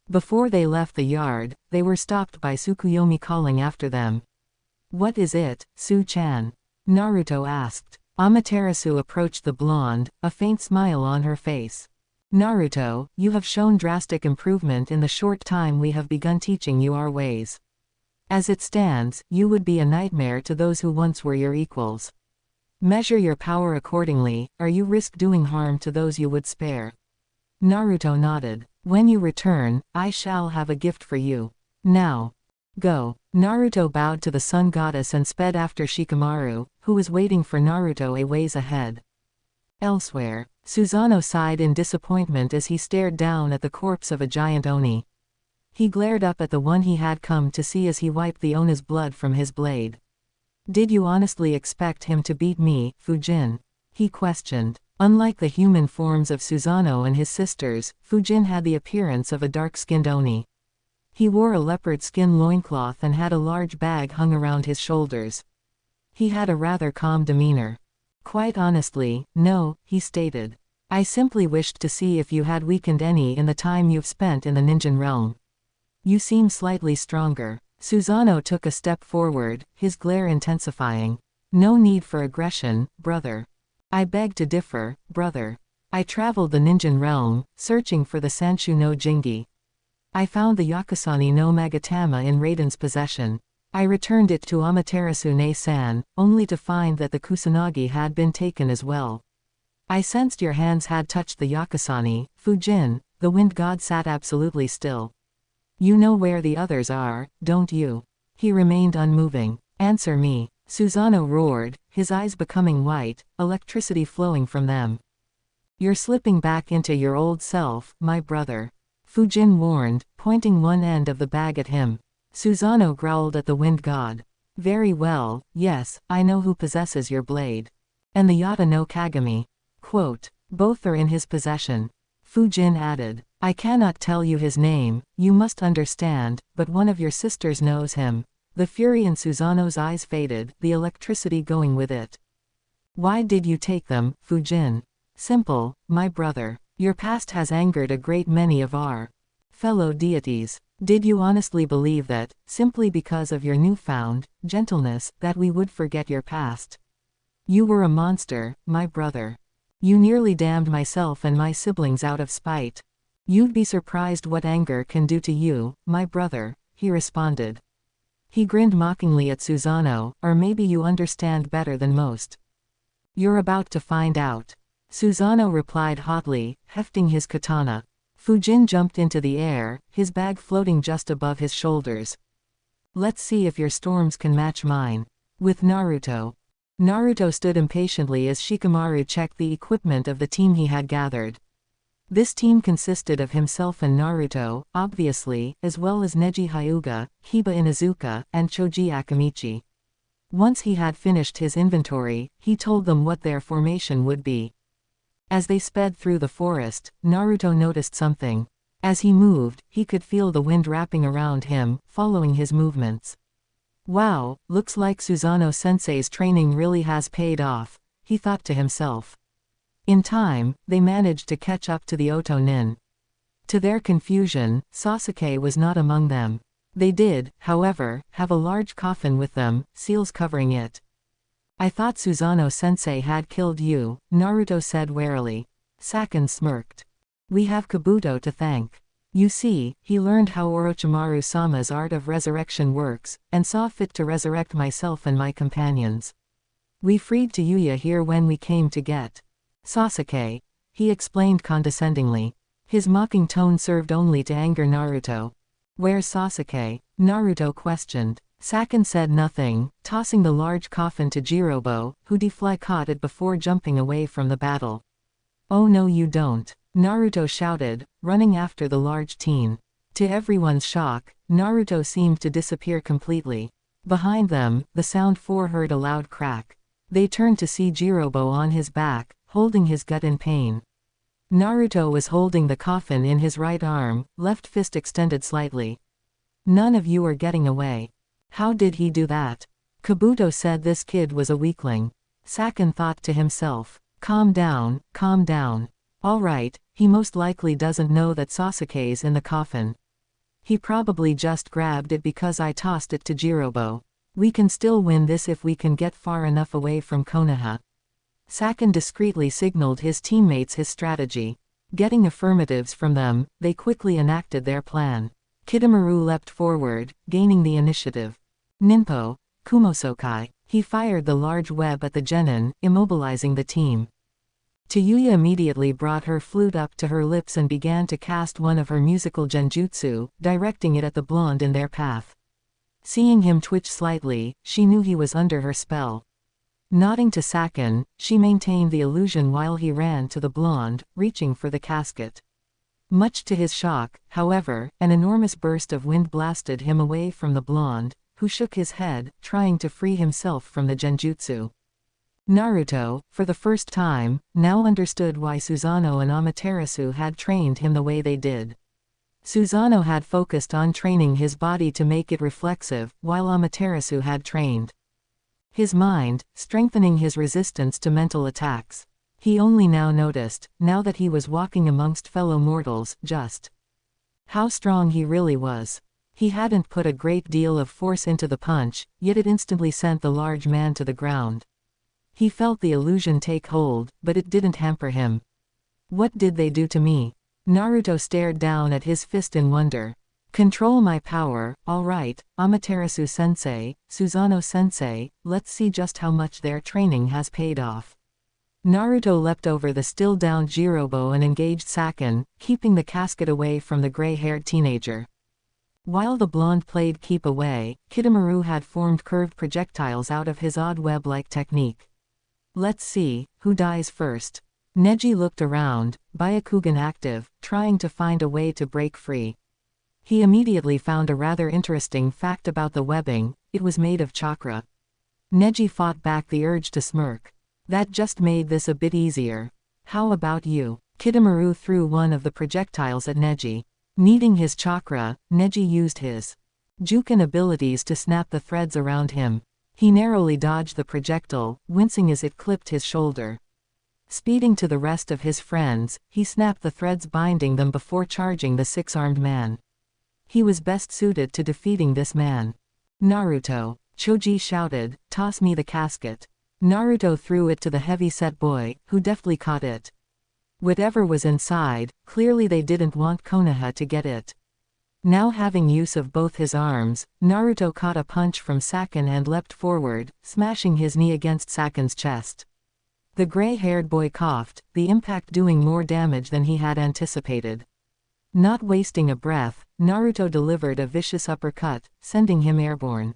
Before they left the yard, they were stopped by Tsukuyomi calling after them. What is it, Su-chan? Naruto asked. Amaterasu approached the blonde, a faint smile on her face. Naruto, you have shown drastic improvement in the short time we have begun teaching you our ways. As it stands, you would be a nightmare to those who once were your equals. Measure your power accordingly, or you risk doing harm to those you would spare. Naruto nodded. When you return, I shall have a gift for you. Now. Go. Naruto bowed to the sun goddess and sped after Shikamaru, who was waiting for Naruto a ways ahead. Elsewhere, Susanoo sighed in disappointment as he stared down at the corpse of a giant Oni. He glared up at the one he had come to see as he wiped the Ona's blood from his blade. Did you honestly expect him to beat me, Fujin? He questioned. Unlike the human forms of Susanoo and his sisters, Fujin had the appearance of a dark-skinned Oni. He wore a leopard skin loincloth and had a large bag hung around his shoulders. He had a rather calm demeanor. Quite honestly, no, he stated. I simply wished to see if you had weakened any in the time you've spent in the ninja realm. You seem slightly stronger. Susanoo took a step forward, his glare intensifying. No need for aggression, brother. I beg to differ, brother. I traveled the ninja realm, searching for the Sanshu no Jingi. I found the Yakusani no Magatama in Raiden's possession. I returned it to Amaterasu ne-san, only to find that the Kusanagi had been taken as well. I sensed your hands had touched the Yakusani. Fujin, the wind god sat absolutely still. You know where the others are, don't you? He remained unmoving. Answer me. Susanoo roared, his eyes becoming white, electricity flowing from them. You're slipping back into your old self, my brother. Fujin warned, pointing one end of the bag at him. Susanoo growled at the wind god. Very well, yes, I know who possesses your blade. And the Yata no Kagami. Quote, both are in his possession. Fujin added, I cannot tell you his name, you must understand, but one of your sisters knows him. The fury in Susanoo's eyes faded, the electricity going with it. Why did you take them, Fujin? Simple, my brother. Your past has angered a great many of our fellow deities. Did you honestly believe that, simply because of your newfound gentleness, that we would forget your past? You were a monster, my brother. You nearly damned myself and my siblings out of spite. You'd be surprised what anger can do to you, my brother, he responded. He grinned mockingly at Susanoo, or maybe you understand better than most. You're about to find out. Susanoo replied hotly, hefting his katana. Fujin jumped into the air, his bag floating just above his shoulders. Let's see if your storms can match mine. With Naruto. Naruto stood impatiently as Shikamaru checked the equipment of the team he had gathered. This team consisted of himself and Naruto, obviously, as well as Neji Hyuga, Hiba Inuzuka, and Choji Akamichi. Once he had finished his inventory, he told them what their formation would be. As they sped through the forest, Naruto noticed something. As he moved, he could feel the wind wrapping around him, following his movements. Wow, looks like Susanoo-sensei's training really has paid off, he thought to himself. In time, they managed to catch up to the Oto-nin. To their confusion, Sasuke was not among them. They did, however, have a large coffin with them, seals covering it. I thought Susanoo-sensei had killed you, Naruto said warily. Sakon smirked. We have Kabuto to thank. You see, he learned how Orochimaru-sama's art of resurrection works, and saw fit to resurrect myself and my companions. We freed Tayuya here when we came to get Sasuke, he explained condescendingly. His mocking tone served only to anger Naruto. Where's Sasuke? Naruto questioned. Sakon said nothing, tossing the large coffin to Jirobo, who caught it before jumping away from the battle. Oh no you don't, Naruto shouted, running after the large teen. To everyone's shock, Naruto seemed to disappear completely. Behind them, the sound four heard a loud crack. They turned to see Jirobo on his back, holding his gut in pain. Naruto was holding the coffin in his right arm, left fist extended slightly. None of you are getting away. How did he do that? Kabuto said this kid was a weakling. Sakon thought to himself. Calm down, calm down. Alright, he most likely doesn't know that Sasuke's in the coffin. He probably just grabbed it because I tossed it to Jirobo. We can still win this if we can get far enough away from Konoha. Sakon discreetly signaled his teammates his strategy. Getting affirmatives from them, they quickly enacted their plan. Kidomaru leapt forward, gaining the initiative. Ninpo, Kumosokai. He fired the large web at the genin, immobilizing the team. Tayuya immediately brought her flute up to her lips and began to cast one of her musical genjutsu, directing it at the blonde in their path. Seeing him twitch slightly, she knew he was under her spell. Nodding to Sakon, she maintained the illusion while he ran to the blonde, reaching for the casket. Much to his shock, however, an enormous burst of wind blasted him away from the blonde, who shook his head, trying to free himself from the genjutsu. Naruto, for the first time, now understood why Susanoo and Amaterasu had trained him the way they did. Susanoo had focused on training his body to make it reflexive, while Amaterasu had trained his mind, strengthening his resistance to mental attacks. He only now noticed, now that he was walking amongst fellow mortals, just how strong he really was. He hadn't put a great deal of force into the punch, yet it instantly sent the large man to the ground. He felt the illusion take hold, but it didn't hamper him. What did they do to me? Naruto stared down at his fist in wonder. Control my power, alright, Amaterasu-sensei, Susanoo-sensei, let's see just how much their training has paid off. Naruto leapt over the still-down Jirobo and engaged Saken, keeping the casket away from the gray-haired teenager. While the blonde played keep away, Kidomaru had formed curved projectiles out of his odd web-like technique. Let's see, who dies first? Neji looked around, Byakugan active, trying to find a way to break free. He immediately found a rather interesting fact about the webbing: it was made of chakra. Neji fought back the urge to smirk. That just made this a bit easier. How about you? Kidomaru threw one of the projectiles at Neji. Needing his chakra, Neji used his Juken abilities to snap the threads around him. He narrowly dodged the projectile, wincing as it clipped his shoulder. Speeding to the rest of his friends, he snapped the threads binding them before charging the six-armed man. He was best suited to defeating this man. Naruto, Choji shouted, toss me the casket. Naruto threw it to the heavy-set boy, who deftly caught it. Whatever was inside, clearly they didn't want Konoha to get it. Now having use of both his arms, Naruto caught a punch from Saken and leapt forward, smashing his knee against Saken's chest. The gray-haired boy coughed, the impact doing more damage than he had anticipated. Not wasting a breath, Naruto delivered a vicious uppercut, sending him airborne.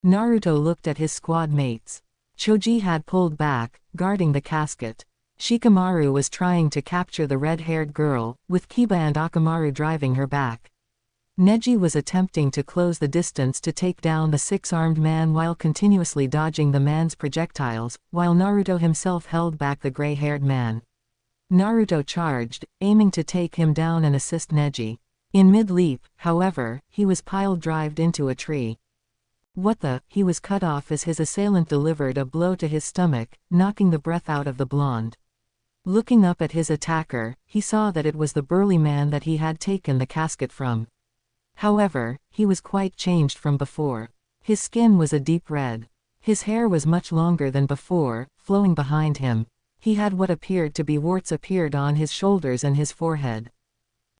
Naruto looked at his squad mates. Choji had pulled back, guarding the casket. Shikamaru was trying to capture the red-haired girl, with Kiba and Akamaru driving her back. Neji was attempting to close the distance to take down the six-armed man while continuously dodging the man's projectiles, while Naruto himself held back the gray-haired man. Naruto charged, aiming to take him down and assist Neji. In mid-leap, however, he was pile-drived into a tree. What the? He was cut off as his assailant delivered a blow to his stomach, knocking the breath out of the blonde. Looking up at his attacker, he saw that it was the burly man that he had taken the casket from. However, he was quite changed from before. His skin was a deep red. His hair was much longer than before, flowing behind him. He had what appeared to be warts appeared on his shoulders and his forehead.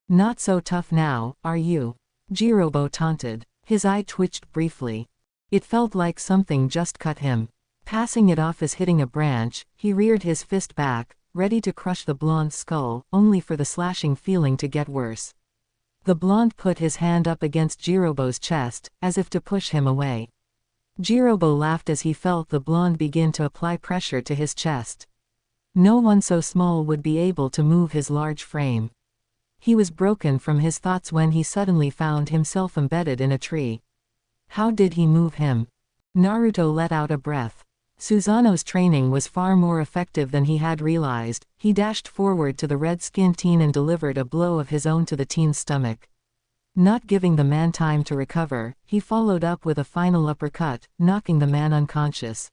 Not so tough now, are you? Jirobo taunted. His eye twitched briefly. It felt like something just cut him. Passing it off as hitting a branch, he reared his fist back, ready to crush the blonde's skull, only for the slashing feeling to get worse. The blonde put his hand up against Jirobo's chest, as if to push him away. Jirobo laughed as he felt the blonde begin to apply pressure to his chest. No one so small would be able to move his large frame. He was broken from his thoughts when he suddenly found himself embedded in a tree. How did he move him? Naruto let out a breath. Susanoo's training was far more effective than he had realized. He dashed forward to the red-skinned teen and delivered a blow of his own to the teen's stomach. Not giving the man time to recover, he followed up with a final uppercut, knocking the man unconscious.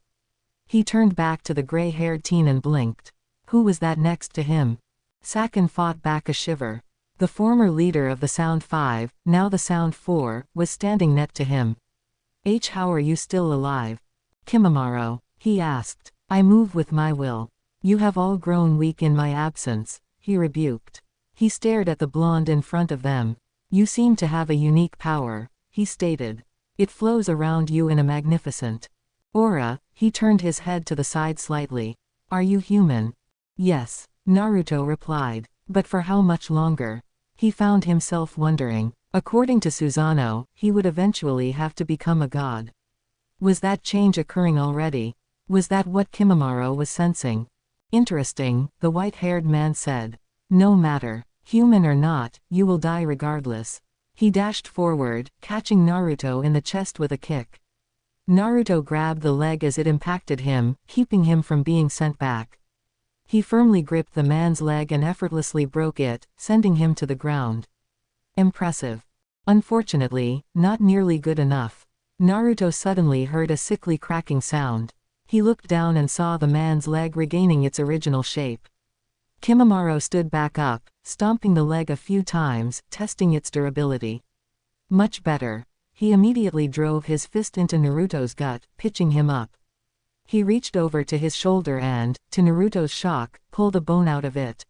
He turned back to the gray-haired teen and blinked. Who was that next to him? Saken fought back a shiver. The former leader of the Sound 5, now the Sound 4, was standing next to him. How are you still alive? Kimimaro, he asked. I move with my will. You have all grown weak in my absence, he rebuked. He stared at the blonde in front of them. You seem to have a unique power, he stated. It flows around you in a magnificent aura. He turned his head to the side slightly. Are you human? Yes, Naruto replied. But for how much longer? He found himself wondering. According to Susanoo, he would eventually have to become a god. Was that change occurring already? Was that what Kimimaro was sensing? Interesting, the white-haired man said. No matter, human or not, you will die regardless. He dashed forward, catching Naruto in the chest with a kick. Naruto grabbed the leg as it impacted him, keeping him from being sent back. He firmly gripped the man's leg and effortlessly broke it, sending him to the ground. Impressive. Unfortunately, not nearly good enough. Naruto suddenly heard a sickly cracking sound. He looked down and saw the man's leg regaining its original shape. Kimimaro stood back up, stomping the leg a few times, testing its durability. Much better. He immediately drove his fist into Naruto's gut, pitching him up. He reached over to his shoulder and, to Naruto's shock, pulled a bone out of it.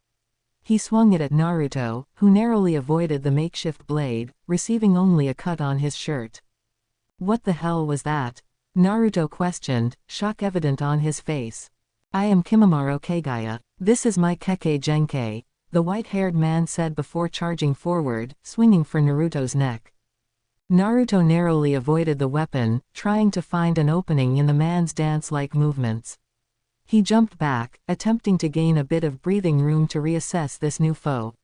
He swung it at Naruto, who narrowly avoided the makeshift blade, receiving only a cut on his shirt. What the hell was that? Naruto questioned, shock evident on his face. I am Kimimaro Kagaya. This is my Kekkei Genkei, the white-haired man said before charging forward, swinging for Naruto's neck. Naruto narrowly avoided the weapon, trying to find an opening in the man's dance-like movements. He jumped back, attempting to gain a bit of breathing room to reassess this new foe.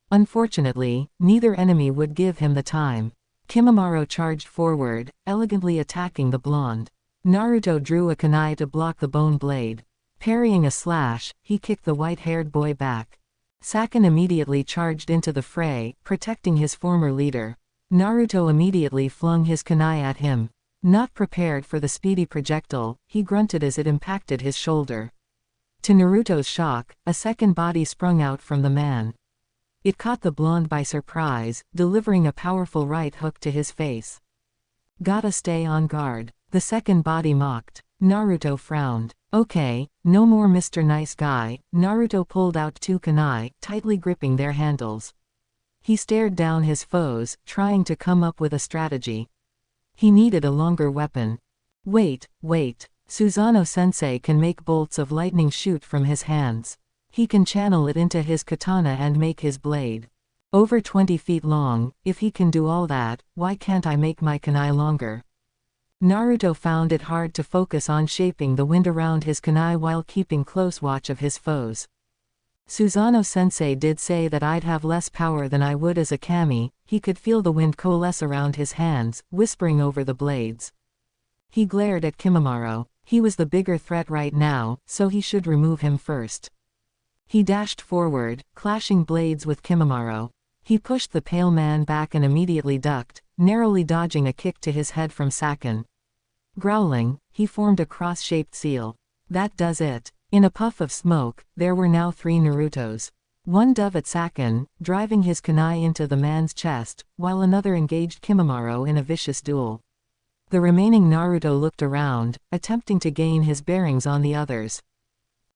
Unfortunately, neither enemy would give him the time. Kimimaro charged forward, elegantly attacking the blonde. Naruto drew a kunai to block the bone blade. Parrying a slash, he kicked the white-haired boy back. Saken immediately charged into the fray, protecting his former leader. Naruto immediately flung his kunai at him. Not prepared for the speedy projectile, he grunted as it impacted his shoulder. To Naruto's shock, a second body sprung out from the man. It caught the blonde by surprise, delivering a powerful right hook to his face. Gotta stay on guard, the second body mocked. Naruto frowned. Okay, no more Mr. Nice Guy. Naruto pulled out two kunai, tightly gripping their handles. He stared down his foes, trying to come up with a strategy. He needed a longer weapon. Wait. Susanoo-sensei can make bolts of lightning shoot from his hands. He can channel it into his katana and make his blade. Over 20 feet long, if he can do all that, why can't I make my kunai longer? Naruto found it hard to focus on shaping the wind around his kunai while keeping close watch of his foes. Susanoo-sensei did say that I'd have less power than I would as a kami. He could feel the wind coalesce around his hands, whispering over the blades. He glared at Kimimaro. He was the bigger threat right now, so he should remove him first. He dashed forward, clashing blades with Kimimaro. He pushed the pale man back and immediately ducked, narrowly dodging a kick to his head from Saken. Growling, he formed a cross-shaped seal. That does it. In a puff of smoke, there were now 3 Narutos. One dove at Saken, driving his kunai into the man's chest, while another engaged Kimimaro in a vicious duel. The remaining Naruto looked around, attempting to gain his bearings on the others.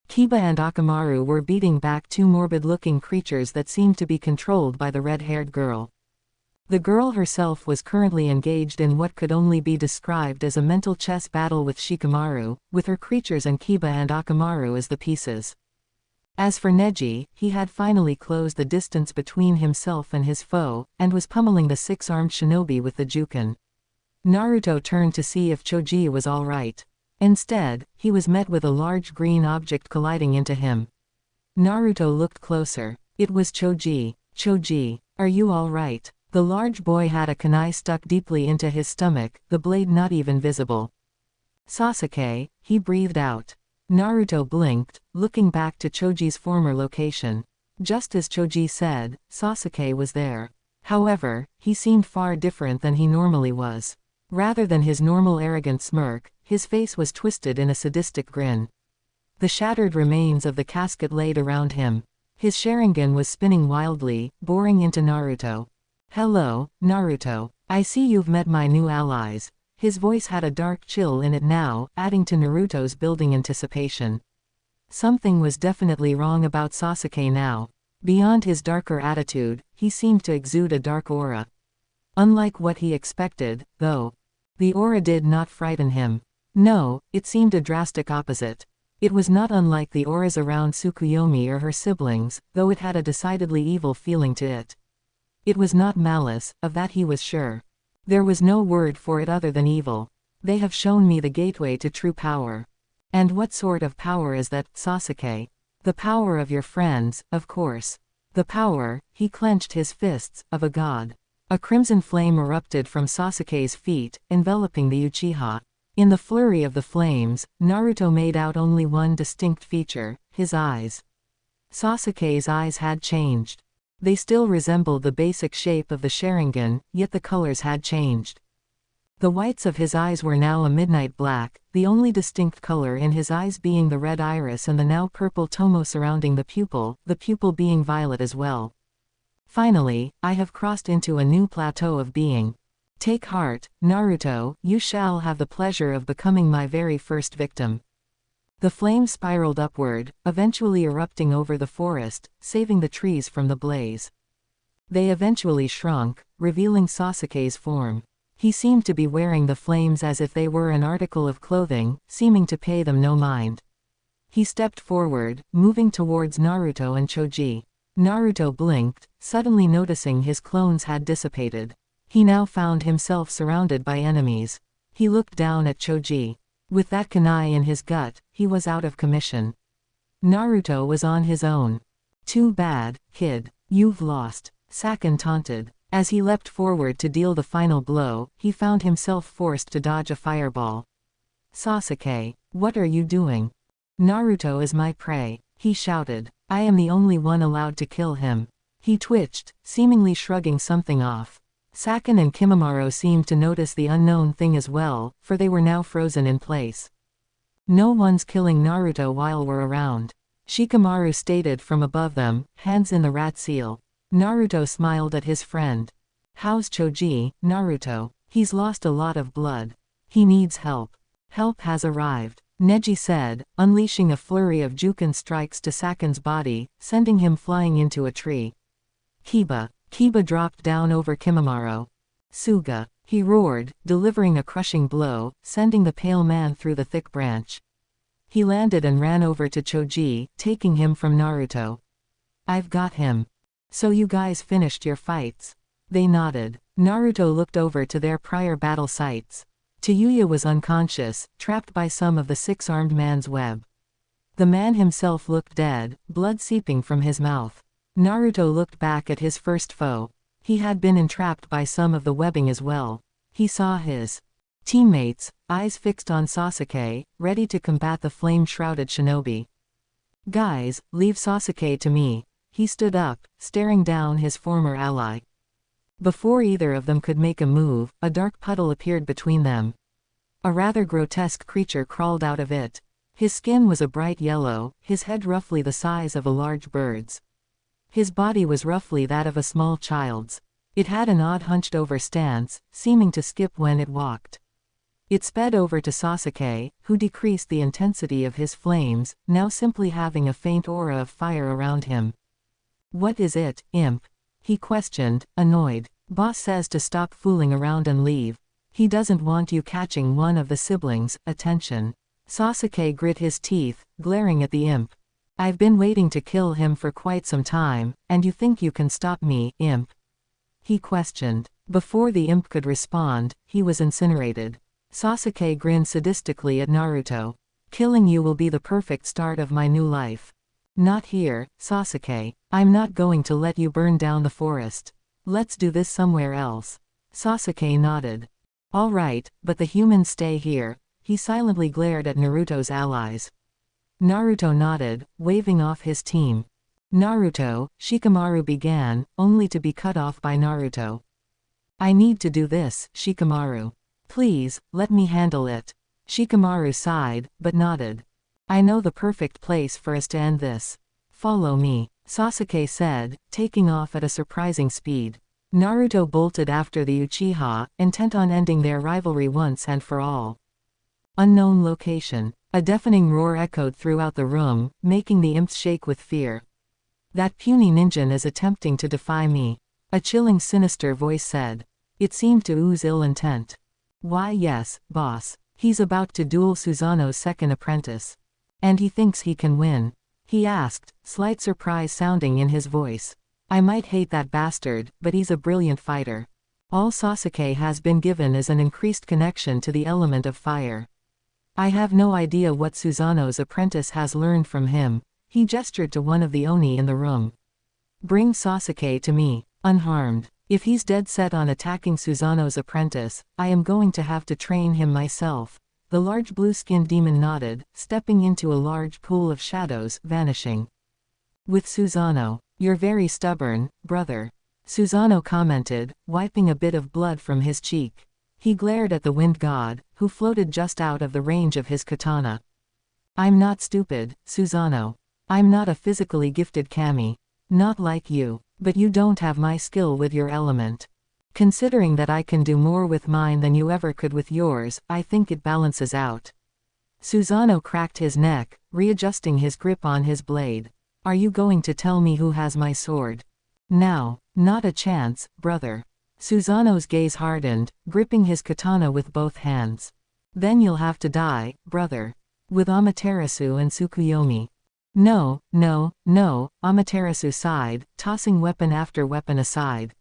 Kiba and Akamaru were beating back 2 morbid-looking creatures that seemed to be controlled by the red-haired girl. The girl herself was currently engaged in what could only be described as a mental chess battle with Shikamaru, with her creatures and Kiba and Akamaru as the pieces. As for Neji, he had finally closed the distance between himself and his foe, and was pummeling the 6-armed shinobi with the Juken. Naruto turned to see if Choji was alright. Instead, he was met with a large green object colliding into him. Naruto looked closer. It was Choji. Choji, are you alright? The large boy had a kunai stuck deeply into his stomach, the blade not even visible. Sasuke, he breathed out. Naruto blinked, looking back to Choji's former location. Just as Choji said, Sasuke was there. However, he seemed far different than he normally was. Rather than his normal arrogant smirk, his face was twisted in a sadistic grin. The shattered remains of the casket laid around him. His Sharingan was spinning wildly, boring into Naruto. Hello, Naruto. I see you've met my new allies. His voice had a dark chill in it now, adding to Naruto's building anticipation. Something was definitely wrong about Sasuke now. Beyond his darker attitude, he seemed to exude a dark aura. Unlike what he expected, though. The aura did not frighten him. No, it seemed a drastic opposite. It was not unlike the auras around Tsukuyomi or her siblings, though it had a decidedly evil feeling to it. It was not malice, of that he was sure. There was no word for it other than evil. They have shown me the gateway to true power. And what sort of power is that, Sasuke? The power of your friends, of course. The power, he clenched his fists, of a god. A crimson flame erupted from Sasuke's feet, enveloping the Uchiha. In the flurry of the flames, Naruto made out only one distinct feature: his eyes. Sasuke's eyes had changed. They still resembled the basic shape of the Sharingan, yet the colors had changed. The whites of his eyes were now a midnight black, the only distinct color in his eyes being the red iris and the now purple tomo surrounding the pupil being violet as well. Finally, I have crossed into a new plateau of being. Take heart, Naruto, you shall have the pleasure of becoming my very first victim. The flame spiraled upward, eventually erupting over the forest, saving the trees from the blaze. They eventually shrunk, revealing Sasuke's form. He seemed to be wearing the flames as if they were an article of clothing, seeming to pay them no mind. He stepped forward, moving towards Naruto and Choji. Naruto blinked, suddenly noticing his clones had dissipated. He now found himself surrounded by enemies. He looked down at Choji. With that kunai in his gut, he was out of commission. Naruto was on his own. Too bad, kid. You've lost. Saken taunted. As he leapt forward to deal the final blow, he found himself forced to dodge a fireball. Sasuke, what are you doing? Naruto is my prey, he shouted. I am the only one allowed to kill him. He twitched, seemingly shrugging something off. Saken and Kimimaro seemed to notice the unknown thing as well, for they were now frozen in place. No one's killing Naruto while we're around. Shikamaru stated from above them, hands in the rat seal. Naruto smiled at his friend. How's Choji, Naruto? He's lost a lot of blood. He needs help. Help has arrived, Neji said, unleashing a flurry of Juken strikes to Saken's body, sending him flying into a tree. Kiba dropped down over Kimimaro. Suga, he roared, delivering a crushing blow, sending the pale man through the thick branch. He landed and ran over to Choji, taking him from Naruto. I've got him. So you guys finished your fights? They nodded. Naruto looked over to their prior battle sites. Tayuya was unconscious, trapped by some of the six-armed man's web. The man himself looked dead, blood seeping from his mouth. Naruto looked back at his first foe. He had been entrapped by some of the webbing as well. He saw his teammates, eyes fixed on Sasuke, ready to combat the flame-shrouded shinobi. Guys, leave Sasuke to me. He stood up, staring down his former ally. Before either of them could make a move, a dark puddle appeared between them. A rather grotesque creature crawled out of it. His skin was a bright yellow, his head roughly the size of a large bird's. His body was roughly that of a small child's. It had an odd hunched-over stance, seeming to skip when it walked. It sped over to Sasuke, who decreased the intensity of his flames, now simply having a faint aura of fire around him. What is it, imp? He questioned, annoyed. Boss says to stop fooling around and leave. He doesn't want you catching one of the siblings, attention. Sasuke grit his teeth, glaring at the imp. I've been waiting to kill him for quite some time, and you think you can stop me, imp? He questioned. Before the imp could respond, he was incinerated. Sasuke grinned sadistically at Naruto. Killing you will be the perfect start of my new life. Not here, Sasuke. I'm not going to let you burn down the forest. Let's do this somewhere else. Sasuke nodded. All right, but the humans stay here. He silently glared at Naruto's allies. Naruto nodded, waving off his team. Naruto, Shikamaru began, only to be cut off by Naruto. I need to do this, Shikamaru. Please, let me handle it. Shikamaru sighed, but nodded. I know the perfect place for us to end this. Follow me, Sasuke said, taking off at a surprising speed. Naruto bolted after the Uchiha, intent on ending their rivalry once and for all. Unknown location. A deafening roar echoed throughout the room, making the imps shake with fear. That puny ninja is attempting to defy me. A chilling sinister voice said. It seemed to ooze ill intent. Why yes, boss. He's about to duel Susanoo's second apprentice. And he thinks he can win? He asked, slight surprise sounding in his voice. I might hate that bastard, but he's a brilliant fighter. All Sasuke has been given is an increased connection to the element of fire. I have no idea what Susanoo's apprentice has learned from him. He gestured to one of the Oni in the room. Bring Sasuke to me, unharmed. If he's dead set on attacking Susanoo's apprentice, I am going to have to train him myself. The large blue-skinned demon nodded, stepping into a large pool of shadows, vanishing. With Susanoo. You're very stubborn, brother. Susanoo commented, wiping a bit of blood from his cheek. He glared at the wind god, who floated just out of the range of his katana. I'm not stupid, Susanoo. I'm not a physically gifted kami. Not like you. But you don't have my skill with your element. Considering that I can do more with mine than you ever could with yours, I think it balances out. Susanoo cracked his neck, readjusting his grip on his blade. Are you going to tell me who has my sword? Now, not a chance, brother. Susanoo's gaze hardened, gripping his katana with both hands. Then you'll have to die, brother. With Amaterasu and Tsukuyomi. No, no, no, Amaterasu sighed, tossing weapon after weapon aside.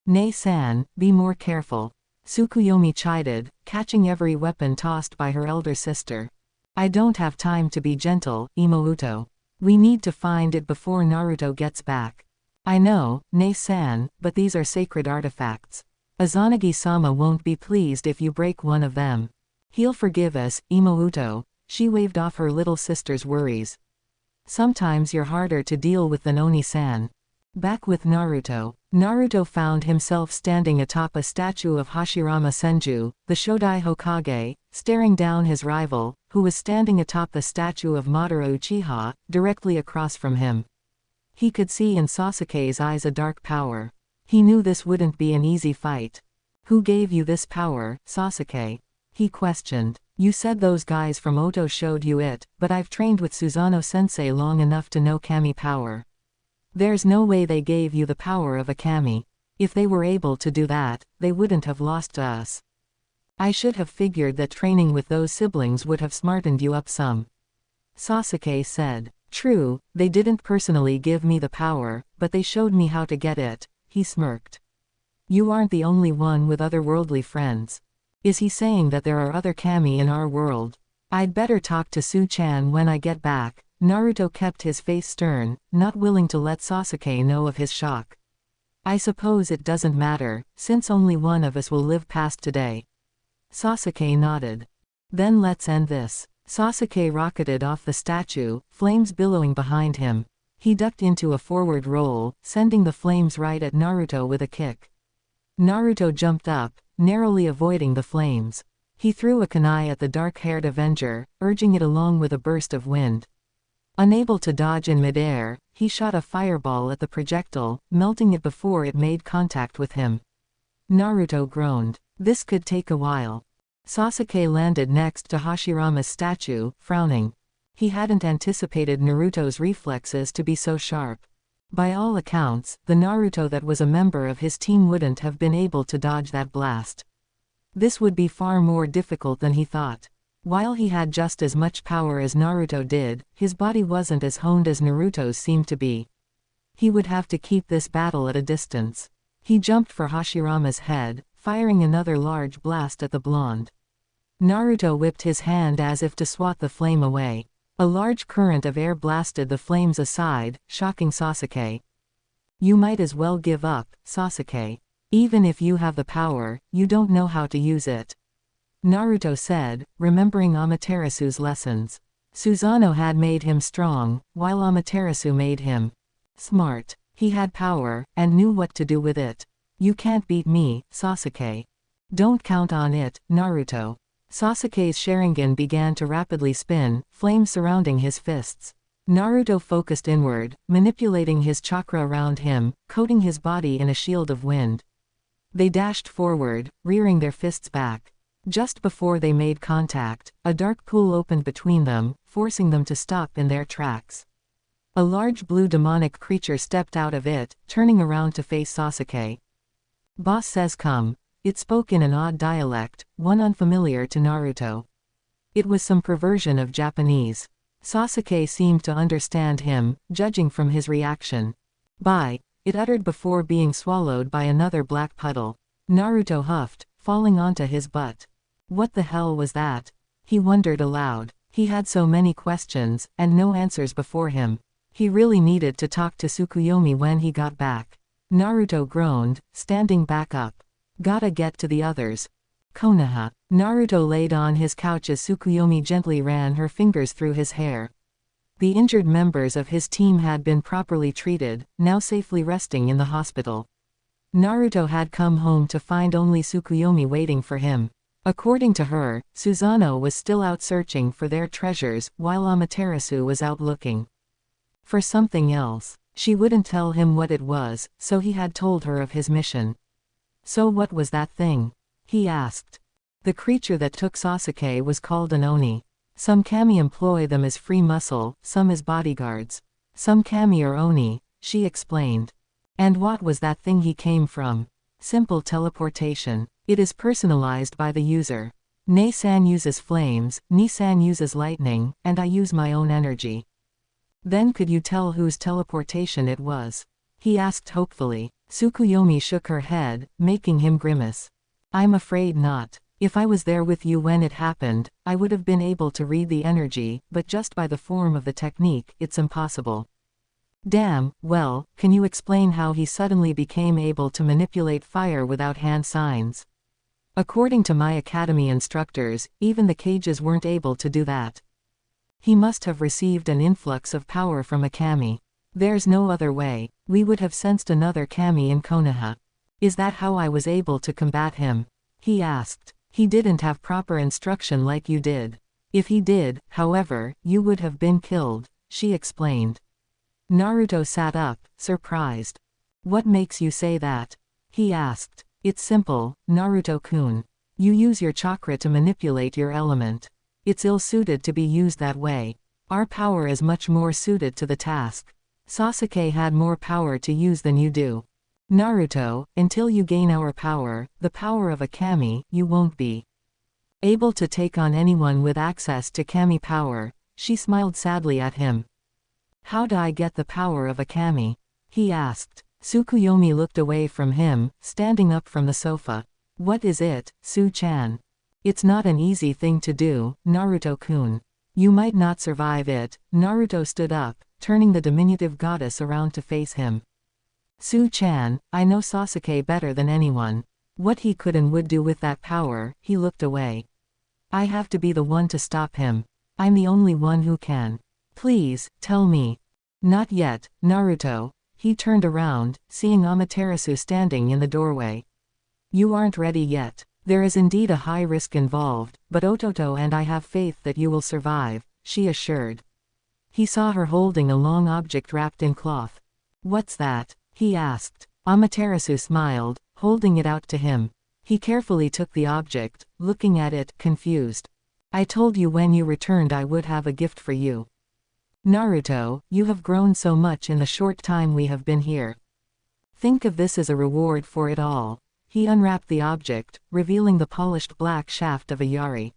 Nei-san, be more careful. Tsukuyomi chided, catching every weapon tossed by her elder sister. I don't have time to be gentle, Imouto. We need to find it before Naruto gets back. I know, Nei-san, but these are sacred artifacts. Izanagi-sama won't be pleased if you break one of them. He'll forgive us, Imouto. She waved off her little sister's worries. Sometimes you're harder to deal with than Oni-san. Back with Naruto. Naruto found himself standing atop a statue of Hashirama Senju, the Shodai Hokage, staring down his rival, who was standing atop the statue of Madara Uchiha, directly across from him. He could see in Sasuke's eyes a dark power. He knew this wouldn't be an easy fight. Who gave you this power, Sasuke? He questioned. You said those guys from Oto showed you it, but I've trained with Susanoo-sensei long enough to know kami power. There's no way they gave you the power of a kami. If they were able to do that, they wouldn't have lost to us. I should have figured that training with those siblings would have smartened you up some. Sasuke said. True, they didn't personally give me the power, but they showed me how to get it, he smirked. You aren't the only one with otherworldly friends. Is he saying that there are other kami in our world? I'd better talk to Su-chan when I get back. Naruto kept his face stern, not willing to let Sasuke know of his shock. I suppose it doesn't matter, since only one of us will live past today. Sasuke nodded. Then let's end this. Sasuke rocketed off the statue, flames billowing behind him. He ducked into a forward roll, sending the flames right at Naruto with a kick. Naruto jumped up, narrowly avoiding the flames. He threw a kunai at the dark-haired Avenger, urging it along with a burst of wind. Unable to dodge in midair, he shot a fireball at the projectile, melting it before it made contact with him. Naruto groaned. This could take a while. Sasuke landed next to Hashirama's statue, frowning. He hadn't anticipated Naruto's reflexes to be so sharp. By all accounts, the Naruto that was a member of his team wouldn't have been able to dodge that blast. This would be far more difficult than he thought. While he had just as much power as Naruto did, his body wasn't as honed as Naruto's seemed to be. He would have to keep this battle at a distance. He jumped for Hashirama's head, firing another large blast at the blonde. Naruto whipped his hand as if to swat the flame away. A large current of air blasted the flames aside, shocking Sasuke. You might as well give up, Sasuke. Even if you have the power, you don't know how to use it. Naruto said, remembering Amaterasu's lessons. Susanoo had made him strong, while Amaterasu made him smart. He had power, and knew what to do with it. You can't beat me, Sasuke. Don't count on it, Naruto. Sasuke's Sharingan began to rapidly spin, flames surrounding his fists. Naruto focused inward, manipulating his chakra around him, coating his body in a shield of wind. They dashed forward, rearing their fists back. Just before they made contact, a dark pool opened between them, forcing them to stop in their tracks. A large blue demonic creature stepped out of it, turning around to face Sasuke. Boss says come. It spoke in an odd dialect, one unfamiliar to Naruto. It was some perversion of Japanese. Sasuke seemed to understand him, judging from his reaction. Bye, it uttered before being swallowed by another black puddle. Naruto huffed, falling onto his butt. What the hell was that? He wondered aloud. He had so many questions, and no answers before him. He really needed to talk to Tsukuyomi when he got back. Naruto groaned, standing back up. Gotta get to the others. Konoha. Naruto laid on his couch as Tsukuyomi gently ran her fingers through his hair. The injured members of his team had been properly treated, now safely resting in the hospital. Naruto had come home to find only Tsukuyomi waiting for him. According to her, Susanoo was still out searching for their treasures, while Amaterasu was out looking for something else. She wouldn't tell him what it was, so he had told her of his mission. So what was that thing? He asked. The creature that took Sasuke was called an Oni. Some kami employ them as free muscle, some as bodyguards. Some kami are Oni, she explained. And what was that thing he came from? Simple teleportation. It is personalized by the user. Ne-san uses flames, Ni-san uses lightning, and I use my own energy. Then could you tell whose teleportation it was? He asked hopefully. Tsukuyomi shook her head, making him grimace. I'm afraid not. If I was there with you when it happened, I would have been able to read the energy, but just by the form of the technique, it's impossible. Damn, well, can you explain how he suddenly became able to manipulate fire without hand signs? According to my academy instructors, even the cages weren't able to do that. He must have received an influx of power from a kami. There's no other way. We would have sensed another kami in Konoha. Is that how I was able to combat him? He asked. He didn't have proper instruction like you did. If he did, however, you would have been killed, she explained. Naruto sat up, surprised. What makes you say that? He asked. It's simple, Naruto-kun. You use your chakra to manipulate your element. It's ill-suited to be used that way. Our power is much more suited to the task. Sasuke had more power to use than you do. Naruto, until you gain our power, the power of a kami, you won't be able to take on anyone with access to kami power. She smiled sadly at him. How do I get the power of a kami? He asked. Tsukuyomi looked away from him, standing up from the sofa. What is it, Su-chan? It's not an easy thing to do, Naruto-kun. You might not survive it. Naruto stood up, turning the diminutive goddess around to face him. Su-chan, I know Sasuke better than anyone. What he could and would do with that power. He looked away. I have to be the one to stop him. I'm the only one who can. Please, tell me. Not yet, Naruto. He turned around, seeing Amaterasu standing in the doorway. You aren't ready yet. There is indeed a high risk involved, but Ototo and I have faith that you will survive, she assured. He saw her holding a long object wrapped in cloth. What's that? He asked. Amaterasu smiled, holding it out to him. He carefully took the object, looking at it, confused. I told you when you returned I would have a gift for you. Naruto, you have grown so much in the short time we have been here. Think of this as a reward for it all. He unwrapped the object, revealing the polished black shaft of a yari.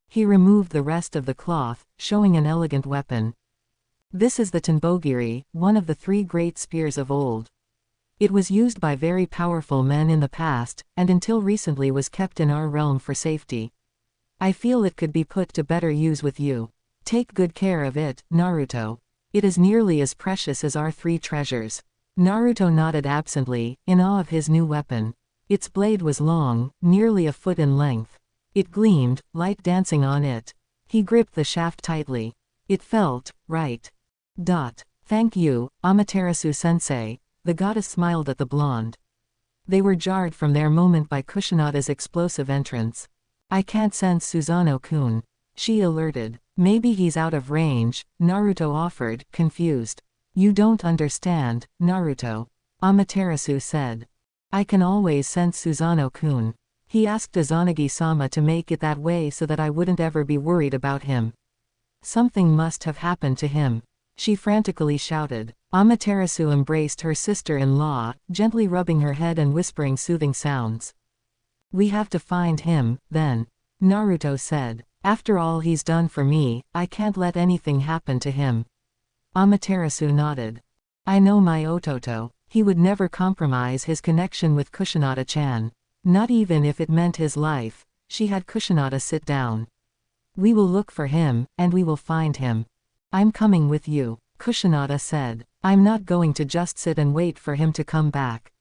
He removed the rest of the cloth, showing an elegant weapon. This is the Tenbogiri, one of the 3 great spears of old. It was used by very powerful men in the past, and until recently was kept in our realm for safety. I feel it could be put to better use with you. Take good care of it, Naruto. It is nearly as precious as our 3 treasures. Naruto nodded absently, in awe of his new weapon. Its blade was long, nearly a foot in length. It gleamed, light dancing on it. He gripped the shaft tightly. It felt right. Thank you, Amaterasu-sensei. The goddess smiled at the blonde. They were jarred from their moment by Kushinada's explosive entrance. I can't sense Susanoo-kun. She alerted. Maybe he's out of range, Naruto offered, confused. You don't understand, Naruto. Amaterasu said. I can always sense Susanoo-kun. He asked Izanagi-sama to make it that way so that I wouldn't ever be worried about him. Something must have happened to him. She frantically shouted. Amaterasu embraced her sister-in-law, gently rubbing her head and whispering soothing sounds. We have to find him, then. Naruto said. After all he's done for me, I can't let anything happen to him. Amaterasu nodded. I know my Ototo. He would never compromise his connection with Kushinada-chan. Not even if it meant his life. She had Kushinada sit down. We will look for him, and we will find him. I'm coming with you, Kushinada said. I'm not going to just sit and wait for him to come back.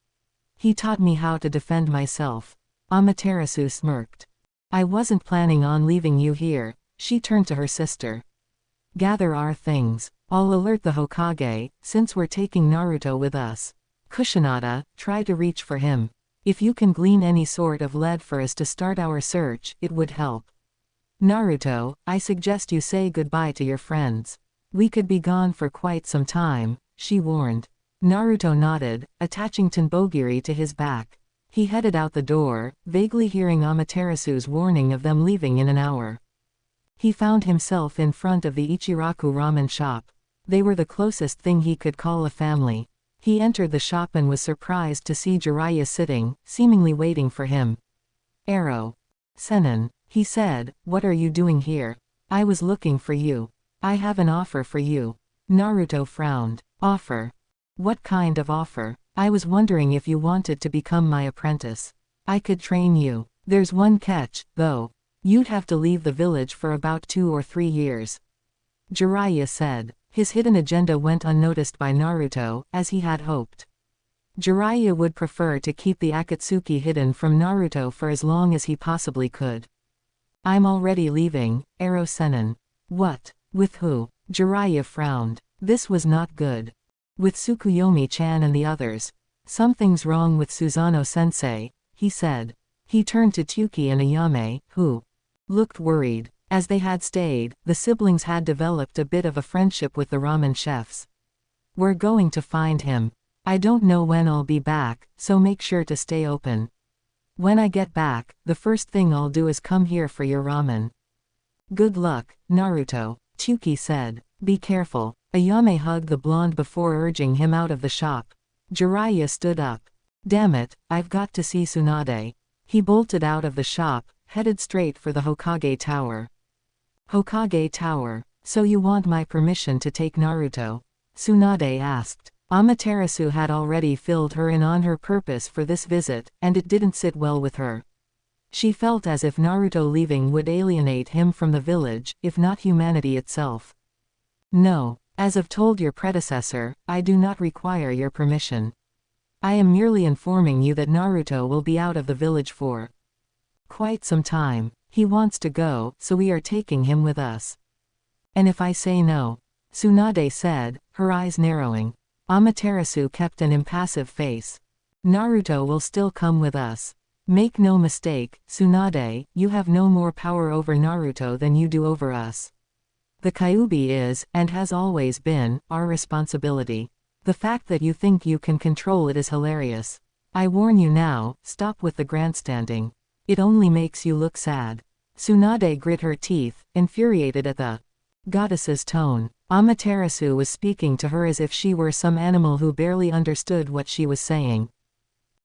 He taught me how to defend myself. Amaterasu smirked. I wasn't planning on leaving you here. She turned to her sister. Gather our things. I'll alert the Hokage, since we're taking Naruto with us. Kusanada, try to reach for him. If you can glean any sort of lead for us to start our search, it would help. Naruto, I suggest you say goodbye to your friends. We could be gone for quite some time, she warned. Naruto nodded, attaching Tenbogiri to his back. He headed out the door, vaguely hearing Amaterasu's warning of them leaving in an hour. He found himself in front of the Ichiraku ramen shop. They were the closest thing he could call a family. He entered the shop and was surprised to see Jiraiya sitting, seemingly waiting for him. Arrow. Sennin, he said, what are you doing here? I was looking for you. I have an offer for you. Naruto frowned. Offer? What kind of offer? I was wondering if you wanted to become my apprentice. I could train you. There's one catch, though. You'd have to leave the village for about 2 or 3 years. Jiraiya said. His hidden agenda went unnoticed by Naruto, as he had hoped. Jiraiya would prefer to keep the Akatsuki hidden from Naruto for as long as he possibly could. I'm already leaving, Arrow Sennin. What? With who? Jiraiya frowned. This was not good. With Tsukuyomi-chan and the others. Something's wrong with Susanoo-sensei, he said. He turned to Tsuki and Ayame, who looked worried. As they had stayed, the siblings had developed a bit of a friendship with the ramen chefs. We're going to find him. I don't know when I'll be back, so make sure to stay open. When I get back, the first thing I'll do is come here for your ramen. Good luck, Naruto, Tsuki said. Be careful. Ayame hugged the blonde before urging him out of the shop. Jiraiya stood up. Damn it, I've got to see Tsunade. He bolted out of the shop, headed straight for the Hokage Tower. Hokage Tower. So you want my permission to take Naruto? Tsunade asked. Amaterasu had already filled her in on her purpose for this visit, and it didn't sit well with her. She felt as if Naruto leaving would alienate him from the village, if not humanity itself. No, as I've told your predecessor, I do not require your permission. I am merely informing you that Naruto will be out of the village for quite some time. He wants to go, so we are taking him with us. And if I say no? Tsunade said, her eyes narrowing. Amaterasu kept an impassive face. Naruto will still come with us. Make no mistake, Tsunade, you have no more power over Naruto than you do over us. The Kyuubi is, and has always been, our responsibility. The fact that you think you can control it is hilarious. I warn you now, stop with the grandstanding. It only makes you look sad. Tsunade grit her teeth, infuriated at the goddess's tone. Amaterasu was speaking to her as if she were some animal who barely understood what she was saying.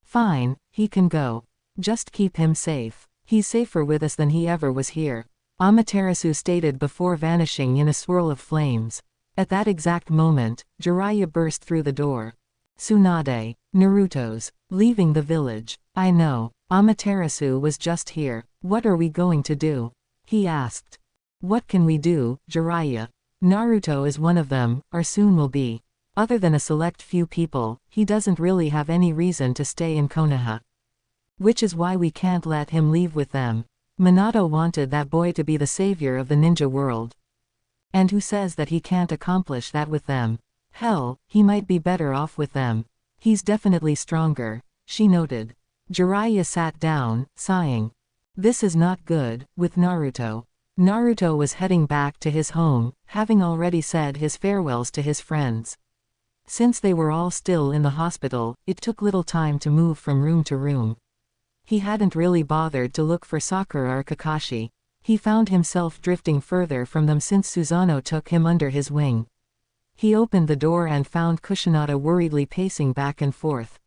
Fine, he can go. Just keep him safe. He's safer with us than he ever was here. Amaterasu stated before vanishing in a swirl of flames. At that exact moment, Jiraiya burst through the door. Tsunade. Naruto's leaving the village. I know. Amaterasu was just here. What are we going to do? He asked. What can we do, Jiraiya? Naruto is one of them, or soon will be. Other than a select few people, he doesn't really have any reason to stay in Konoha. Which is why we can't let him leave with them. Minato wanted that boy to be the savior of the ninja world. And who says that he can't accomplish that with them? Hell, he might be better off with them. He's definitely stronger, she noted. Jiraiya sat down, sighing. This is not good, with Naruto. Naruto was heading back to his home, having already said his farewells to his friends. Since they were all still in the hospital, it took little time to move from room to room. He hadn't really bothered to look for Sakura or Kakashi. He found himself drifting further from them since Susanoo took him under his wing. He opened the door and found Kusanada worriedly pacing back and forth.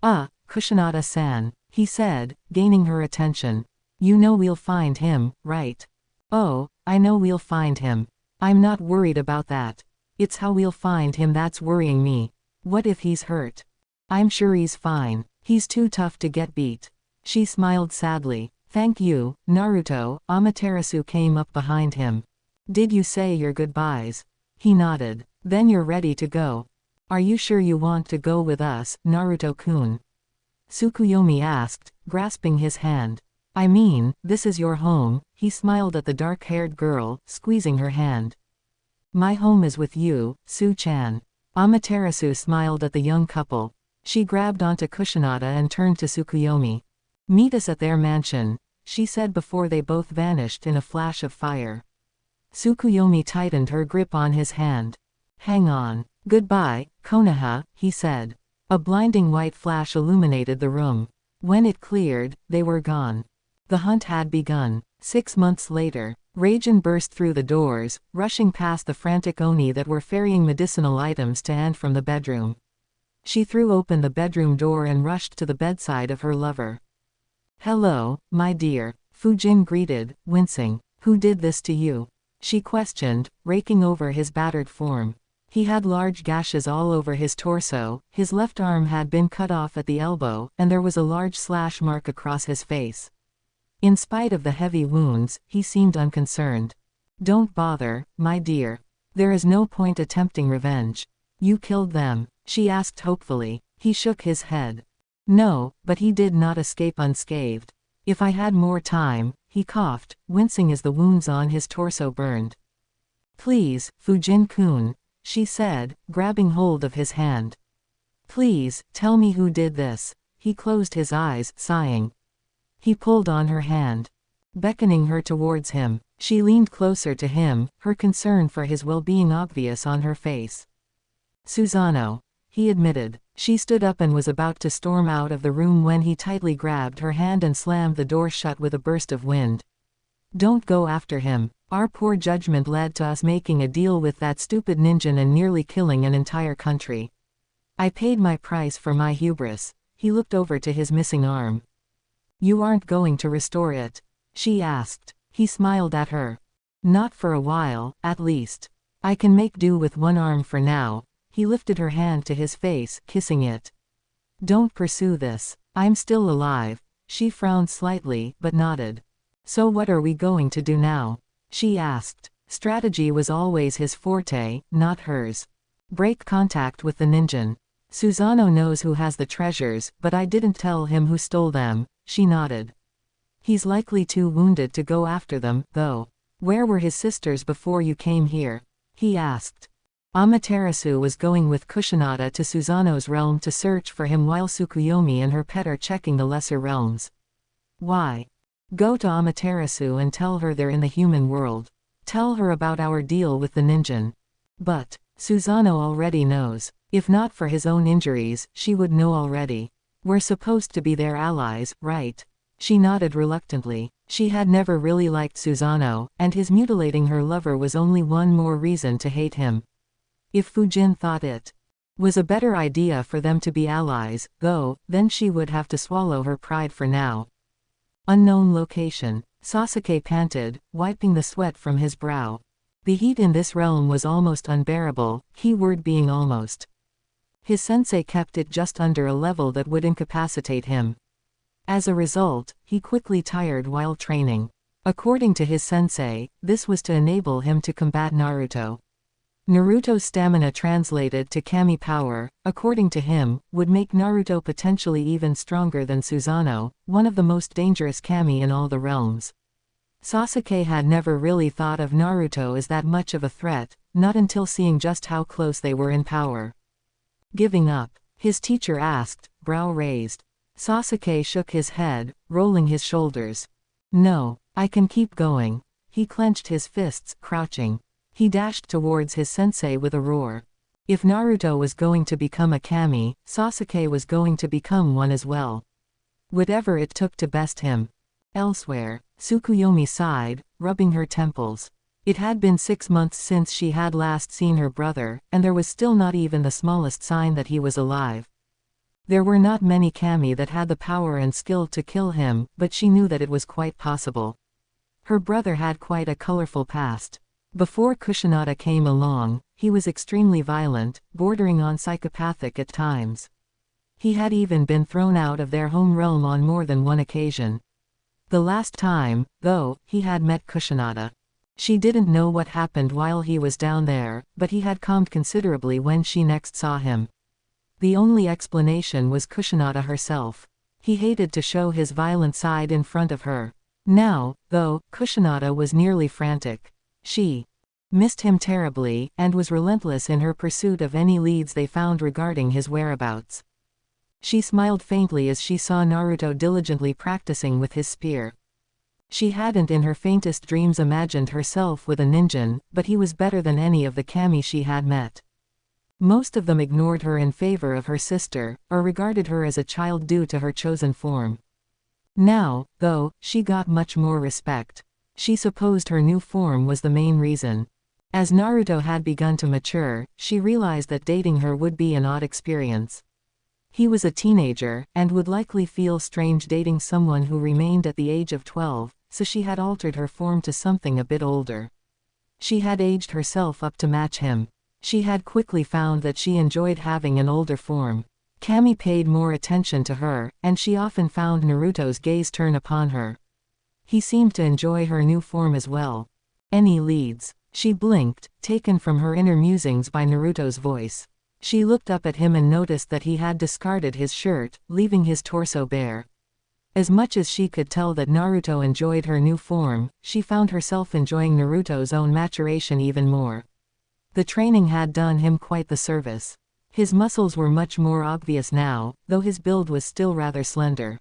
Kusanada-san, he said, gaining her attention. You know we'll find him, right? Oh, I know we'll find him. I'm not worried about that. It's how we'll find him that's worrying me. What if he's hurt? I'm sure he's fine. He's too tough to get beat. She smiled sadly. Thank you, Naruto. Amaterasu came up behind him. Did you say your goodbyes? He nodded. Then you're ready to go. Are you sure you want to go with us, Naruto-kun? Tsukuyomi asked, grasping his hand. I mean, this is your home, he smiled at the dark-haired girl, squeezing her hand. My home is with you, Su-chan. Amaterasu smiled at the young couple. She grabbed onto Kusanada and turned to Tsukuyomi. Meet us at their mansion, she said before they both vanished in a flash of fire. Tsukuyomi tightened her grip on his hand. Hang on. Goodbye, Konoha, he said. A blinding white flash illuminated the room. When it cleared, they were gone. The hunt had begun. 6 months later, Raijin burst through the doors, rushing past the frantic Oni that were ferrying medicinal items to and from the bedroom. She threw open the bedroom door and rushed to the bedside of her lover. Hello, my dear, Fujin greeted, wincing. Who did this to you? She questioned, raking over his battered form. He had large gashes all over his torso, his left arm had been cut off at the elbow, and there was a large slash mark across his face. In spite of the heavy wounds, he seemed unconcerned. Don't bother, my dear. There is no point attempting revenge. You killed them, she asked hopefully. He shook his head. No, but he did not escape unscathed. If I had more time, he coughed, wincing as the wounds on his torso burned. Please, Fujin-kun, she said, grabbing hold of his hand. Please, tell me who did this. He closed his eyes, sighing. He pulled on her hand. Beckoning her towards him, she leaned closer to him, her concern for his well-being obvious on her face. Susano, he admitted. She stood up and was about to storm out of the room when he tightly grabbed her hand and slammed the door shut with a burst of wind. Don't go after him. Our poor judgment led to us making a deal with that stupid ninja and nearly killing an entire country. I paid my price for my hubris. He looked over to his missing arm. You aren't going to restore it? She asked. He smiled at her. Not for a while, at least. I can make do with one arm for now. He lifted her hand to his face, kissing it. Don't pursue this. I'm still alive. She frowned slightly, but nodded. So what are we going to do now? She asked. Strategy was always his forte, not hers. Break contact with the ninja. Susano knows who has the treasures, but I didn't tell him who stole them, she nodded. He's likely too wounded to go after them, though. Where were his sisters before you came here? He asked. Amaterasu was going with Kusanada to Susano's realm to search for him while Tsukuyomi and her pet are checking the lesser realms. Why? Go to Amaterasu and tell her they're in the human world. Tell her about our deal with the ninja. But, Susano already knows. If not for his own injuries, she would know already. We're supposed to be their allies, right? She nodded reluctantly. She had never really liked Susano, and his mutilating her lover was only one more reason to hate him. If Fujin thought it was a better idea for them to be allies, though, then she would have to swallow her pride for now. Unknown location. Sasuke panted, wiping the sweat from his brow. The heat in this realm was almost unbearable, keyword being almost. His sensei kept it just under a level that would incapacitate him. As a result, he quickly tired while training. According to his sensei, this was to enable him to combat Naruto. Naruto's stamina translated to kami power, according to him, would make Naruto potentially even stronger than Susano, one of the most dangerous kami in all the realms. Sasuke had never really thought of Naruto as that much of a threat, not until seeing just how close they were in power. Giving up? His teacher asked, brow raised. Sasuke shook his head, rolling his shoulders. No, I can keep going. He clenched his fists, crouching. He dashed towards his sensei with a roar. If Naruto was going to become a kami, Sasuke was going to become one as well. Whatever it took to best him. Elsewhere, Tsukuyomi sighed, rubbing her temples. It had been 6 months since she had last seen her brother, and there was still not even the smallest sign that he was alive. There were not many kami that had the power and skill to kill him, but she knew that it was quite possible. Her brother had quite a colorful past. Before Kusanada came along, he was extremely violent, bordering on psychopathic at times. He had even been thrown out of their home realm on more than one occasion. The last time, though, he had met Kusanada. She didn't know what happened while he was down there, but he had calmed considerably when she next saw him. The only explanation was Kusanada herself. He hated to show his violent side in front of her. Now, though, Kushinada was nearly frantic. She missed him terribly, and was relentless in her pursuit of any leads they found regarding his whereabouts. She smiled faintly as she saw Naruto diligently practicing with his spear. She hadn't in her faintest dreams imagined herself with a ninja, but he was better than any of the kami she had met. Most of them ignored her in favor of her sister, or regarded her as a child due to her chosen form. Now, though, she got much more respect. She supposed her new form was the main reason. As Naruto had begun to mature, she realized that dating her would be an odd experience. He was a teenager, and would likely feel strange dating someone who remained at the age of 12, so she had altered her form to something a bit older. She had aged herself up to match him. She had quickly found that she enjoyed having an older form. Kami paid more attention to her, and she often found Naruto's gaze turn upon her. He seemed to enjoy her new form as well. Any leads? She blinked, taken from her inner musings by Naruto's voice. She looked up at him and noticed that he had discarded his shirt, leaving his torso bare. As much as she could tell that Naruto enjoyed her new form, she found herself enjoying Naruto's own maturation even more. The training had done him quite the service. His muscles were much more obvious now, though his build was still rather slender.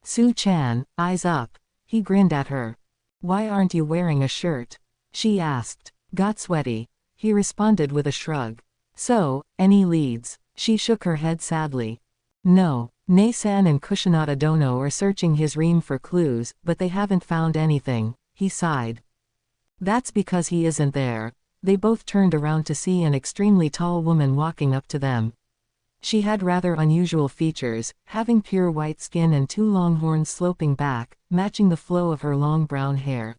Su-chan, eyes up. He grinned at her. Why aren't you wearing a shirt? She asked. Got sweaty. He responded with a shrug. So, any leads? She shook her head sadly. No. Nei-san and Kushinada Dono are searching his ream for clues, but they haven't found anything, he sighed. That's because he isn't there. They both turned around to see an extremely tall woman walking up to them. She had rather unusual features, having pure white skin and two long horns sloping back, matching the flow of her long brown hair.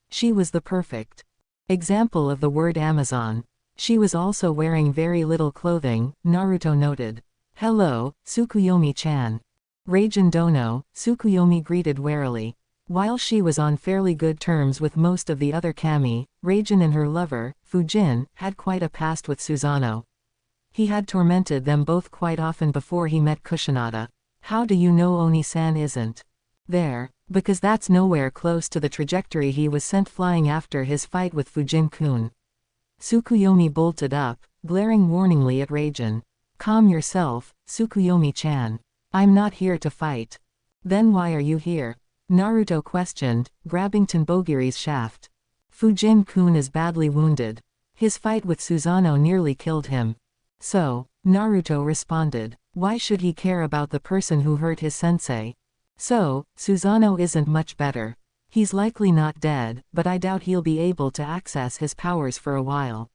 She was the perfect example of the word Amazon. She was also wearing very little clothing, Naruto noted. Hello, Tsukuyomi-chan. Raijin Dono, Tsukuyomi greeted warily. While she was on fairly good terms with most of the other kami, Raijin and her lover, Fujin, had quite a past with Susanoo. He had tormented them both quite often before he met Kushinada. How do you know Oni-san isn't there? Because that's nowhere close to the trajectory he was sent flying after his fight with Fujin-kun. Tsukuyomi bolted up, glaring warningly at Raijin. Calm yourself, Tsukuyomi-chan. I'm not here to fight. Then why are you here? Naruto questioned, grabbing Tenbogiri's shaft. Fujin-kun is badly wounded. His fight with Susanoo nearly killed him. So, Naruto responded. Why should he care about the person who hurt his sensei? So, Susanoo isn't much better. He's likely not dead, but I doubt he'll be able to access his powers for a while.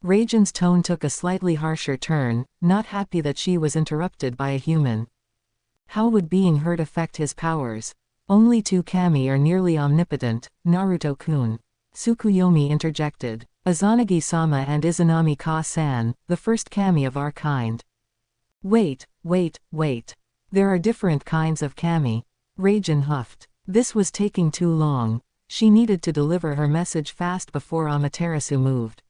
Raijin's tone took a slightly harsher turn, not happy that she was interrupted by a human. How would being hurt affect his powers? Only two kami are nearly omnipotent, Naruto-kun. Tsukuyomi interjected. Izanagi-sama and Izanami-ka-san, the first kami of our kind. Wait. There are different kinds of kami. Raijin huffed. This was taking too long. She needed to deliver her message fast before Amaterasu moved.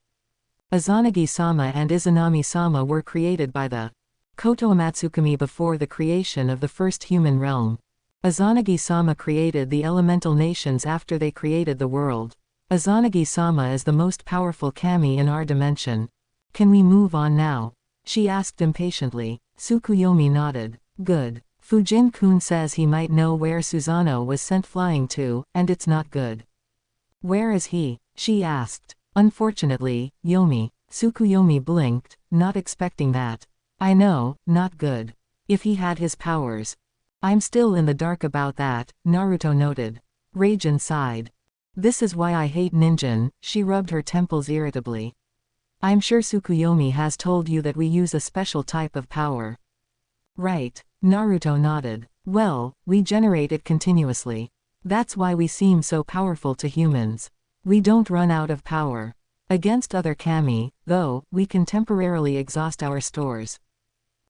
Izanagi-sama and Izanami-sama were created by the Koto Amatsukami before the creation of the first human realm. Izanagi-sama created the elemental nations after they created the world. Izanagi-sama is the most powerful kami in our dimension. Can we move on now? She asked impatiently. Tsukuyomi nodded. Good. Fujin-kun says he might know where Susanoo was sent flying to, and it's not good. Where is he? She asked. Unfortunately, Yomi. Tsukuyomi blinked, not expecting that. I know, not good. If he had his powers. I'm still in the dark about that, Naruto noted. Raijin sighed. This is why I hate ninjin, she rubbed her temples irritably. I'm sure Tsukuyomi has told you that we use a special type of power. Right, Naruto nodded. Well, we generate it continuously. That's why we seem so powerful to humans. We don't run out of power. Against other kami, though, we can temporarily exhaust our stores.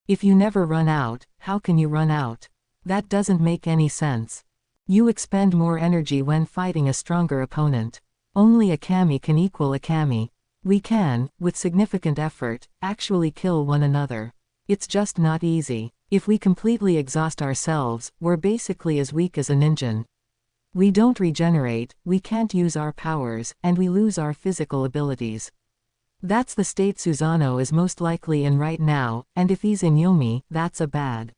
If you never run out, how can you run out? That doesn't make any sense. You expend more energy when fighting a stronger opponent. Only a kami can equal a kami. We can, with significant effort, actually kill one another. It's just not easy. If we completely exhaust ourselves, we're basically as weak as a ninja. We don't regenerate, we can't use our powers, and we lose our physical abilities. That's the state Susanoo is most likely in right now, and if he's in Yomi, that's a bad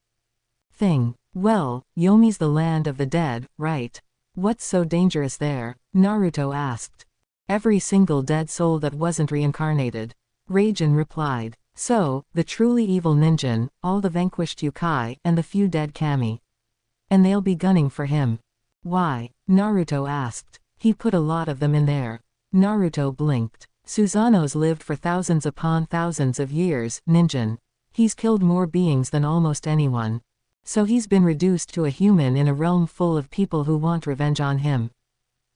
thing. Well, Yomi's the land of the dead, right? What's so dangerous there? Naruto asked. Every single dead soul that wasn't reincarnated. Raijin replied. So, the truly evil ninja, all the vanquished yokai, and the few dead kami. And they'll be gunning for him. Why? Naruto asked. He put a lot of them in there. Naruto blinked. Susanoo's lived for thousands upon thousands of years, ninja. He's killed more beings than almost anyone. So he's been reduced to a human in a realm full of people who want revenge on him.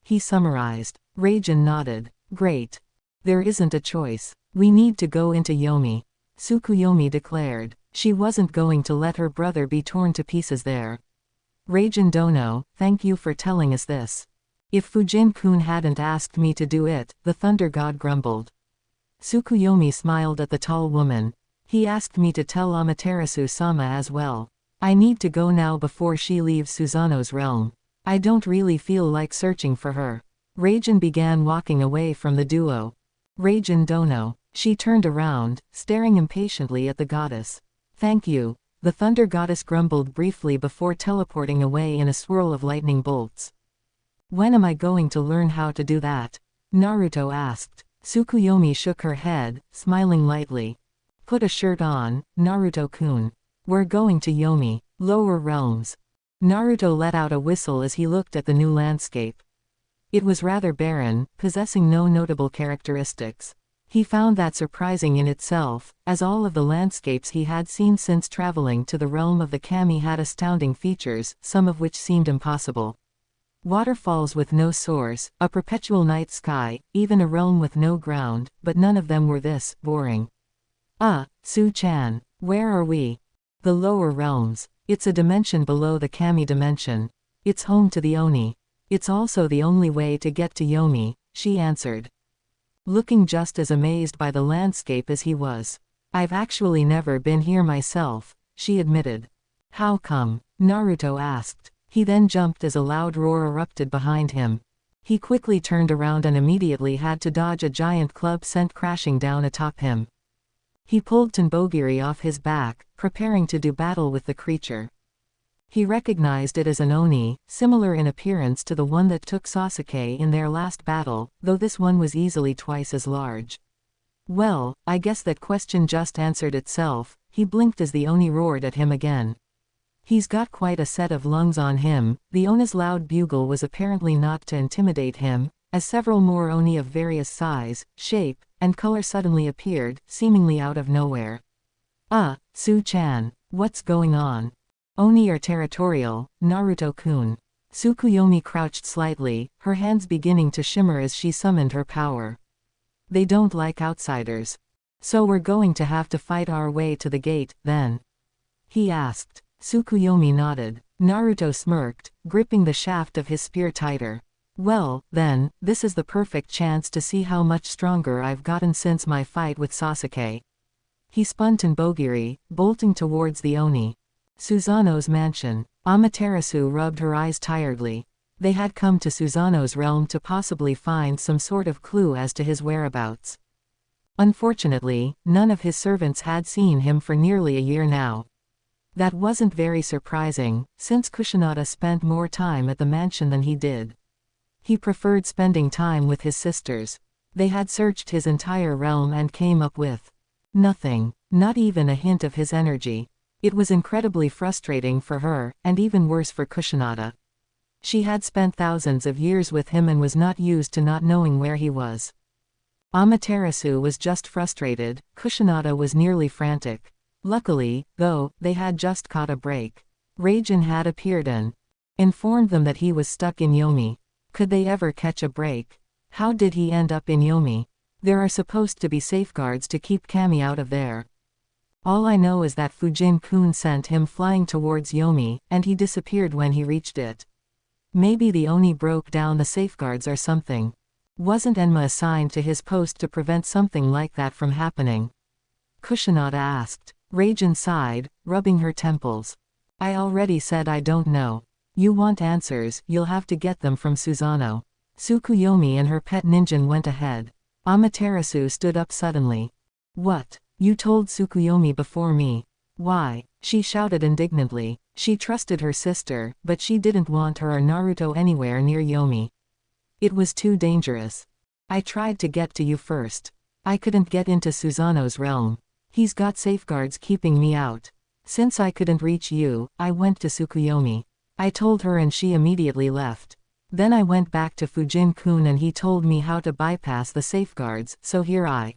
He summarized. Raijin nodded. Great. There isn't a choice. We need to go into Yomi. Tsukuyomi declared. She wasn't going to let her brother be torn to pieces there. Raijin Dono, thank you for telling us this. If Fujin-kun hadn't asked me to do it, the Thunder God grumbled. Tsukuyomi smiled at the tall woman. He asked me to tell Amaterasu-sama as well. I need to go now before she leaves Susanoo's realm. I don't really feel like searching for her. Raijin began walking away from the duo. Raijin Dono. She turned around, staring impatiently at the goddess. Thank you. The Thunder Goddess grumbled briefly before teleporting away in a swirl of lightning bolts. When am I going to learn how to do that? Naruto asked. Tsukuyomi shook her head, smiling lightly. Put a shirt on, Naruto-kun. We're going to Yomi, lower realms. Naruto let out a whistle as he looked at the new landscape. It was rather barren, possessing no notable characteristics. He found that surprising in itself, as all of the landscapes he had seen since traveling to the realm of the kami had astounding features, some of which seemed impossible. Waterfalls with no source, a perpetual night sky, even a realm with no ground, but none of them were this boring. Su-chan, where are we? The lower realms. It's a dimension below the kami dimension. It's home to the Oni. It's also the only way to get to Yomi, she answered. Looking just as amazed by the landscape as he was. I've actually never been here myself, she admitted. How come? Naruto asked. He then jumped as a loud roar erupted behind him. He quickly turned around and immediately had to dodge a giant club sent crashing down atop him. He pulled Tenbogiri off his back, preparing to do battle with the creature. He recognized it as an Oni, similar in appearance to the one that took Sasuke in their last battle, though this one was easily twice as large. Well, I guess that question just answered itself. He blinked as the Oni roared at him again. He's got quite a set of lungs on him. The Oni's loud bugle was apparently not to intimidate him, as several more Oni of various size, shape, and color suddenly appeared, seemingly out of nowhere. Su-chan, what's going on? Oni are territorial, Naruto-kun. Tsukuyomi crouched slightly, her hands beginning to shimmer as she summoned her power. They don't like outsiders. So we're going to have to fight our way to the gate, then? He asked. Tsukuyomi nodded. Naruto smirked, gripping the shaft of his spear tighter. Well, then, this is the perfect chance to see how much stronger I've gotten since my fight with Sasuke. He spun Tenbogiri, bolting towards the Oni. Susanoo's mansion. Amaterasu rubbed her eyes tiredly. They had come to Susanoo's realm to possibly find some sort of clue as to his whereabouts. Unfortunately, none of his servants had seen him for nearly a year now. That wasn't very surprising, since Kushinada spent more time at the mansion than he did. He preferred spending time with his sisters. They had searched his entire realm and came up with nothing, not even a hint of his energy. It was incredibly frustrating for her, and even worse for Kushinada. She had spent thousands of years with him and was not used to not knowing where he was. Amaterasu was just frustrated, Kushinada was nearly frantic. Luckily, though, they had just caught a break. Raijin had appeared and informed them that he was stuck in Yomi. Could they ever catch a break? How did he end up in Yomi? There are supposed to be safeguards to keep Kami out of there. All I know is that Fujin-kun sent him flying towards Yomi, and he disappeared when he reached it. Maybe the Oni broke down the safeguards or something. Wasn't Enma assigned to his post to prevent something like that from happening? Kushinada asked. Raijin sighed, rubbing her temples. I already said I don't know. You want answers, you'll have to get them from Susanoo. Tsukuyomi and her pet ninja went ahead. Amaterasu stood up suddenly. What? You told Tsukuyomi before me. Why? She shouted indignantly. She trusted her sister, but she didn't want her or Naruto anywhere near Yomi. It was too dangerous. I tried to get to you first. I couldn't get into Susanoo's realm. He's got safeguards keeping me out. Since I couldn't reach you, I went to Tsukuyomi. I told her and she immediately left. Then I went back to Fujin-kun and he told me how to bypass the safeguards, so here I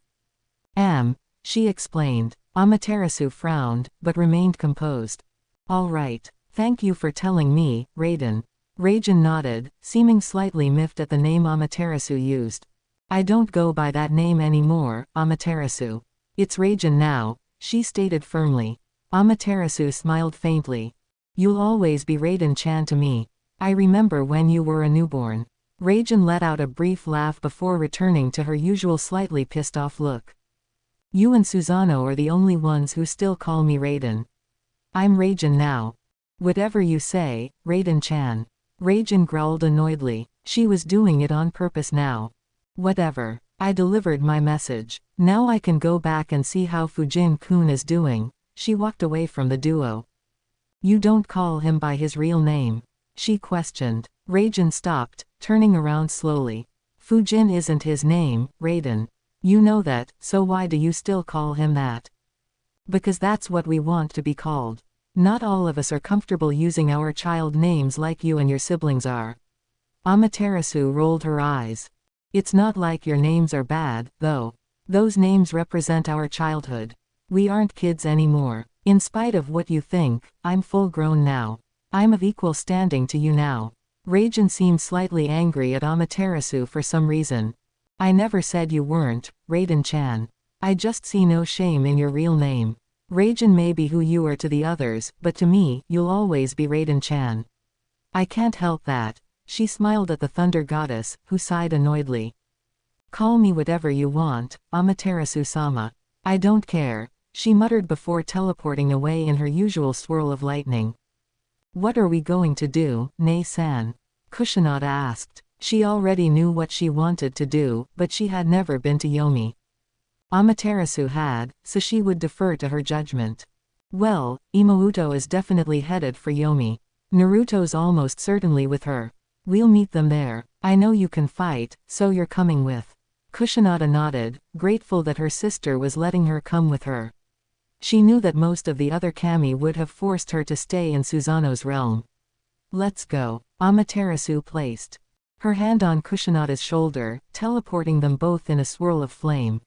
am, she explained. Amaterasu frowned, but remained composed. All right. Thank you for telling me, Raiden. Raijin nodded, seeming slightly miffed at the name Amaterasu used. I don't go by that name anymore, Amaterasu. It's Raijin now, she stated firmly. Amaterasu smiled faintly. You'll always be Raiden-chan to me. I remember when you were a newborn. Raijin let out a brief laugh before returning to her usual slightly pissed-off look. You and Susanoo are the only ones who still call me Raiden. I'm Raijin now. Whatever you say, Raiden-chan. Raijin growled annoyedly. She was doing it on purpose now. Whatever. I delivered my message. Now I can go back and see how Fujin-kun is doing. She walked away from the duo. You don't call him by his real name? She questioned. Raijin stopped, turning around slowly. Fujin isn't his name, Raiden. You know that, so why do you still call him that? Because that's what we want to be called. Not all of us are comfortable using our child names like you and your siblings are. Amaterasu rolled her eyes. It's not like your names are bad, though. Those names represent our childhood. We aren't kids anymore. In spite of what you think, I'm full grown now. I'm of equal standing to you now. Raijin seemed slightly angry at Amaterasu for some reason. I never said you weren't, Raiden-chan. I just see no shame in your real name. Raijin may be who you are to the others, but to me, you'll always be Raiden-chan. I can't help that. She smiled at the Thunder Goddess, who sighed annoyedly. Call me whatever you want, Amaterasu-sama. I don't care, she muttered before teleporting away in her usual swirl of lightning. What are we going to do, Nei-san? Kusanada asked. She already knew what she wanted to do, but she had never been to Yomi. Amaterasu had, so she would defer to her judgment. Well, Imouto is definitely headed for Yomi. Naruto's almost certainly with her. We'll meet them there. I know you can fight, so you're coming with. Kusanada nodded, grateful that her sister was letting her come with her. She knew that most of the other kami would have forced her to stay in Susanoo's realm. Let's go. Amaterasu placed her hand on Kusanada's shoulder, teleporting them both in a swirl of flame.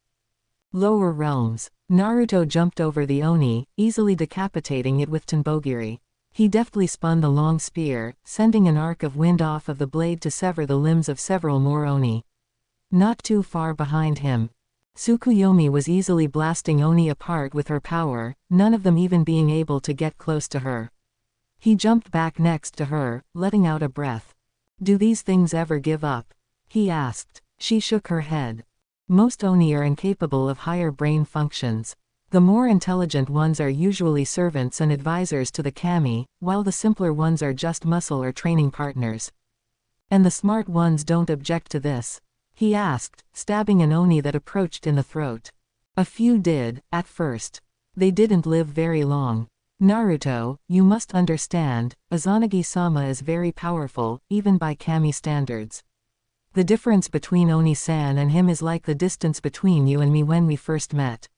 Lower realms. Naruto jumped over the Oni, easily decapitating it with Tenbogiri. He deftly spun the long spear, sending an arc of wind off of the blade to sever the limbs of several more Oni. Not too far behind him, Tsukuyomi was easily blasting Oni apart with her power, none of them even being able to get close to her. He jumped back next to her, letting out a breath. Do these things ever give up? He asked. She shook her head. Most Oni are incapable of higher brain functions. The more intelligent ones are usually servants and advisors to the kami, while the simpler ones are just muscle or training partners. And the smart ones don't object to this? He asked, stabbing an Oni that approached in the throat. A few did, at first. They didn't live very long. Naruto, you must understand, Izanagi-sama is very powerful, even by kami standards. The difference between Oni-san and him is like the distance between you and me when we first met.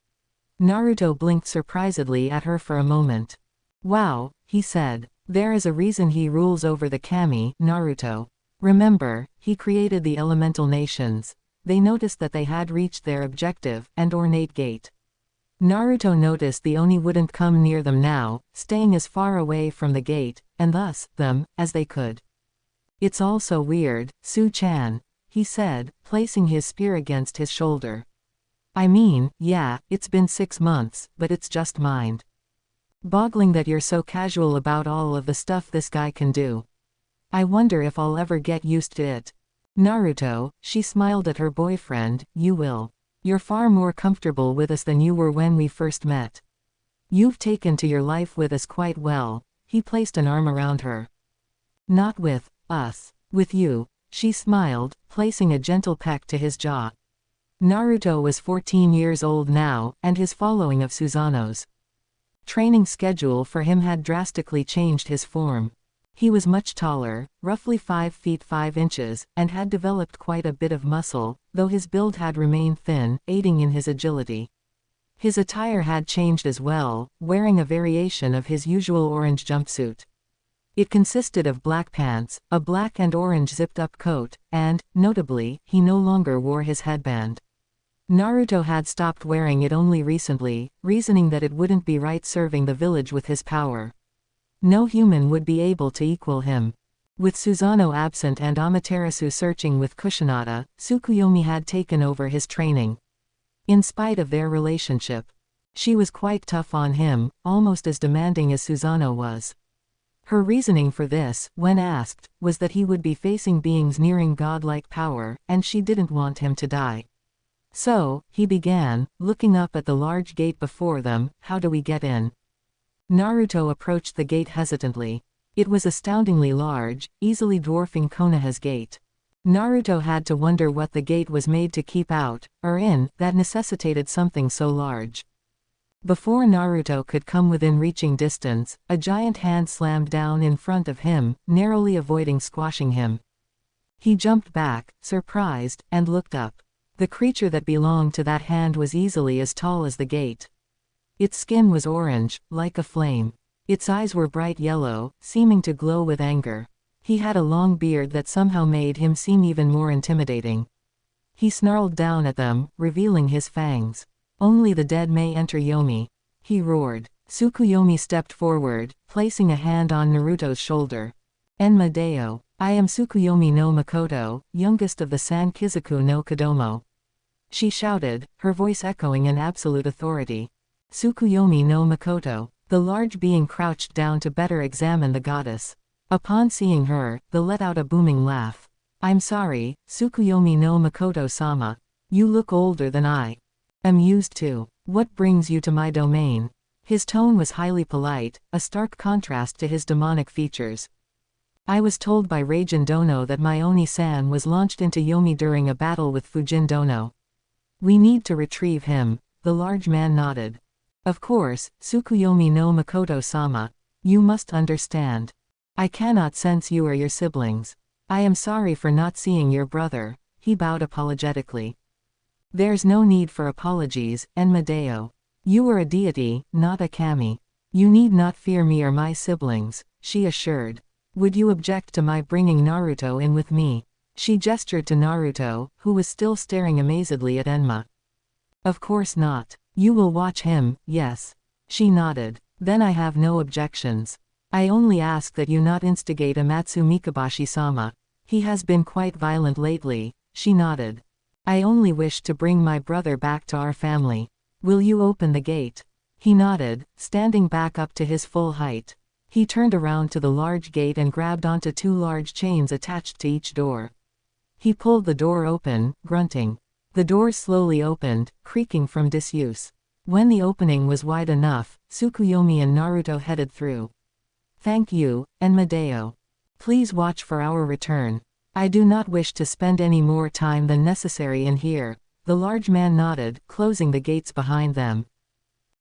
Naruto blinked surprisedly at her for a moment. Wow, he said. There is a reason he rules over the kami, Naruto. Remember, he created the elemental nations. They noticed that they had reached their objective, and ornate gate. Naruto noticed the Oni wouldn't come near them now, staying as far away from the gate, and thus, them, as they could. It's all so weird, Su-chan, he said, placing his spear against his shoulder. I mean, yeah, it's been 6 months, but it's just mind boggling that you're so casual about all of the stuff this guy can do. I wonder if I'll ever get used to it. Naruto, she smiled at her boyfriend, you will. You're far more comfortable with us than you were when we first met. You've taken to your life with us quite well. He placed an arm around her. Not with us. With you. She smiled, placing a gentle peck to his jaw. Naruto was 14 years old now, and his following of Susanoo's training schedule for him had drastically changed his form. He was much taller, roughly 5 feet 5 inches, and had developed quite a bit of muscle, though his build had remained thin, aiding in his agility. His attire had changed as well, wearing a variation of his usual orange jumpsuit. It consisted of black pants, a black and orange zipped-up coat, and, notably, he no longer wore his headband. Naruto had stopped wearing it only recently, reasoning that it wouldn't be right serving the village with his power. No human would be able to equal him. With Susanoo absent and Amaterasu searching with Kusanada, Tsukuyomi had taken over his training. In spite of their relationship, she was quite tough on him, almost as demanding as Susanoo was. Her reasoning for this, when asked, was that he would be facing beings nearing godlike power, and she didn't want him to die. So, he began, looking up at the large gate before them. How do we get in? Naruto approached the gate hesitantly. It was astoundingly large, easily dwarfing Konoha's gate. Naruto had to wonder what the gate was made to keep out, or in, that necessitated something so large. Before Naruto could come within reaching distance, a giant hand slammed down in front of him, narrowly avoiding squashing him. He jumped back, surprised, and looked up. The creature that belonged to that hand was easily as tall as the gate. Its skin was orange, like a flame. Its eyes were bright yellow, seeming to glow with anger. He had a long beard that somehow made him seem even more intimidating. He snarled down at them, revealing his fangs. Only the dead may enter Yomi. He roared. Tsukuyomi stepped forward, placing a hand on Naruto's shoulder. Enma Deo. I am Tsukuyomi no Makoto, youngest of the Sankizaku no Kodomo. She shouted, her voice echoing in absolute authority. Tsukuyomi no Makoto. The large being crouched down to better examine the goddess. Upon seeing her, the let out a booming laugh. I'm sorry, Tsukuyomi no Makoto-sama. You look older than I. Amused too. What brings you to my domain? His tone was highly polite, a stark contrast to his demonic features. I was told by Reijin Dono that my Oni-san was launched into Yomi during a battle with Fujin Dono. We need to retrieve him. The large man nodded. Of course, Tsukuyomi no Makoto-sama. You must understand. I cannot sense you or your siblings. I am sorry for not seeing your brother. He bowed apologetically. There's no need for apologies, Enma Deo. You are a deity, not a kami. You need not fear me or my siblings, she assured. Would you object to my bringing Naruto in with me? She gestured to Naruto, who was still staring amazedly at Enma. Of course not. You will watch him, yes. She nodded. Then I have no objections. I only ask that you not instigate Amatsu Mikabashi-sama. He has been quite violent lately. She nodded. I only wish to bring my brother back to our family. Will you open the gate? He nodded, standing back up to his full height. He turned around to the large gate and grabbed onto 2 large chains attached to each door. He pulled the door open, grunting. The doors slowly opened, creaking from disuse. When the opening was wide enough, Tsukuyomi and Naruto headed through. Thank you, Enma Deo. Please watch for our return. I do not wish to spend any more time than necessary in here. The large man nodded, closing the gates behind them.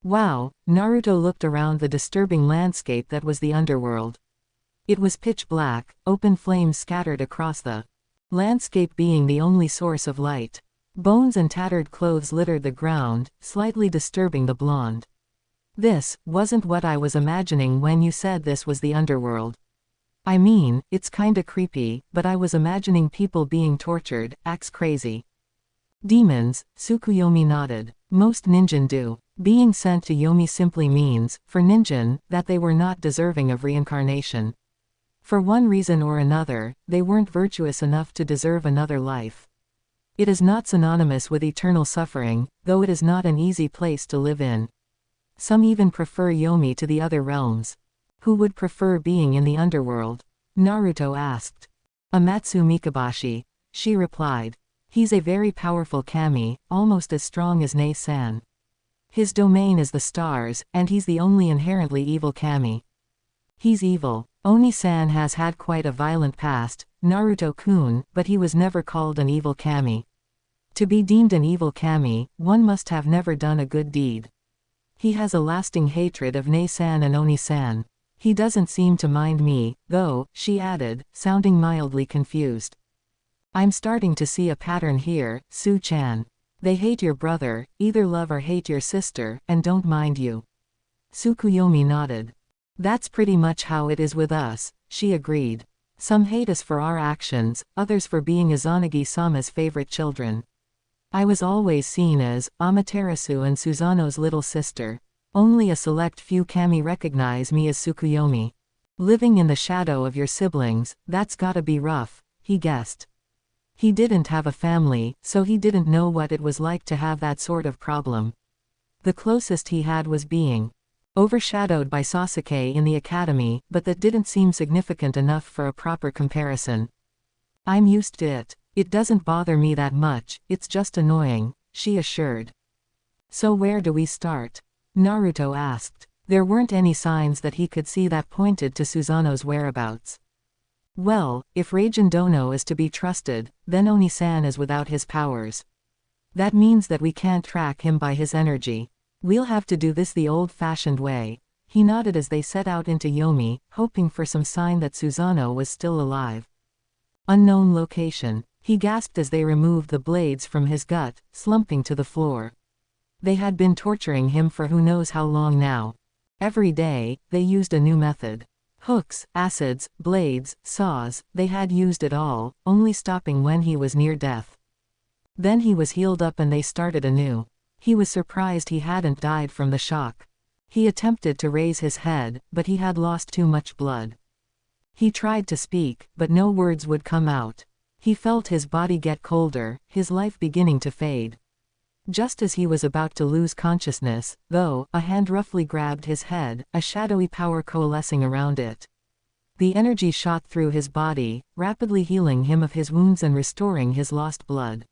Wow, Naruto looked around the disturbing landscape that was the underworld. It was pitch black, open flames scattered across the landscape being the only source of light. Bones and tattered clothes littered the ground, slightly disturbing the blonde. This wasn't what I was imagining when you said this was the underworld. I mean, it's kinda creepy, but I was imagining people being tortured. Acts crazy. Demons, Tsukuyomi nodded. Most ninjin do. Being sent to Yomi simply means, for ninjin, that they were not deserving of reincarnation. For one reason or another, they weren't virtuous enough to deserve another life. It is not synonymous with eternal suffering, though it is not an easy place to live in. Some even prefer Yomi to the other realms. Who would prefer being in the underworld? Naruto asked. Amatsu Mikabashi. She replied. He's a very powerful kami, almost as strong as Nei-san. His domain is the stars, and he's the only inherently evil kami. He's evil. Oni-san has had quite a violent past, Naruto-kun, but he was never called an evil kami. To be deemed an evil kami, one must have never done a good deed. He has a lasting hatred of Ne-san and Oni-san. He doesn't seem to mind me, though, she added, sounding mildly confused. I'm starting to see a pattern here, Su-chan. They hate your brother, either love or hate your sister, and don't mind you. Tsukuyomi nodded. That's pretty much how it is with us, she agreed. Some hate us for our actions, others for being Izanagi-sama's favorite children. I was always seen as Amaterasu and Susanoo's little sister. Only a select few kami recognize me as Tsukuyomi. Living in the shadow of your siblings, that's gotta be rough, he guessed. He didn't have a family, so he didn't know what it was like to have that sort of problem. The closest he had was being overshadowed by Sasuke in the academy, but that didn't seem significant enough for a proper comparison. I'm used to it. It doesn't bother me that much, it's just annoying, she assured. So where do we start? Naruto asked. There weren't any signs that he could see that pointed to Susanoo's whereabouts. Well, if Raijin Dono is to be trusted, then Oni-san is without his powers. That means that we can't track him by his energy. We'll have to do this the old-fashioned way. He nodded as they set out into Yomi, hoping for some sign that Susanoo was still alive. Unknown location. He gasped as they removed the blades from his gut, slumping to the floor. They had been torturing him for who knows how long now. Every day, they used a new method. Hooks, acids, blades, saws, they had used it all, only stopping when he was near death. Then he was healed up and they started anew. He was surprised he hadn't died from the shock. He attempted to raise his head, but he had lost too much blood. He tried to speak, but no words would come out. He felt his body get colder, his life beginning to fade. Just as he was about to lose consciousness, though, a hand roughly grabbed his head, a shadowy power coalescing around it. The energy shot through his body, rapidly healing him of his wounds and restoring his lost blood.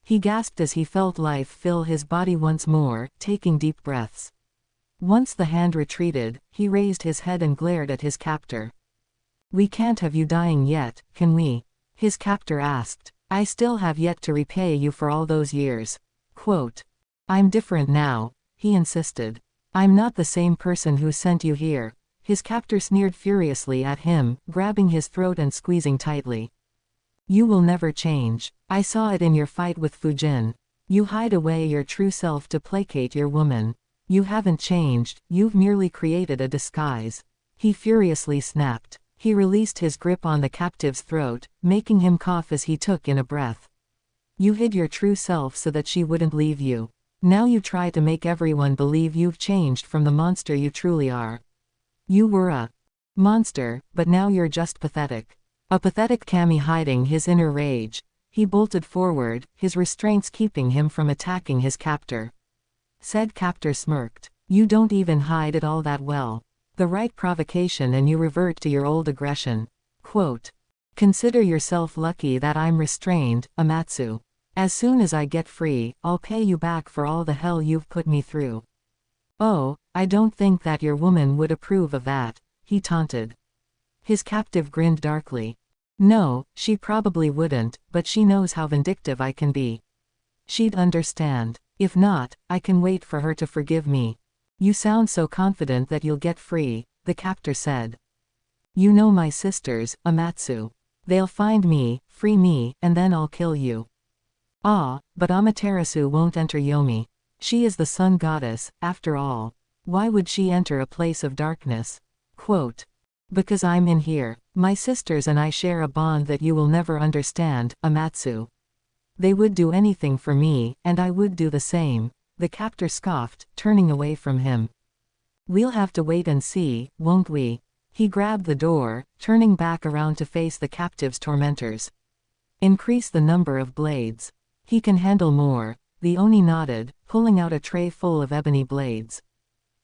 He gasped as he felt life fill his body once more, taking deep breaths. Once the hand retreated, he raised his head and glared at his captor. We can't have you dying yet, can we? His captor asked. I still have yet to repay you for all those years. Quote. I'm different now, he insisted. I'm not the same person who sent you here. His captor sneered furiously at him, grabbing his throat and squeezing tightly. You will never change. I saw it in your fight with Fujin. You hide away your true self to placate your woman. You haven't changed, you've merely created a disguise. He furiously snapped. He released his grip on the captive's throat, making him cough as he took in a breath. You hid your true self so that she wouldn't leave you. Now you try to make everyone believe you've changed from the monster you truly are. You were a monster, but now you're just pathetic. A pathetic kami hiding his inner rage. He bolted forward, his restraints keeping him from attacking his captor. Said captor smirked. You don't even hide it all that well. The right provocation and you revert to your old aggression. Quote. Consider yourself lucky that I'm restrained, Amatsu. As soon as I get free, I'll pay you back for all the hell you've put me through. Oh, I don't think that your woman would approve of that, he taunted. His captive grinned darkly. No, she probably wouldn't, but she knows how vindictive I can be. She'd understand. If not, I can wait for her to forgive me. You sound so confident that you'll get free, the captor said. You know my sisters, Amatsu. They'll find me, free me, and then I'll kill you. Ah, but Amaterasu won't enter Yomi. She is the sun goddess, after all. Why would she enter a place of darkness? Quote. Because I'm in here. My sisters and I share a bond that you will never understand, Amatsu. They would do anything for me, and I would do the same, the captor scoffed, turning away from him. We'll have to wait and see, won't we? He grabbed the door, turning back around to face the captive's tormentors. Increase the number of blades. He can handle more, the Oni nodded, pulling out a tray full of ebony blades.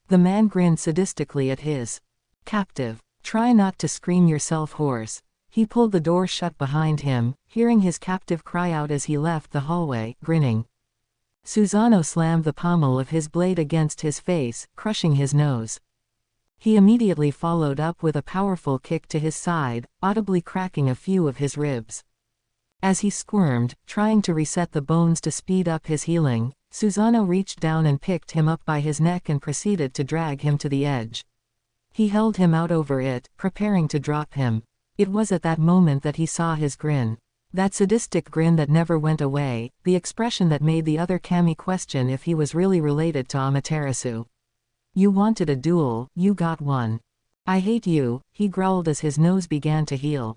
The man grinned sadistically at his captive. Try not to scream yourself hoarse. He pulled the door shut behind him, hearing his captive cry out as he left the hallway, grinning. Susanoo slammed the pommel of his blade against his face, crushing his nose. He immediately followed up with a powerful kick to his side, audibly cracking a few of his ribs. As he squirmed, trying to reset the bones to speed up his healing, Susanoo reached down and picked him up by his neck and proceeded to drag him to the edge. He held him out over it, preparing to drop him. It was at that moment that he saw his grin. That sadistic grin that never went away, the expression that made the other kami question if he was really related to Amaterasu. You wanted a duel, you got one. I hate you, he growled as his nose began to heal.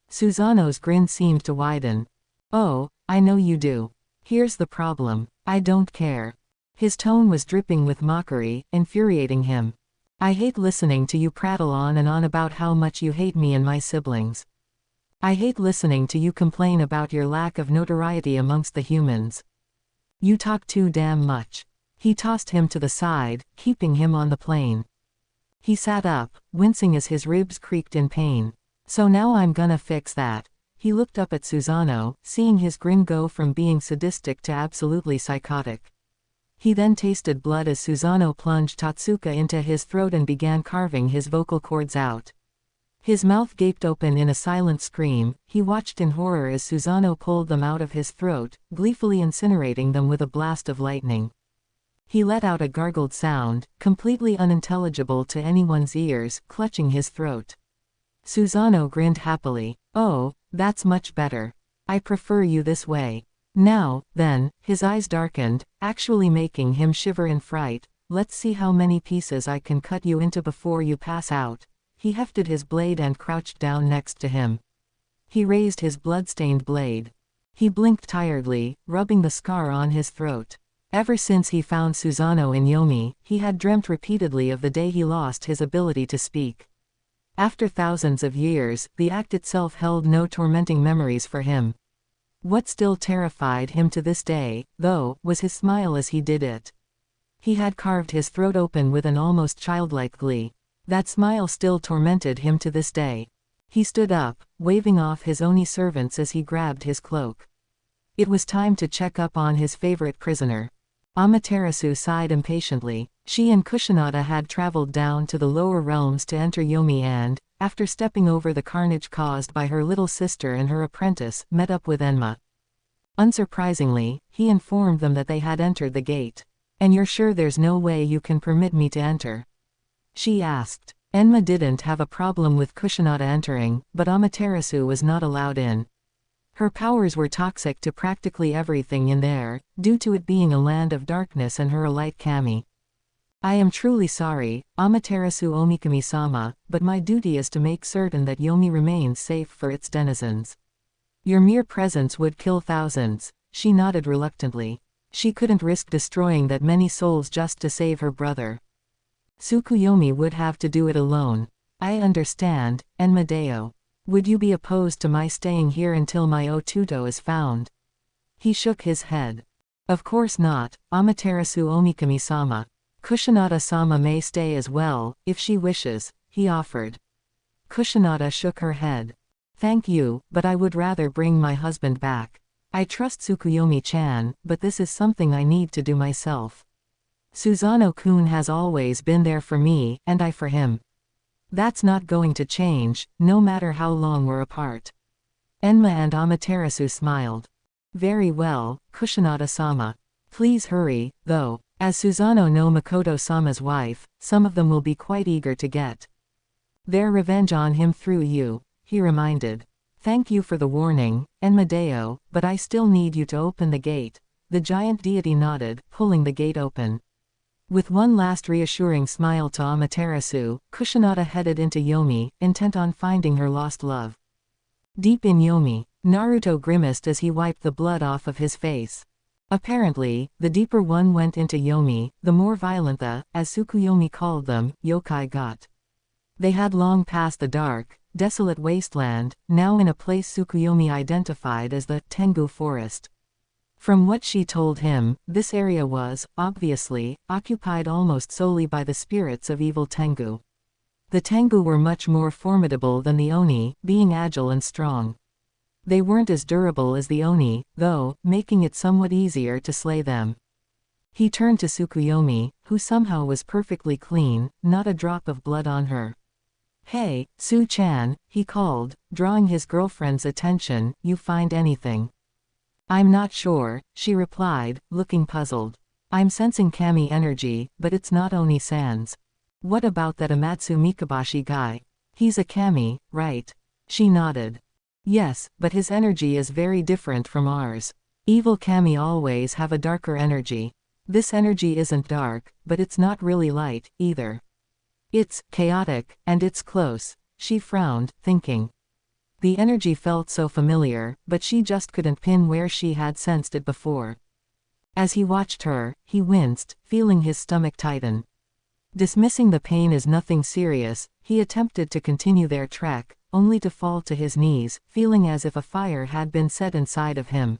Susanoo's grin seemed to widen. Oh, I know you do. Here's the problem. I don't care. His tone was dripping with mockery, infuriating him. I hate listening to you prattle on and on about how much you hate me and my siblings. I hate listening to you complain about your lack of notoriety amongst the humans. You talk too damn much. He tossed him to the side, keeping him on the plane. He sat up, wincing as his ribs creaked in pain. So now I'm gonna fix that. He looked up at Susanoo, seeing his grin go from being sadistic to absolutely psychotic. He then tasted blood as Susanoo plunged Tatsuka into his throat and began carving his vocal cords out. His mouth gaped open in a silent scream. He watched in horror as Susanoo pulled them out of his throat, gleefully incinerating them with a blast of lightning. He let out a gargled sound, completely unintelligible to anyone's ears, clutching his throat. Susanoo grinned happily. Oh, that's much better. I prefer you this way. Now, then, his eyes darkened, actually making him shiver in fright. Let's see how many pieces I can cut you into before you pass out. He hefted his blade and crouched down next to him. He raised his blood-stained blade. He blinked tiredly, rubbing the scar on his throat. Ever since he found Susanoo in Yomi, he had dreamt repeatedly of the day he lost his ability to speak. After thousands of years, the act itself held no tormenting memories for him. What still terrified him to this day, though, was his smile as he did it. He had carved his throat open with an almost childlike glee. That smile still tormented him to this day. He stood up, waving off his Oni servants as he grabbed his cloak. It was time to check up on his favorite prisoner. Amaterasu sighed impatiently. She and Kushinada had traveled down to the lower realms to enter Yomi and, after stepping over the carnage caused by her little sister and her apprentice, met up with Enma. Unsurprisingly, he informed them that they had entered the gate. And you're sure there's no way you can permit me to enter? She asked. Enma didn't have a problem with Kushinada entering, but Amaterasu was not allowed in. Her powers were toxic to practically everything in there, due to it being a land of darkness and her a light kami. I am truly sorry, Amaterasu Omikami-sama, but my duty is to make certain that Yomi remains safe for its denizens. Your mere presence would kill thousands. She nodded reluctantly. She couldn't risk destroying that many souls just to save her brother. Tsukuyomi would have to do it alone. I understand, Enmadeo. Would you be opposed to my staying here until my Otuto is found? He shook his head. Of course not, Amaterasu Omikami-sama. Kushinada-sama may stay as well, if she wishes, he offered. Kushinada shook her head. Thank you, but I would rather bring my husband back. I trust Tsukuyomi-chan, but this is something I need to do myself. Susanoo-kun has always been there for me, and I for him. That's not going to change, no matter how long we're apart. Enma and Amaterasu smiled. Very well, Kushinada-sama. Please hurry, though. As Susanoo no Makoto-sama's wife, some of them will be quite eager to get their revenge on him through you, he reminded. Thank you for the warning, Enmadeo, but I still need you to open the gate. The giant deity nodded, pulling the gate open. With one last reassuring smile to Amaterasu, Kushinada headed into Yomi, intent on finding her lost love. Deep in Yomi, Naruto grimaced as he wiped the blood off of his face. Apparently, the deeper one went into Yomi, the more violent the, as Tsukuyomi called them, yokai got. They had long passed the dark, desolate wasteland, now in a place Tsukuyomi identified as the Tengu Forest. From what she told him, this area was, obviously, occupied almost solely by the spirits of evil Tengu. The Tengu were much more formidable than the Oni, being agile and strong. They weren't as durable as the Oni, though, making it somewhat easier to slay them. He turned to Tsukuyomi, who somehow was perfectly clean, not a drop of blood on her. "Hey, Su-chan," he called, drawing his girlfriend's attention, "you find anything?" "I'm not sure," she replied, looking puzzled. "I'm sensing kami energy, but it's not Oni-san's." "What about that Amatsu Mikabashi guy? He's a kami, right?" She nodded. "Yes, but his energy is very different from ours. Evil kami always have a darker energy. This energy isn't dark, but it's not really light, either. It's chaotic, and it's close." She frowned, thinking. The energy felt so familiar, but she just couldn't pin where she had sensed it before. As he watched her, he winced, feeling his stomach tighten. Dismissing the pain as nothing serious, he attempted to continue their trek, only to fall to his knees, feeling as if a fire had been set inside of him.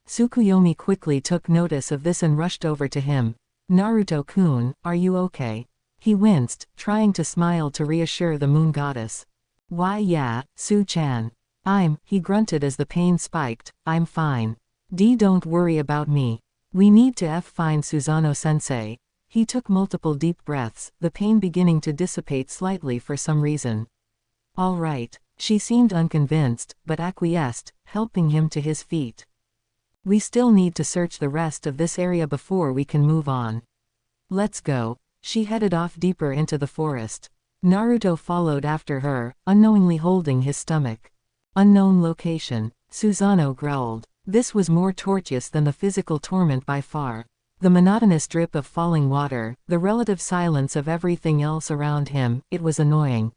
Tsukuyomi quickly took notice of this and rushed over to him. "Naruto-kun, are you okay?" He winced, trying to smile to reassure the moon goddess. "Why yeah, Su-chan. He grunted as the pain spiked, "I'm fine. Don't worry about me. We need to find Susanoo-sensei." He took multiple deep breaths, the pain beginning to dissipate slightly for some reason. "All right." She seemed unconvinced, but acquiesced, helping him to his feet. "We still need to search the rest of this area before we can move on. Let's go." She headed off deeper into the forest. Naruto followed after her, unknowingly holding his stomach. "Unknown location," Susanoo growled. This was more tortuous than the physical torment by far. The monotonous drip of falling water, the relative silence of everything else around him, it was annoying.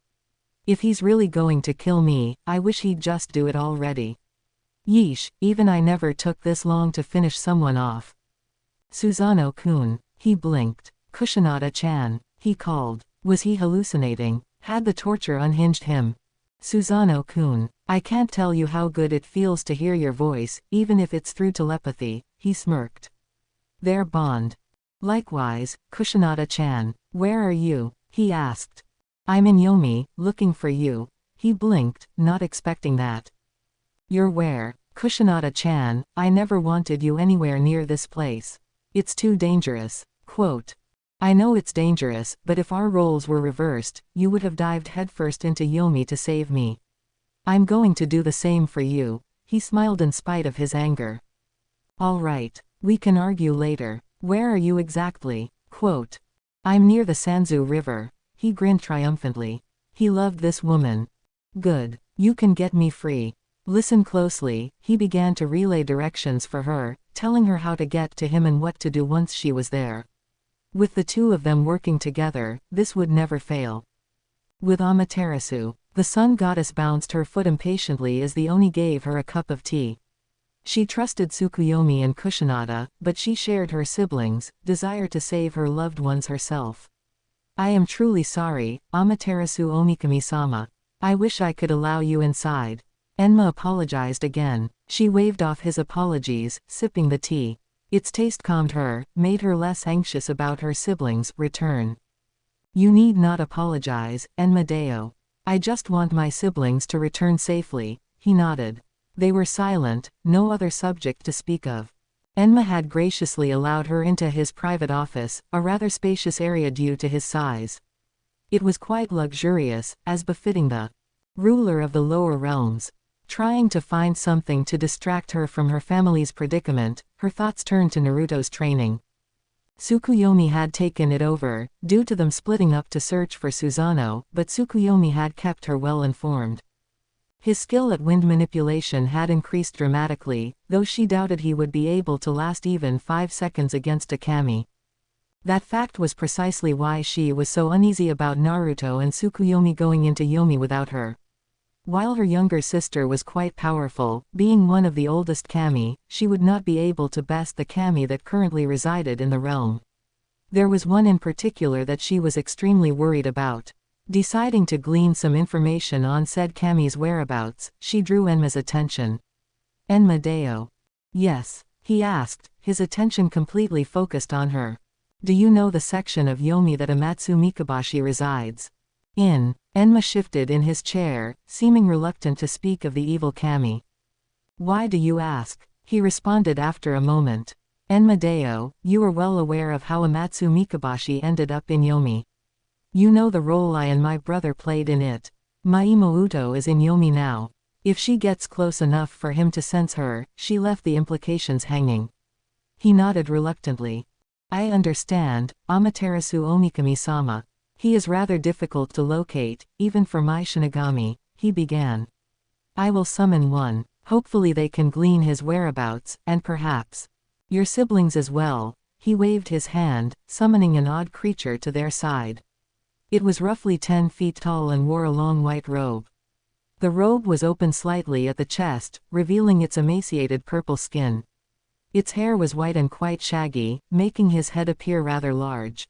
"If he's really going to kill me, I wish he'd just do it already. Yeesh, even I never took this long to finish someone off." "Susanoo-kun." He blinked. "Kusanada-chan," he called. Was he hallucinating? Had the torture unhinged him? "Susanoo-kun, I can't tell you how good it feels to hear your voice, even if it's through telepathy," he smirked. "Their bond." "Likewise, Kusanada-chan. Where are you?" he asked. "I'm in Yomi, looking for you." He blinked, not expecting that. "You're where?" "Kusanada-chan, I never wanted you anywhere near this place. It's too dangerous." Quote. "I know it's dangerous, but if our roles were reversed, you would have dived headfirst into Yomi to save me. I'm going to do the same for you." He smiled in spite of his anger. "All right, we can argue later. Where are you exactly?" Quote. "I'm near the Sanzu River." He grinned triumphantly. He loved this woman. "Good. You can get me free. Listen closely." He began to relay directions for her, telling her how to get to him and what to do once she was there. With the two of them working together, this would never fail. With Amaterasu, the sun goddess bounced her foot impatiently as the Oni gave her a cup of tea. She trusted Tsukuyomi and Kusanada, but she shared her siblings' desire to save her loved ones herself. "I am truly sorry, Amaterasu Omikami-sama. I wish I could allow you inside." Enma apologized again. She waved off his apologies, sipping the tea. Its taste calmed her, made her less anxious about her siblings' return. "You need not apologize, Enma-deo. I just want my siblings to return safely." He nodded. They were silent, no other subject to speak of. Enma had graciously allowed her into his private office, a rather spacious area due to his size. It was quite luxurious, as befitting the ruler of the lower realms. Trying to find something to distract her from her family's predicament, her thoughts turned to Naruto's training. Tsukuyomi had taken it over, due to them splitting up to search for Susanoo, but Tsukuyomi had kept her well informed. His skill at wind manipulation had increased dramatically, though she doubted he would be able to last even 5 seconds against a kami. That fact was precisely why she was so uneasy about Naruto and Tsukuyomi going into Yomi without her. While her younger sister was quite powerful, being one of the oldest kami, she would not be able to best the kami that currently resided in the realm. There was one in particular that she was extremely worried about. Deciding to glean some information on said kami's whereabouts, she drew Enma's attention. "Enma-deo." "Yes?" he asked, his attention completely focused on her. "Do you know the section of Yomi that Amatsu Mikabashi resides in?" Enma shifted in his chair, seeming reluctant to speak of the evil kami. Why do you ask? He responded after a moment. Enmadeo, you are well aware of how Amatsu Mikabashi ended up in Yomi. You know the role I and my brother played in it. Maimo Uto is in Yomi now. If she gets close enough for him to sense her, she left the implications hanging. He nodded reluctantly. I understand, Amaterasu Omikami-sama. He is rather difficult to locate, even for my Shinigami, he began. I will summon one. Hopefully they can glean his whereabouts, and perhaps your siblings as well. He waved his hand, summoning an odd creature to their side. It was roughly 10 feet tall and wore a long white robe. The robe was open slightly at the chest, revealing its emaciated purple skin. Its hair was white and quite shaggy, making his head appear rather large.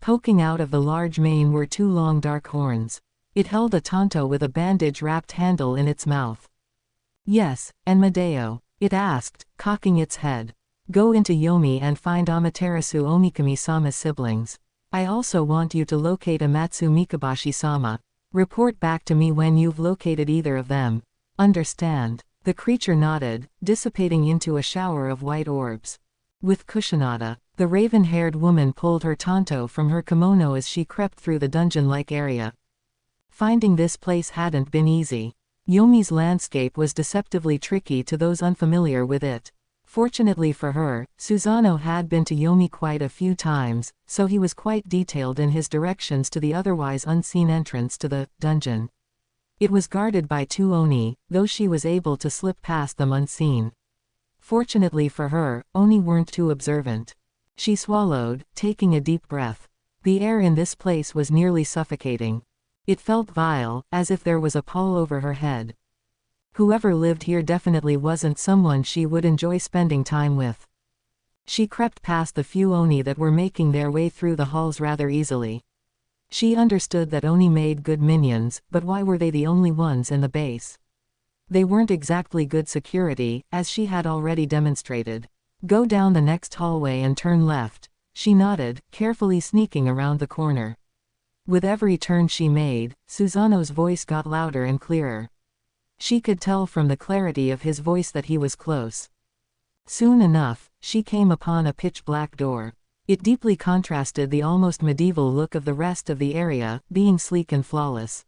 Poking out of the large mane were 2 long dark horns. It held a tanto with a bandage-wrapped handle in its mouth. Yes, Enmadeo, it asked, cocking its head. Go into Yomi and find Amaterasu Omikami-sama's siblings. I also want you to locate Amatsu Mikabashi-sama. Report back to me when you've located either of them. Understand? The creature nodded, dissipating into a shower of white orbs. With Kushinada, the raven-haired woman pulled her tanto from her kimono as she crept through the dungeon-like area. Finding this place hadn't been easy. Yomi's landscape was deceptively tricky to those unfamiliar with it. Fortunately for her, Susanoo had been to Yomi quite a few times, so he was quite detailed in his directions to the otherwise unseen entrance to the dungeon. It was guarded by 2 Oni, though she was able to slip past them unseen. Fortunately for her, Oni weren't too observant. She swallowed, taking a deep breath. The air in this place was nearly suffocating. It felt vile, as if there was a pall over her head. Whoever lived here definitely wasn't someone she would enjoy spending time with. She crept past the few Oni that were making their way through the halls rather easily. She understood that Oni made good minions, but why were they the only ones in the base? They weren't exactly good security, as she had already demonstrated. Go down the next hallway and turn left. She nodded, carefully sneaking around the corner. With every turn she made, Susanoo's voice got louder and clearer. She could tell from the clarity of his voice that he was close. Soon enough, she came upon a pitch-black door. It deeply contrasted the almost medieval look of the rest of the area, being sleek and flawless.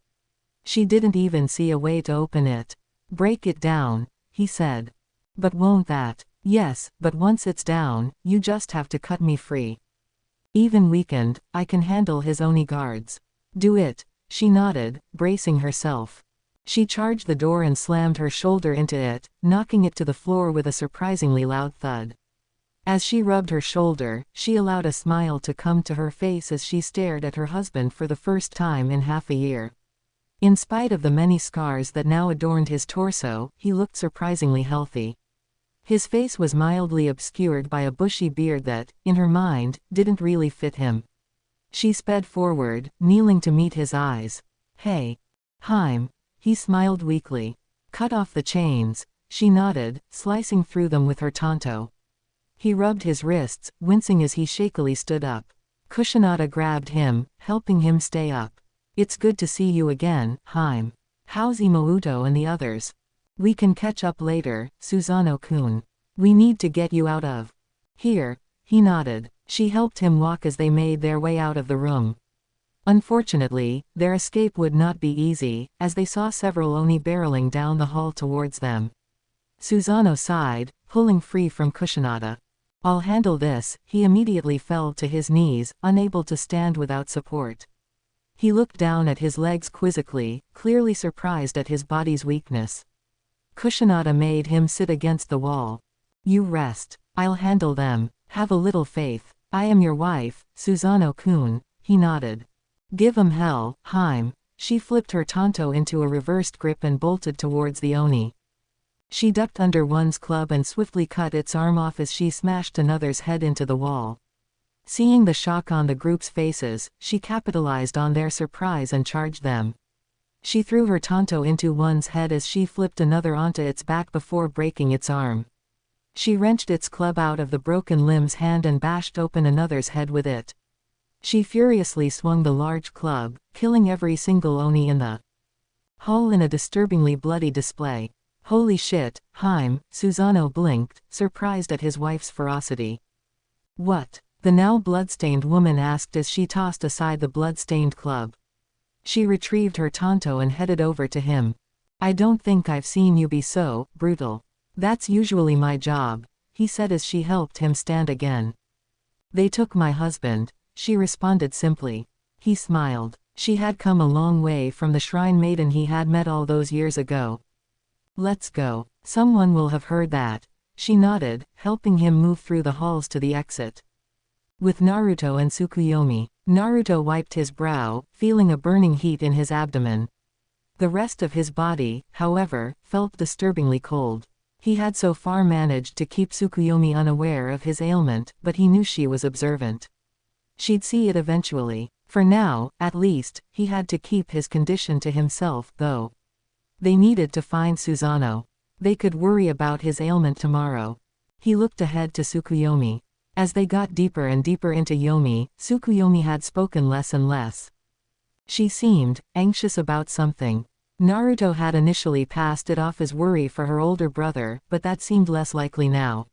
She didn't even see a way to open it. Break it down, he said. But won't that? Yes, but once it's down, you just have to cut me free. Even weakened, I can handle his Oni guards. Do it, she nodded, bracing herself. She charged the door and slammed her shoulder into it, knocking it to the floor with a surprisingly loud thud. As she rubbed her shoulder, she allowed a smile to come to her face as she stared at her husband for the first time in half a year. In spite of the many scars that now adorned his torso, he looked surprisingly healthy. His face was mildly obscured by a bushy beard that, in her mind, didn't really fit him. She sped forward, kneeling to meet his eyes. Hey. Heim. He smiled weakly. Cut off the chains, she nodded, slicing through them with her tanto. He rubbed his wrists, wincing as he shakily stood up. Kushinada grabbed him, helping him stay up. It's good to see you again, Heim. How's Imouto and the others? We can catch up later, Susanoo-kun. We need to get you out of here. He nodded. She helped him walk as they made their way out of the room. Unfortunately, their escape would not be easy, as they saw several Oni barreling down the hall towards them. Susanoo sighed, pulling free from Kushinada. I'll handle this. He immediately fell to his knees, unable to stand without support. He looked down at his legs quizzically, clearly surprised at his body's weakness. Kushinada made him sit against the wall. You rest. I'll handle them. Have a little faith. I am your wife, Susanoo-kun, he nodded. Give 'em hell, Heim. She flipped her tanto into a reversed grip and bolted towards the Oni. She ducked under one's club and swiftly cut its arm off as she smashed another's head into the wall. Seeing the shock on the group's faces, she capitalized on their surprise and charged them. She threw her tanto into one's head as she flipped another onto its back before breaking its arm. She wrenched its club out of the broken limb's hand and bashed open another's head with it. She furiously swung the large club, killing every single Oni in the hall in a disturbingly bloody display. Holy shit, Haim, Susano blinked, surprised at his wife's ferocity. What? The now bloodstained woman asked as she tossed aside the blood-stained club. She retrieved her tanto and headed over to him. I don't think I've seen you be so brutal. That's usually my job, he said as she helped him stand again. They took my husband, she responded simply. He smiled. She had come a long way from the shrine maiden he had met all those years ago. Let's go. Someone will have heard that. She nodded, helping him move through the halls to the exit. With Naruto and Tsukuyomi, Naruto wiped his brow, feeling a burning heat in his abdomen. The rest of his body, however, felt disturbingly cold. He had so far managed to keep Tsukuyomi unaware of his ailment, but he knew she was observant. She'd see it eventually. For now, at least, he had to keep his condition to himself, though. They needed to find Susano. They could worry about his ailment tomorrow. He looked ahead to Tsukuyomi. As they got deeper and deeper into Yomi, Tsukuyomi had spoken less and less. She seemed anxious about something. Naruto had initially passed it off as worry for her older brother, but that seemed less likely now.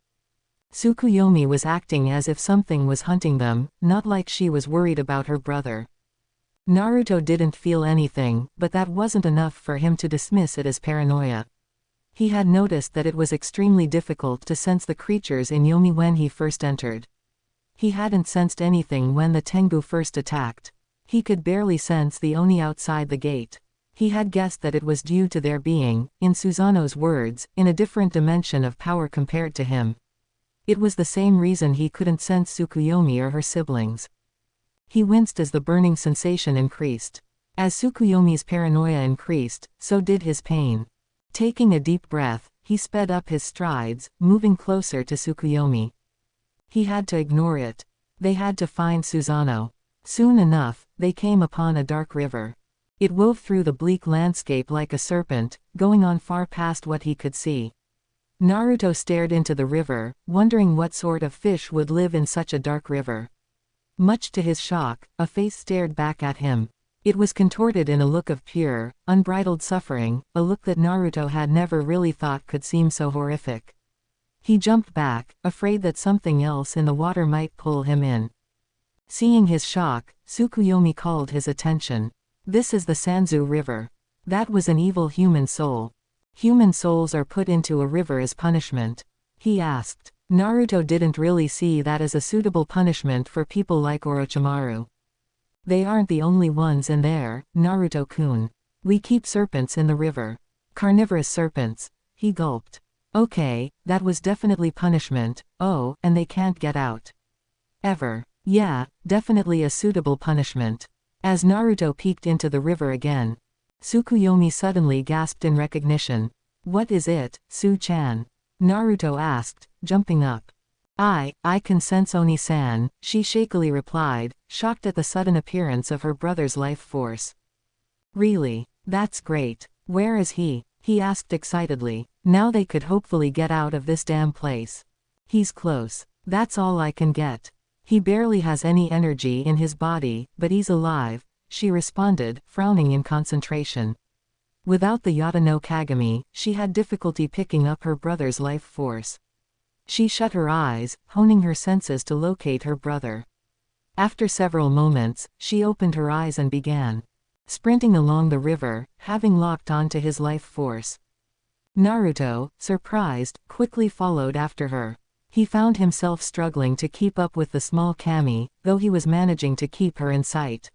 Tsukuyomi was acting as if something was hunting them, not like she was worried about her brother. Naruto didn't feel anything, but that wasn't enough for him to dismiss it as paranoia. He had noticed that it was extremely difficult to sense the creatures in Yomi when he first entered. He hadn't sensed anything when the Tengu first attacked. He could barely sense the Oni outside the gate. He had guessed that it was due to their being, in Susano's words, in a different dimension of power compared to him. It was the same reason he couldn't sense Tsukuyomi or her siblings. He winced as the burning sensation increased. As Tsukuyomi's paranoia increased, so did his pain. Taking a deep breath, he sped up his strides, moving closer to Tsukuyomi. He had to ignore it. They had to find Susano. Soon enough, they came upon a dark river. It wove through the bleak landscape like a serpent, going on far past what he could see. Naruto stared into the river, wondering what sort of fish would live in such a dark river. Much to his shock, a face stared back at him. It was contorted in a look of pure, unbridled suffering, a look that Naruto had never really thought could seem so horrific. He jumped back, afraid that something else in the water might pull him in. Seeing his shock, Tsukuyomi called his attention. This is the Sanzu River. That was an evil human soul. Human souls are put into a river as punishment. He asked. Naruto didn't really see that as a suitable punishment for people like Orochimaru. They aren't the only ones in there, Naruto-kun. We keep serpents in the river. Carnivorous serpents. He gulped. Okay, that was definitely punishment. Oh, and they can't get out. Ever. Yeah, definitely a suitable punishment. As Naruto peeked into the river again, Tsukuyomi suddenly gasped in recognition. What is it, Su-chan? Naruto asked, jumping up. I can sense Oni-san, she shakily replied, shocked at the sudden appearance of her brother's life force. Really? That's great. Where is he? He asked excitedly. Now they could hopefully get out of this damn place. He's close. That's all I can get. He barely has any energy in his body, but he's alive, she responded, frowning in concentration. Without the Yata no Kagami, she had difficulty picking up her brother's life force. She shut her eyes, honing her senses to locate her brother. After several moments, she opened her eyes and began sprinting along the river, having locked onto his life force. Naruto, surprised, quickly followed after her. He found himself struggling to keep up with the small Kami, though he was managing to keep her in sight.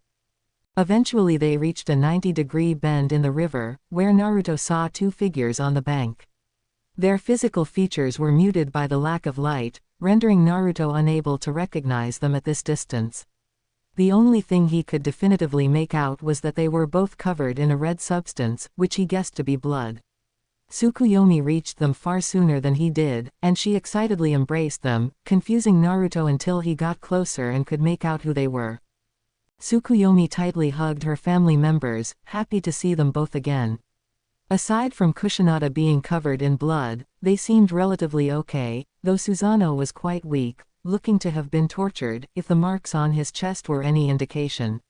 Eventually they reached a 90-degree bend in the river, where Naruto saw two figures on the bank. Their physical features were muted by the lack of light, rendering Naruto unable to recognize them at this distance. The only thing he could definitively make out was that they were both covered in a red substance, which he guessed to be blood. Tsukuyomi reached them far sooner than he did, and she excitedly embraced them, confusing Naruto until he got closer and could make out who they were. Tsukuyomi tightly hugged her family members, happy to see them both again. Aside from Kusanada being covered in blood, they seemed relatively okay, though Susano was quite weak, looking to have been tortured, if the marks on his chest were any indication.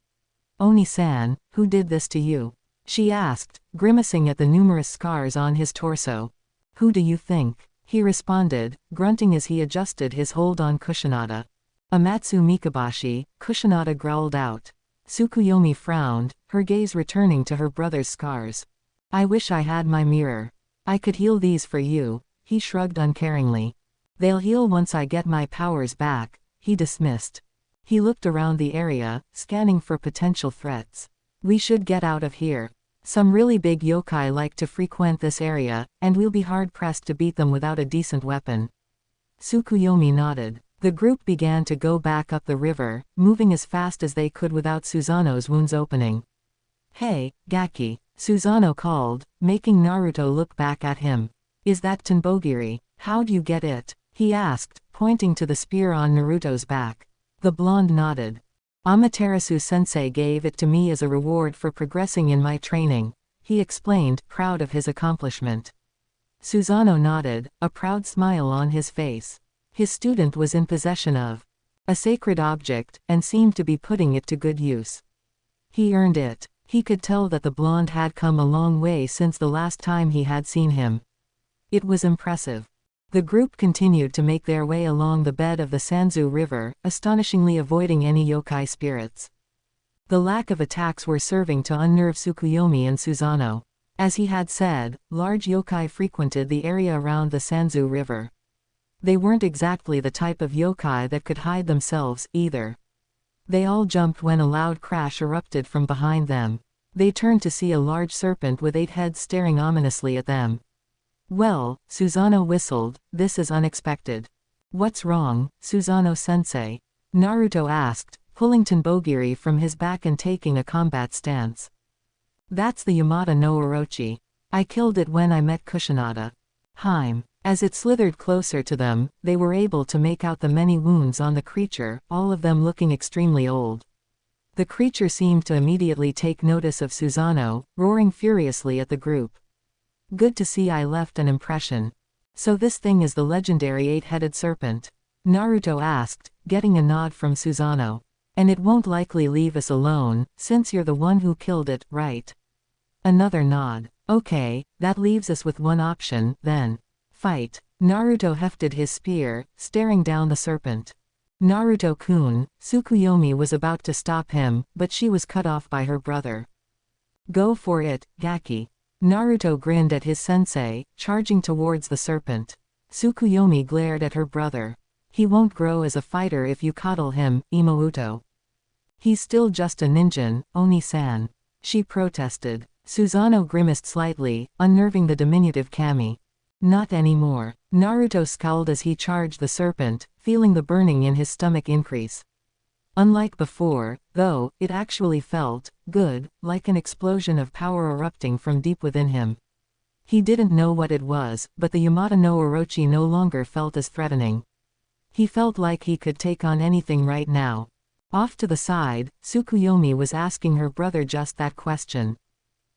Oni-san, who did this to you? She asked, grimacing at the numerous scars on his torso. Who do you think? He responded, grunting as he adjusted his hold on Kusanada. Amatsu Mikabashi, Kusanada growled out. Tsukuyomi frowned, her gaze returning to her brother's scars. I wish I had my mirror. I could heal these for you, he shrugged uncaringly. They'll heal once I get my powers back, he dismissed. He looked around the area, scanning for potential threats. We should get out of here. Some really big yokai like to frequent this area, and we'll be hard-pressed to beat them without a decent weapon. Tsukuyomi nodded. The group began to go back up the river, moving as fast as they could without Susanoo's wounds opening. Hey, Gaki, Susanoo called, making Naruto look back at him. Is that Tenbogiri? How'd you get it? He asked, pointing to the spear on Naruto's back. The blonde nodded. Amaterasu-sensei gave it to me as a reward for progressing in my training, he explained, proud of his accomplishment. Susanoo nodded, a proud smile on his face. His student was in possession of a sacred object, and seemed to be putting it to good use. He earned it. He could tell that the blonde had come a long way since the last time he had seen him. It was impressive. The group continued to make their way along the bed of the Sanzu River, astonishingly avoiding any yokai spirits. The lack of attacks were serving to unnerve Tsukuyomi and Susanoo. As he had said, large yokai frequented the area around the Sanzu River. They weren't exactly the type of yokai that could hide themselves, either. They all jumped when a loud crash erupted from behind them. They turned to see a large serpent with 8 heads staring ominously at them. Well, Susanoo whistled, this is unexpected. What's wrong, Susanoo-sensei? Naruto asked, pulling Tenbogiri from his back and taking a combat stance. That's the Yamata no Orochi. I killed it when I met Kusanada. Heim. As it slithered closer to them, they were able to make out the many wounds on the creature, all of them looking extremely old. The creature seemed to immediately take notice of Susanoo, roaring furiously at the group. Good to see I left an impression. So this thing is the legendary 8-headed serpent? Naruto asked, getting a nod from Susanoo. And it won't likely leave us alone, since you're the one who killed it, right? Another nod. Okay, that leaves us with one option, then. Fight. Naruto hefted his spear, staring down the serpent. Naruto-kun, Tsukuyomi was about to stop him, but she was cut off by her brother. Go for it, Gaki. Naruto grinned at his sensei, charging towards the serpent. Tsukuyomi glared at her brother. He won't grow as a fighter if you coddle him, Imouto. He's still just a ninja, Oni-san. She protested. Susanoo grimaced slightly, unnerving the diminutive kami. Not anymore. Naruto scowled as he charged the serpent, feeling the burning in his stomach increase. Unlike before, though, it actually felt good, like an explosion of power erupting from deep within him. He didn't know what it was, but the Yamata no Orochi no longer felt as threatening. He felt like he could take on anything right now. Off to the side, Tsukuyomi was asking her brother just that question.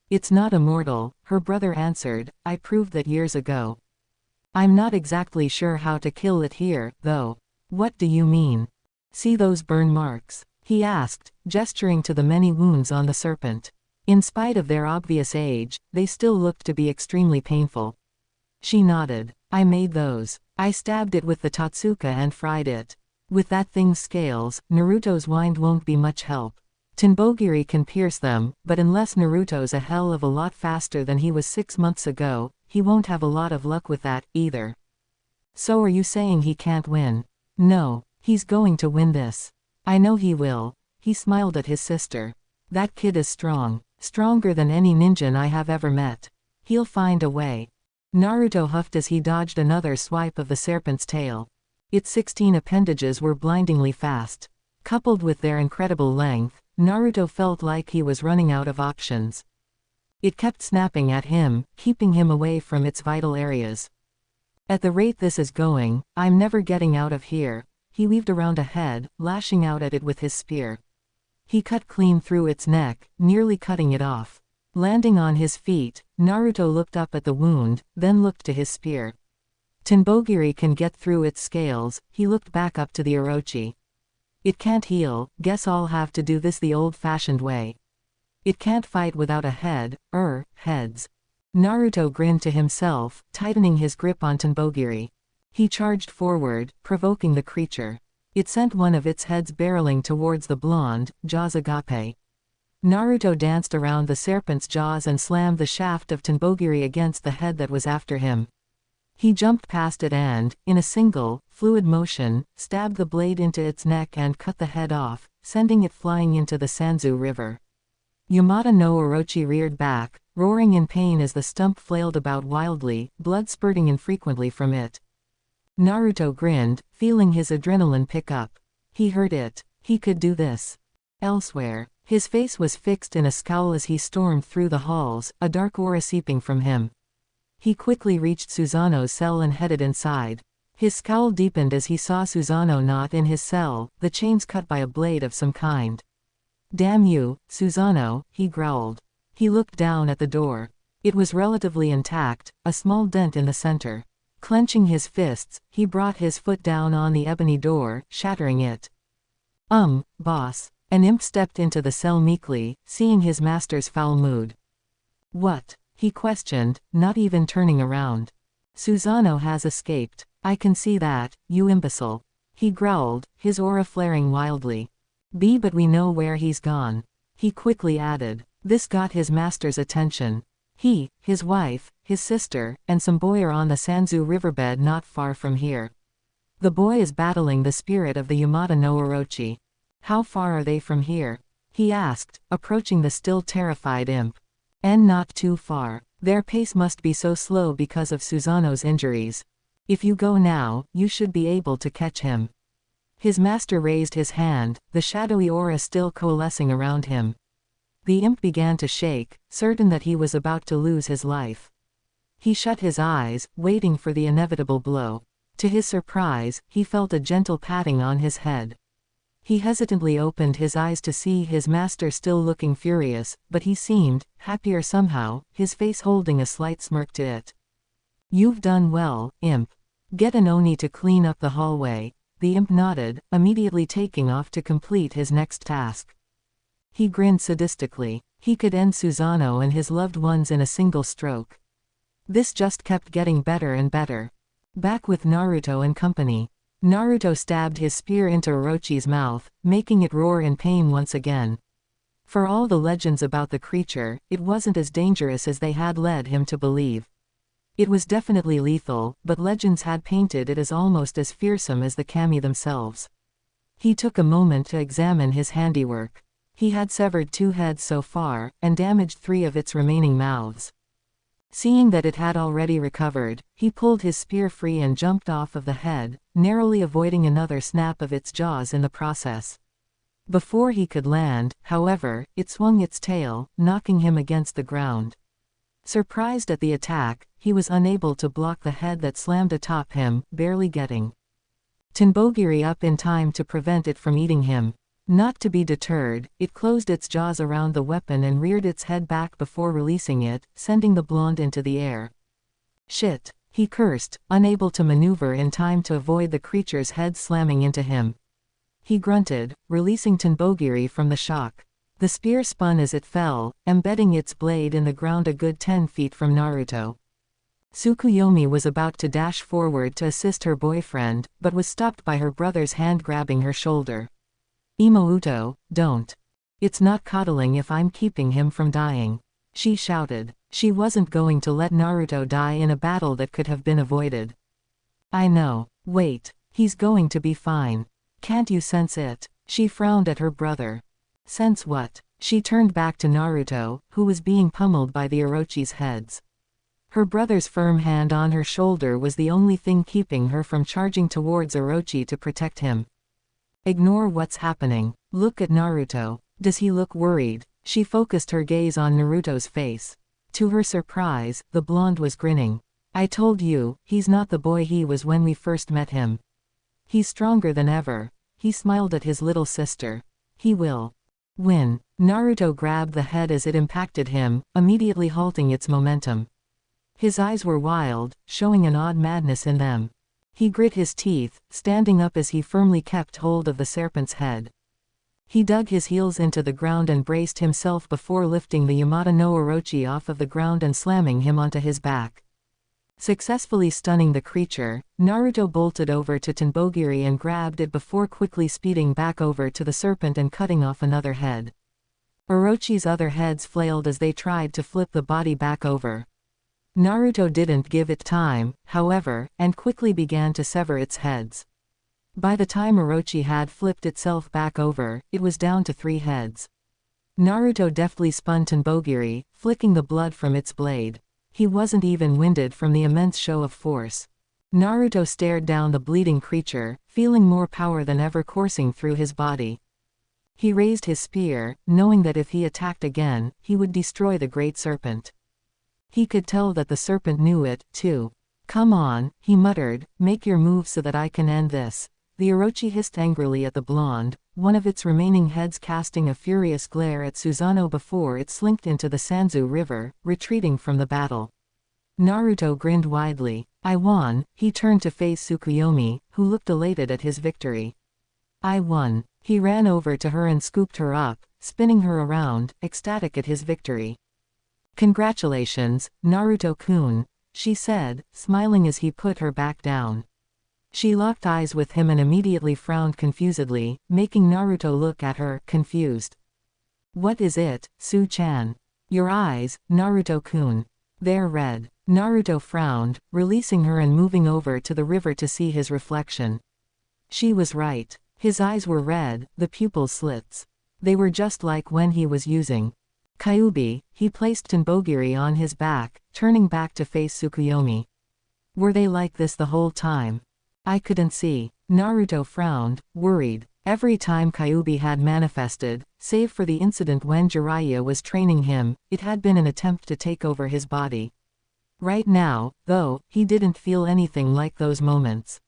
It's not immortal, her brother answered, I proved that years ago. I'm not exactly sure how to kill it here, though. What do you mean? See those burn marks? He asked, gesturing to the many wounds on the serpent. In spite of their obvious age, they still looked to be extremely painful. She nodded. I made those. I stabbed it with the Totsuka and fried it. With that thing's scales, Naruto's wind won't be much help. Tenbogiri can pierce them, but unless Naruto's a hell of a lot faster than he was 6 months ago, he won't have a lot of luck with that, either. So are you saying he can't win? No, he's going to win this. I know he will. He smiled at his sister. That kid is strong. Stronger than any ninja I have ever met. He'll find a way. Naruto huffed as he dodged another swipe of the serpent's tail. Its 16 appendages were blindingly fast. Coupled with their incredible length, Naruto felt like he was running out of options. It kept snapping at him, keeping him away from its vital areas. At the rate this is going, I'm never getting out of here. He weaved around ahead, lashing out at it with his spear. He cut clean through its neck, nearly cutting it off. Landing on his feet, Naruto looked up at the wound, then looked to his spear. Tenbogiri can get through its scales, he looked back up to the Orochi. It can't heal, guess I'll have to do this the old-fashioned way. It can't fight without a head, heads. Naruto grinned to himself, tightening his grip on Tenbogiri. He charged forward, provoking the creature. It sent one of its heads barreling towards the blonde, jaws agape. Naruto danced around the serpent's jaws and slammed the shaft of Tenbogiri against the head that was after him. He jumped past it and, in a single, fluid motion, stabbed the blade into its neck and cut the head off, sending it flying into the Sanzu River. Yamata no Orochi reared back, roaring in pain as the stump flailed about wildly, blood spurting infrequently from it. Naruto grinned, feeling his adrenaline pick up. He heard it. He could do this. Elsewhere, his face was fixed in a scowl as he stormed through the halls, a dark aura seeping from him. He quickly reached Susanoo's cell and headed inside. His scowl deepened as he saw Susanoo not in his cell, the chains cut by a blade of some kind. "Damn you, Susanoo," he growled. He looked down at the door. It was relatively intact, a small dent in the center. Clenching his fists, he brought his foot down on the ebony door, shattering it. Boss." An imp stepped into the cell meekly, seeing his master's foul mood. "What?" he questioned, not even turning around. "Susanoo has escaped. I can see that, you imbecile," he growled, his aura flaring wildly. But we know where he's gone," he quickly added. This got his master's attention. He, his wife, his sister, and some boy are on the Sanzu riverbed not far from here. The boy is battling the spirit of the Yamata no Orochi. "How far are they from here?" he asked, approaching the still terrified imp. Not too far. Their pace must be so slow because of Susanoo's injuries. If you go now, you should be able to catch him." His master raised his hand, the shadowy aura still coalescing around him. The imp began to shake, certain that he was about to lose his life. He shut his eyes, waiting for the inevitable blow. To his surprise, he felt a gentle patting on his head. He hesitantly opened his eyes to see his master still looking furious, but he seemed happier somehow, his face holding a slight smirk to it. "You've done well, imp. Get an oni to clean up the hallway." The imp nodded, immediately taking off to complete his next task. He grinned sadistically. He could end Susanoo and his loved ones in a single stroke. This just kept getting better and better. Back with Naruto and company. Naruto stabbed his spear into Orochi's mouth, making it roar in pain once again. For all the legends about the creature, it wasn't as dangerous as they had led him to believe. It was definitely lethal, but legends had painted it as almost as fearsome as the kami themselves. He took a moment to examine his handiwork. He had severed 2 heads so far, and damaged 3 of its remaining mouths. Seeing that it had already recovered, he pulled his spear free and jumped off of the head, narrowly avoiding another snap of its jaws in the process. Before he could land, however, it swung its tail, knocking him against the ground. Surprised at the attack, he was unable to block the head that slammed atop him, barely getting Tenbogiri up in time to prevent it from eating him. Not to be deterred, it closed its jaws around the weapon and reared its head back before releasing it, sending the blonde into the air. "Shit," he cursed, unable to maneuver in time to avoid the creature's head slamming into him. He grunted, releasing Tenbogiri from the shock. The spear spun as it fell, embedding its blade in the ground a good 10 feet from Naruto. Tsukuyomi was about to dash forward to assist her boyfriend, but was stopped by her brother's hand grabbing her shoulder. "Imouto, don't. It's not coddling if I'm keeping him from dying," she shouted. She wasn't going to let Naruto die in a battle that could have been avoided. "I know. Wait. He's going to be fine. Can't you sense it?" She frowned at her brother. "Sense what?" She turned back to Naruto, who was being pummeled by the Orochi's heads. Her brother's firm hand on her shoulder was the only thing keeping her from charging towards Orochi to protect him. "Ignore what's happening. Look at Naruto. Does he look worried?" She focused her gaze on Naruto's face. To her surprise, the blonde was grinning. "I told you, he's not the boy he was when we first met him. He's stronger than ever." He smiled at his little sister. "He will win." Naruto grabbed the head as it impacted him, immediately halting its momentum. His eyes were wild, showing an odd madness in them. He grit his teeth, standing up as he firmly kept hold of the serpent's head. He dug his heels into the ground and braced himself before lifting the Yamata no Orochi off of the ground and slamming him onto his back. Successfully stunning the creature, Naruto bolted over to Tenbogiri and grabbed it before quickly speeding back over to the serpent and cutting off another head. Orochi's other heads flailed as they tried to flip the body back over. Naruto didn't give it time, however, and quickly began to sever its heads. By the time Orochi had flipped itself back over, it was down to 3 heads. Naruto deftly spun Tenbogiri, flicking the blood from its blade. He wasn't even winded from the immense show of force. Naruto stared down the bleeding creature, feeling more power than ever coursing through his body. He raised his spear, knowing that if he attacked again, he would destroy the great serpent. He could tell that the serpent knew it, too. "Come on," he muttered, "make your move so that I can end this." The Orochi hissed angrily at the blonde, one of its remaining heads casting a furious glare at Susanoo before it slinked into the Sanzu River, retreating from the battle. Naruto grinned widely. "I won." He turned to face Tsukuyomi, who looked elated at his victory. "I won." He ran over to her and scooped her up, spinning her around, ecstatic at his victory. "Congratulations, Naruto-kun," she said, smiling as he put her back down. She locked eyes with him and immediately frowned confusedly, making Naruto look at her, confused. "What is it, Su-chan?" "Your eyes, Naruto-kun. They're red." Naruto frowned, releasing her and moving over to the river to see his reflection. She was right. His eyes were red, the pupil slits. They were just like when he was using Kyuubi. He placed Tenbogiri on his back, turning back to face Tsukuyomi. "Were they like this the whole time?" "I couldn't see." Naruto frowned, worried. Every time Kyuubi had manifested, save for the incident when Jiraiya was training him, it had been an attempt to take over his body. Right now, though, he didn't feel anything like those moments.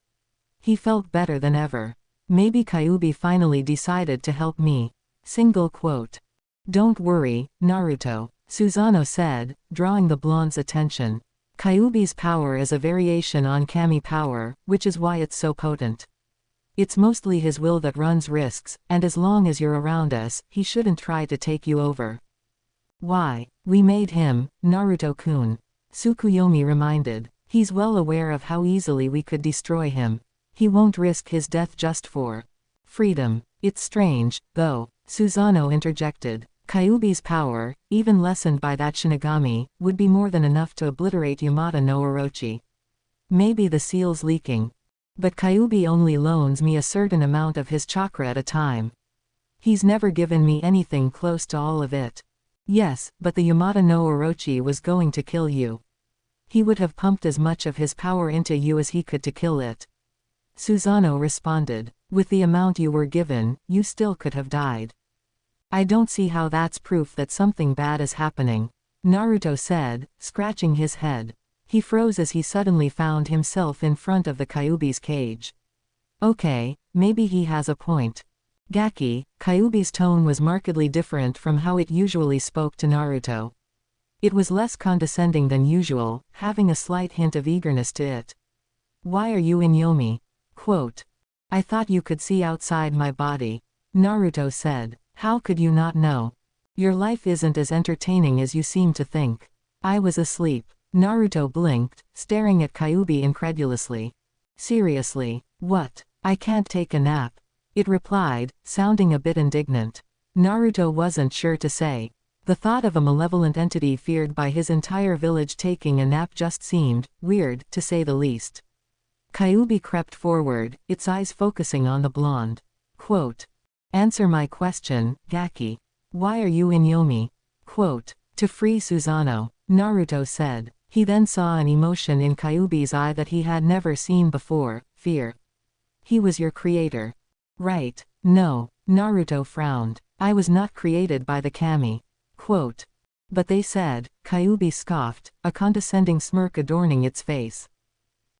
He felt better than ever. "Maybe Kyuubi finally decided to help me." Single quote. "Don't worry, Naruto," Susanoo said, drawing the blonde's attention. "Kyuubi's power is a variation on Kami power, which is why it's so potent. It's mostly his will that runs risks, and as long as you're around us, he shouldn't try to take you over." "Why? We made him, Naruto-kun," Tsukuyomi reminded. "He's well aware of how easily we could destroy him. He won't risk his death just for freedom." "It's strange, though," Susanoo interjected. "Kyuubi's power, even lessened by that Shinigami, would be more than enough to obliterate Yamata no Orochi. Maybe the seal's leaking. But Kyuubi only loans me a certain amount of his chakra at a time. He's never given me anything close to all of it." "Yes, but the Yamata no Orochi was going to kill you. He would have pumped as much of his power into you as he could to kill it," Susanoo responded. "With the amount you were given, you still could have died." "I don't see how that's proof that something bad is happening," Naruto said, scratching his head. He froze as he suddenly found himself in front of the Kyuubi's cage. "Okay, maybe he has a point." "Gaki," Kyuubi's tone was markedly different from how it usually spoke to Naruto. It was less condescending than usual, having a slight hint of eagerness to it. "Why are you in Yomi?" Quote. "I thought you could see outside my body," Naruto said. "How could you not know? Your life isn't as entertaining as you seem to think." "I was asleep." Naruto blinked, staring at Kyuubi incredulously. "Seriously? What? I can't take a nap," it replied, sounding a bit indignant. Naruto wasn't sure to say. The thought of a malevolent entity feared by his entire village taking a nap just seemed weird, to say the least. Kyuubi crept forward, its eyes focusing on the blonde. Quote. "Answer my question, Gaki. Why are you in Yomi?" Quote. "To free Susanoo," Naruto said. He then saw an emotion in Kyuubi's eye that he had never seen before, fear. "He was your creator." "Right." "No," Naruto frowned. "I was not created by the kami." Quote. "But they said," Kyuubi scoffed, a condescending smirk adorning its face.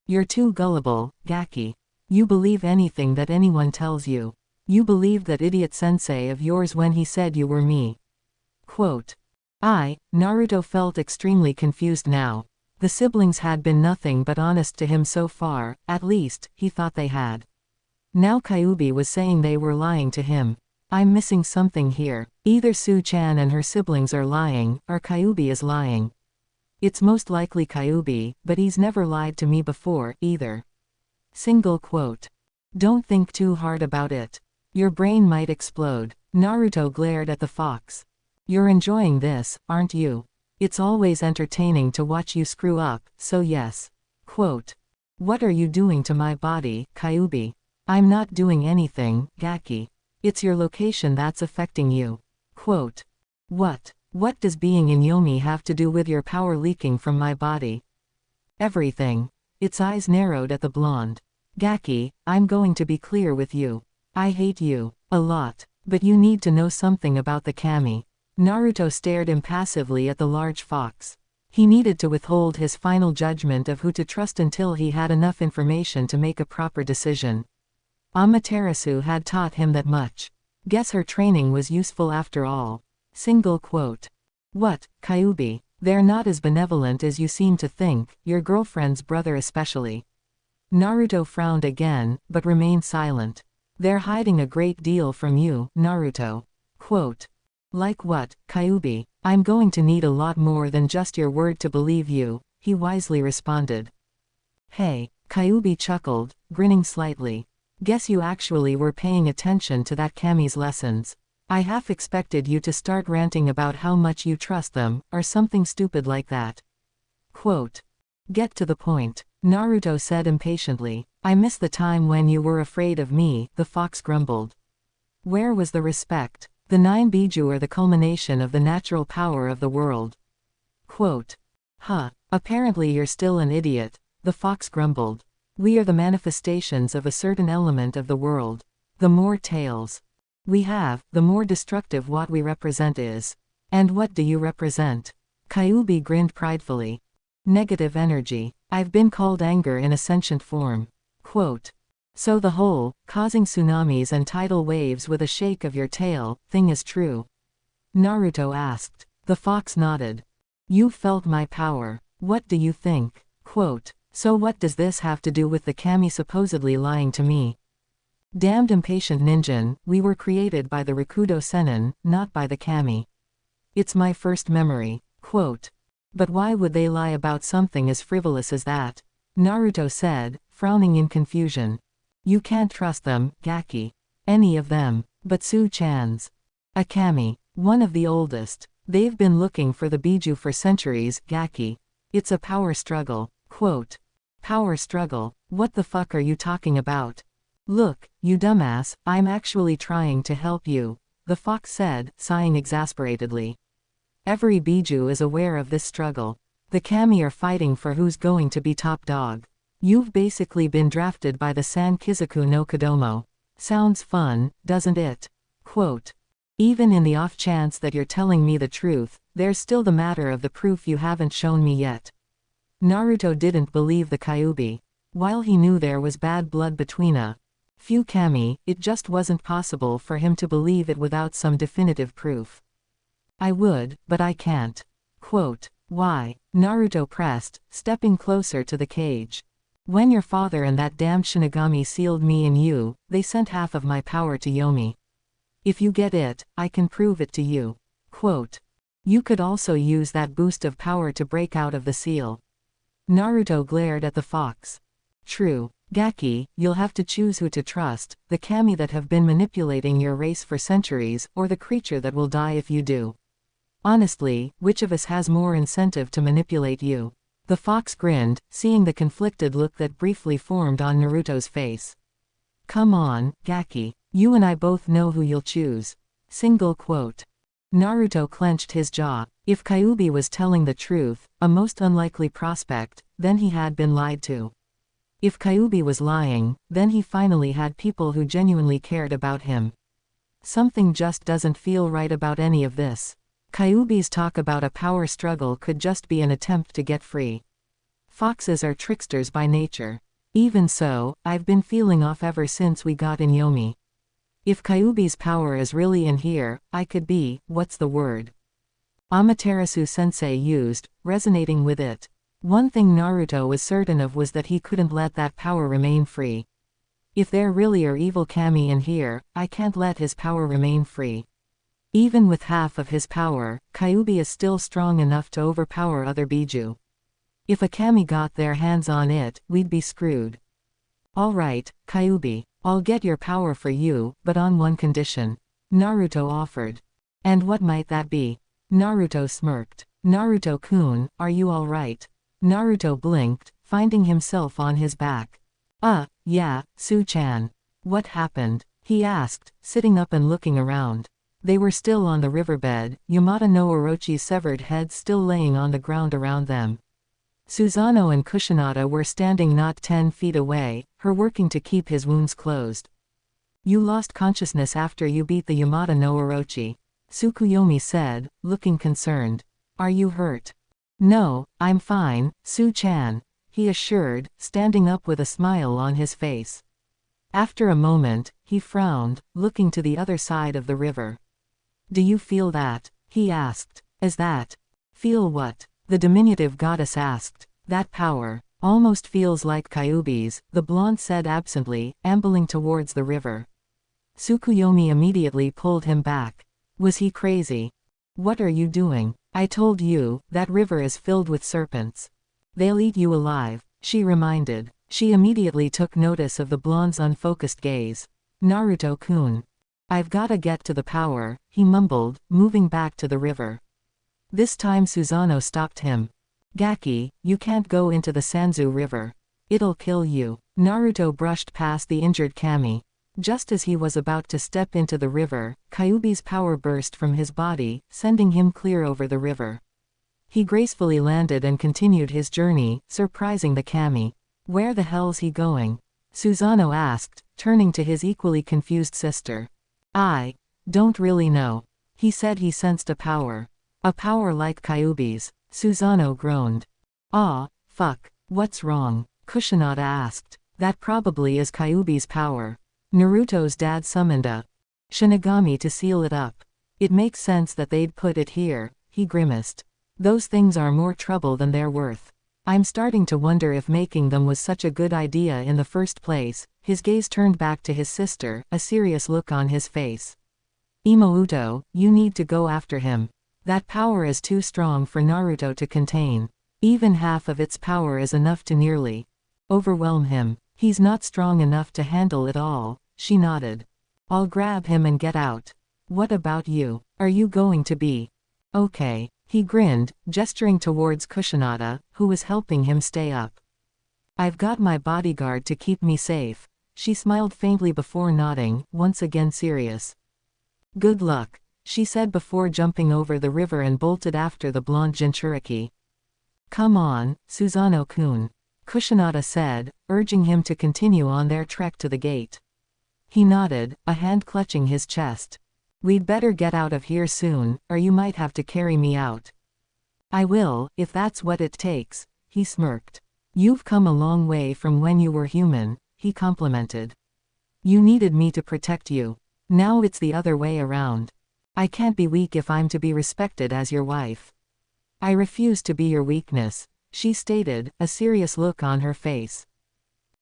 "You're too gullible, Gaki. You believe anything that anyone tells you. You believed that idiot sensei of yours when he said you were me." Quote. Naruto felt extremely confused now. The siblings had been nothing but honest to him so far, at least, he thought they had. Now Kyuubi was saying they were lying to him. I'm missing something here. Either Su-chan and her siblings are lying, or Kyuubi is lying. It's most likely Kyuubi, but he's never lied to me before, either. Single quote. Don't think too hard about it. Your brain might explode. Naruto glared at the fox. You're enjoying this, aren't you? It's always entertaining to watch you screw up, so yes. Quote. What are you doing to my body, Kyuubi? I'm not doing anything, Gaki. It's your location that's affecting you. Quote. What does being in Yomi have to do with your power leaking from my body? Everything. Its eyes narrowed at the blonde. Gaki, I'm going to be clear with you. I hate you. A lot. But you need to know something about the kami. Naruto stared impassively at the large fox. He needed to withhold his final judgment of who to trust until he had enough information to make a proper decision. Amaterasu had taught him that much. Guess her training was useful after all. Single quote. What, Kyuubi? They're not as benevolent as you seem to think, your girlfriend's brother especially. Naruto frowned again, but remained silent. They're hiding a great deal from you, Naruto. Quote. Like what, Kyuubi? I'm going to need a lot more than just your word to believe you, he wisely responded. Hey, Kyuubi chuckled, grinning slightly. Guess you actually were paying attention to that kami's lessons. I half expected you to start ranting about how much you trust them, or something stupid like that. Quote. Get to the point, Naruto said impatiently. I miss the time when you were afraid of me, the fox grumbled. Where was the respect? The 9 Biju are the culmination of the natural power of the world. Quote. Apparently you're still an idiot, the fox grumbled. We are the manifestations of a certain element of the world. The more tails we have, the more destructive what we represent is. And what do you represent? Kyuubi grinned pridefully. Negative energy. I've been called anger in a sentient form. Quote. So the whole, causing tsunamis and tidal waves with a shake of your tail, thing is true? Naruto asked. The fox nodded. You felt my power. What do you think? Quote. So what does this have to do with the kami supposedly lying to me? Damned impatient ninja, we were created by the Rakudo Sennin, not by the kami. It's my first memory. Quote. But why would they lie about something as frivolous as that? Naruto said, frowning in confusion. You can't trust them, Gaki. Any of them. But Su-chan's a kami. One of the oldest. They've been looking for the Biju for centuries, Gaki. It's a power struggle. Quote. Power struggle? What the fuck are you talking about? Look, you dumbass, I'm actually trying to help you, the fox said, sighing exasperatedly. Every Biju is aware of this struggle. The kami are fighting for who's going to be top dog. You've basically been drafted by the San Kizaku no Kodomo. Sounds fun, doesn't it? Quote. Even in the off chance that you're telling me the truth, there's still the matter of the proof you haven't shown me yet. Naruto didn't believe the Kyuubi. While he knew there was bad blood between a few kami, it just wasn't possible for him to believe it without some definitive proof. I would, but I can't. Quote. Why? Naruto pressed, stepping closer to the cage. When your father and that damned Shinigami sealed me in you, they sent half of my power to Yomi. If you get it, I can prove it to you. Quote. You could also use that boost of power to break out of the seal. Naruto glared at the fox. True. Gaki, you'll have to choose who to trust, the kami that have been manipulating your race for centuries, or the creature that will die if you do. Honestly, which of us has more incentive to manipulate you? The fox grinned, seeing the conflicted look that briefly formed on Naruto's face. Come on, Gaki. You and I both know who you'll choose. Single quote. Naruto clenched his jaw. If Kyuubi was telling the truth, a most unlikely prospect, then he had been lied to. If Kyuubi was lying, then he finally had people who genuinely cared about him. Something just doesn't feel right about any of this. Kyuubi's talk about a power struggle could just be an attempt to get free. Foxes are tricksters by nature. Even so, I've been feeling off ever since we got in Yomi. If Kyuubi's power is really in here, I could be, what's the word? Amaterasu-sensei used, resonating with it. One thing Naruto was certain of was that he couldn't let that power remain free. If there really are evil kami in here, I can't let his power remain free. Even with half of his power, Kyuubi is still strong enough to overpower other Biju. If a kami got their hands on it, we'd be screwed. Alright, Kyuubi, I'll get your power for you, but on one condition. Naruto offered. And what might that be? Naruto smirked. Naruto-kun, are you alright? Naruto blinked, finding himself on his back. Yeah, Su-chan. What happened? He asked, sitting up and looking around. They were still on the riverbed, Yamada no Orochi's severed head still laying on the ground around them. Susanoo and Kushinada were standing not 10 feet away, her working to keep his wounds closed. You lost consciousness after you beat the Yamada no Orochi, Tsukuyomi said, looking concerned. Are you hurt? No, I'm fine, Su-chan, he assured, standing up with a smile on his face. After a moment, he frowned, looking to the other side of the river. Do you feel that? He asked. Is that? Feel what? The diminutive goddess asked. That power. Almost feels like Kyuubi's, the blonde said absently, ambling towards the river. Tsukuyomi immediately pulled him back. Was he crazy? What are you doing? I told you, that river is filled with serpents. They'll eat you alive, she reminded. She immediately took notice of the blonde's unfocused gaze. Naruto-kun. I've gotta get to the power, he mumbled, moving back to the river. This time Susanoo stopped him. Gaki, you can't go into the Sanzu River. It'll kill you. Naruto brushed past the injured kami. Just as he was about to step into the river, Kyuubi's power burst from his body, sending him clear over the river. He gracefully landed and continued his journey, surprising the kami. Where the hell's he going? Susanoo asked, turning to his equally confused sister. I don't really know. He said he sensed a power. A power like Kyuubi's. Susanoo groaned. Ah, fuck, what's wrong? Kushinada asked. That probably is Kyuubi's power. Naruto's dad summoned a Shinigami to seal it up. It makes sense that they'd put it here, he grimaced. Those things are more trouble than they're worth. I'm starting to wonder if making them was such a good idea in the first place. His gaze turned back to his sister, a serious look on his face. Imouto, you need to go after him. That power is too strong for Naruto to contain. Even half of its power is enough to nearly overwhelm him. He's not strong enough to handle it all, she nodded. I'll grab him and get out. What about you? Are you going to be okay? He grinned, gesturing towards Kushinada, who was helping him stay up. I've got my bodyguard to keep me safe. She smiled faintly before nodding, once again serious. Good luck, she said before jumping over the river and bolted after the blonde Jinchuriki. Come on, Susanoo-kun, Kushinada said, urging him to continue on their trek to the gate. He nodded, a hand clutching his chest. We'd better get out of here soon, or you might have to carry me out. I will, if that's what it takes, he smirked. You've come a long way from when you were human, he complimented. You needed me to protect you. Now it's the other way around. I can't be weak if I'm to be respected as your wife. I refuse to be your weakness, she stated, a serious look on her face.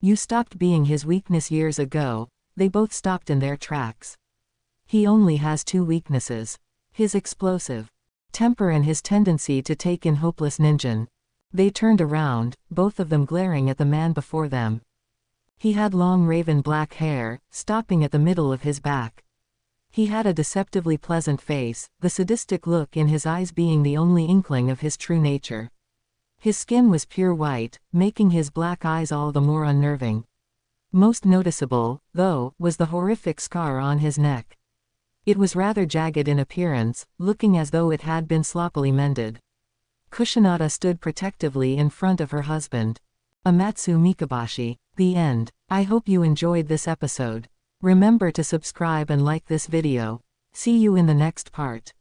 You stopped being his weakness years ago. They both stopped in their tracks. He only has two weaknesses. His explosive temper and his tendency to take in hopeless ninjin. They turned around, both of them glaring at the man before them. He had long raven black hair, stopping at the middle of his back. He had a deceptively pleasant face, the sadistic look in his eyes being the only inkling of his true nature. His skin was pure white, making his black eyes all the more unnerving. Most noticeable, though, was the horrific scar on his neck. It was rather jagged in appearance, looking as though it had been sloppily mended. Kushinada stood protectively in front of her husband. Amatsu Mikabashi. The end. I hope you enjoyed this episode. Remember to subscribe and like this video. See you in the next part.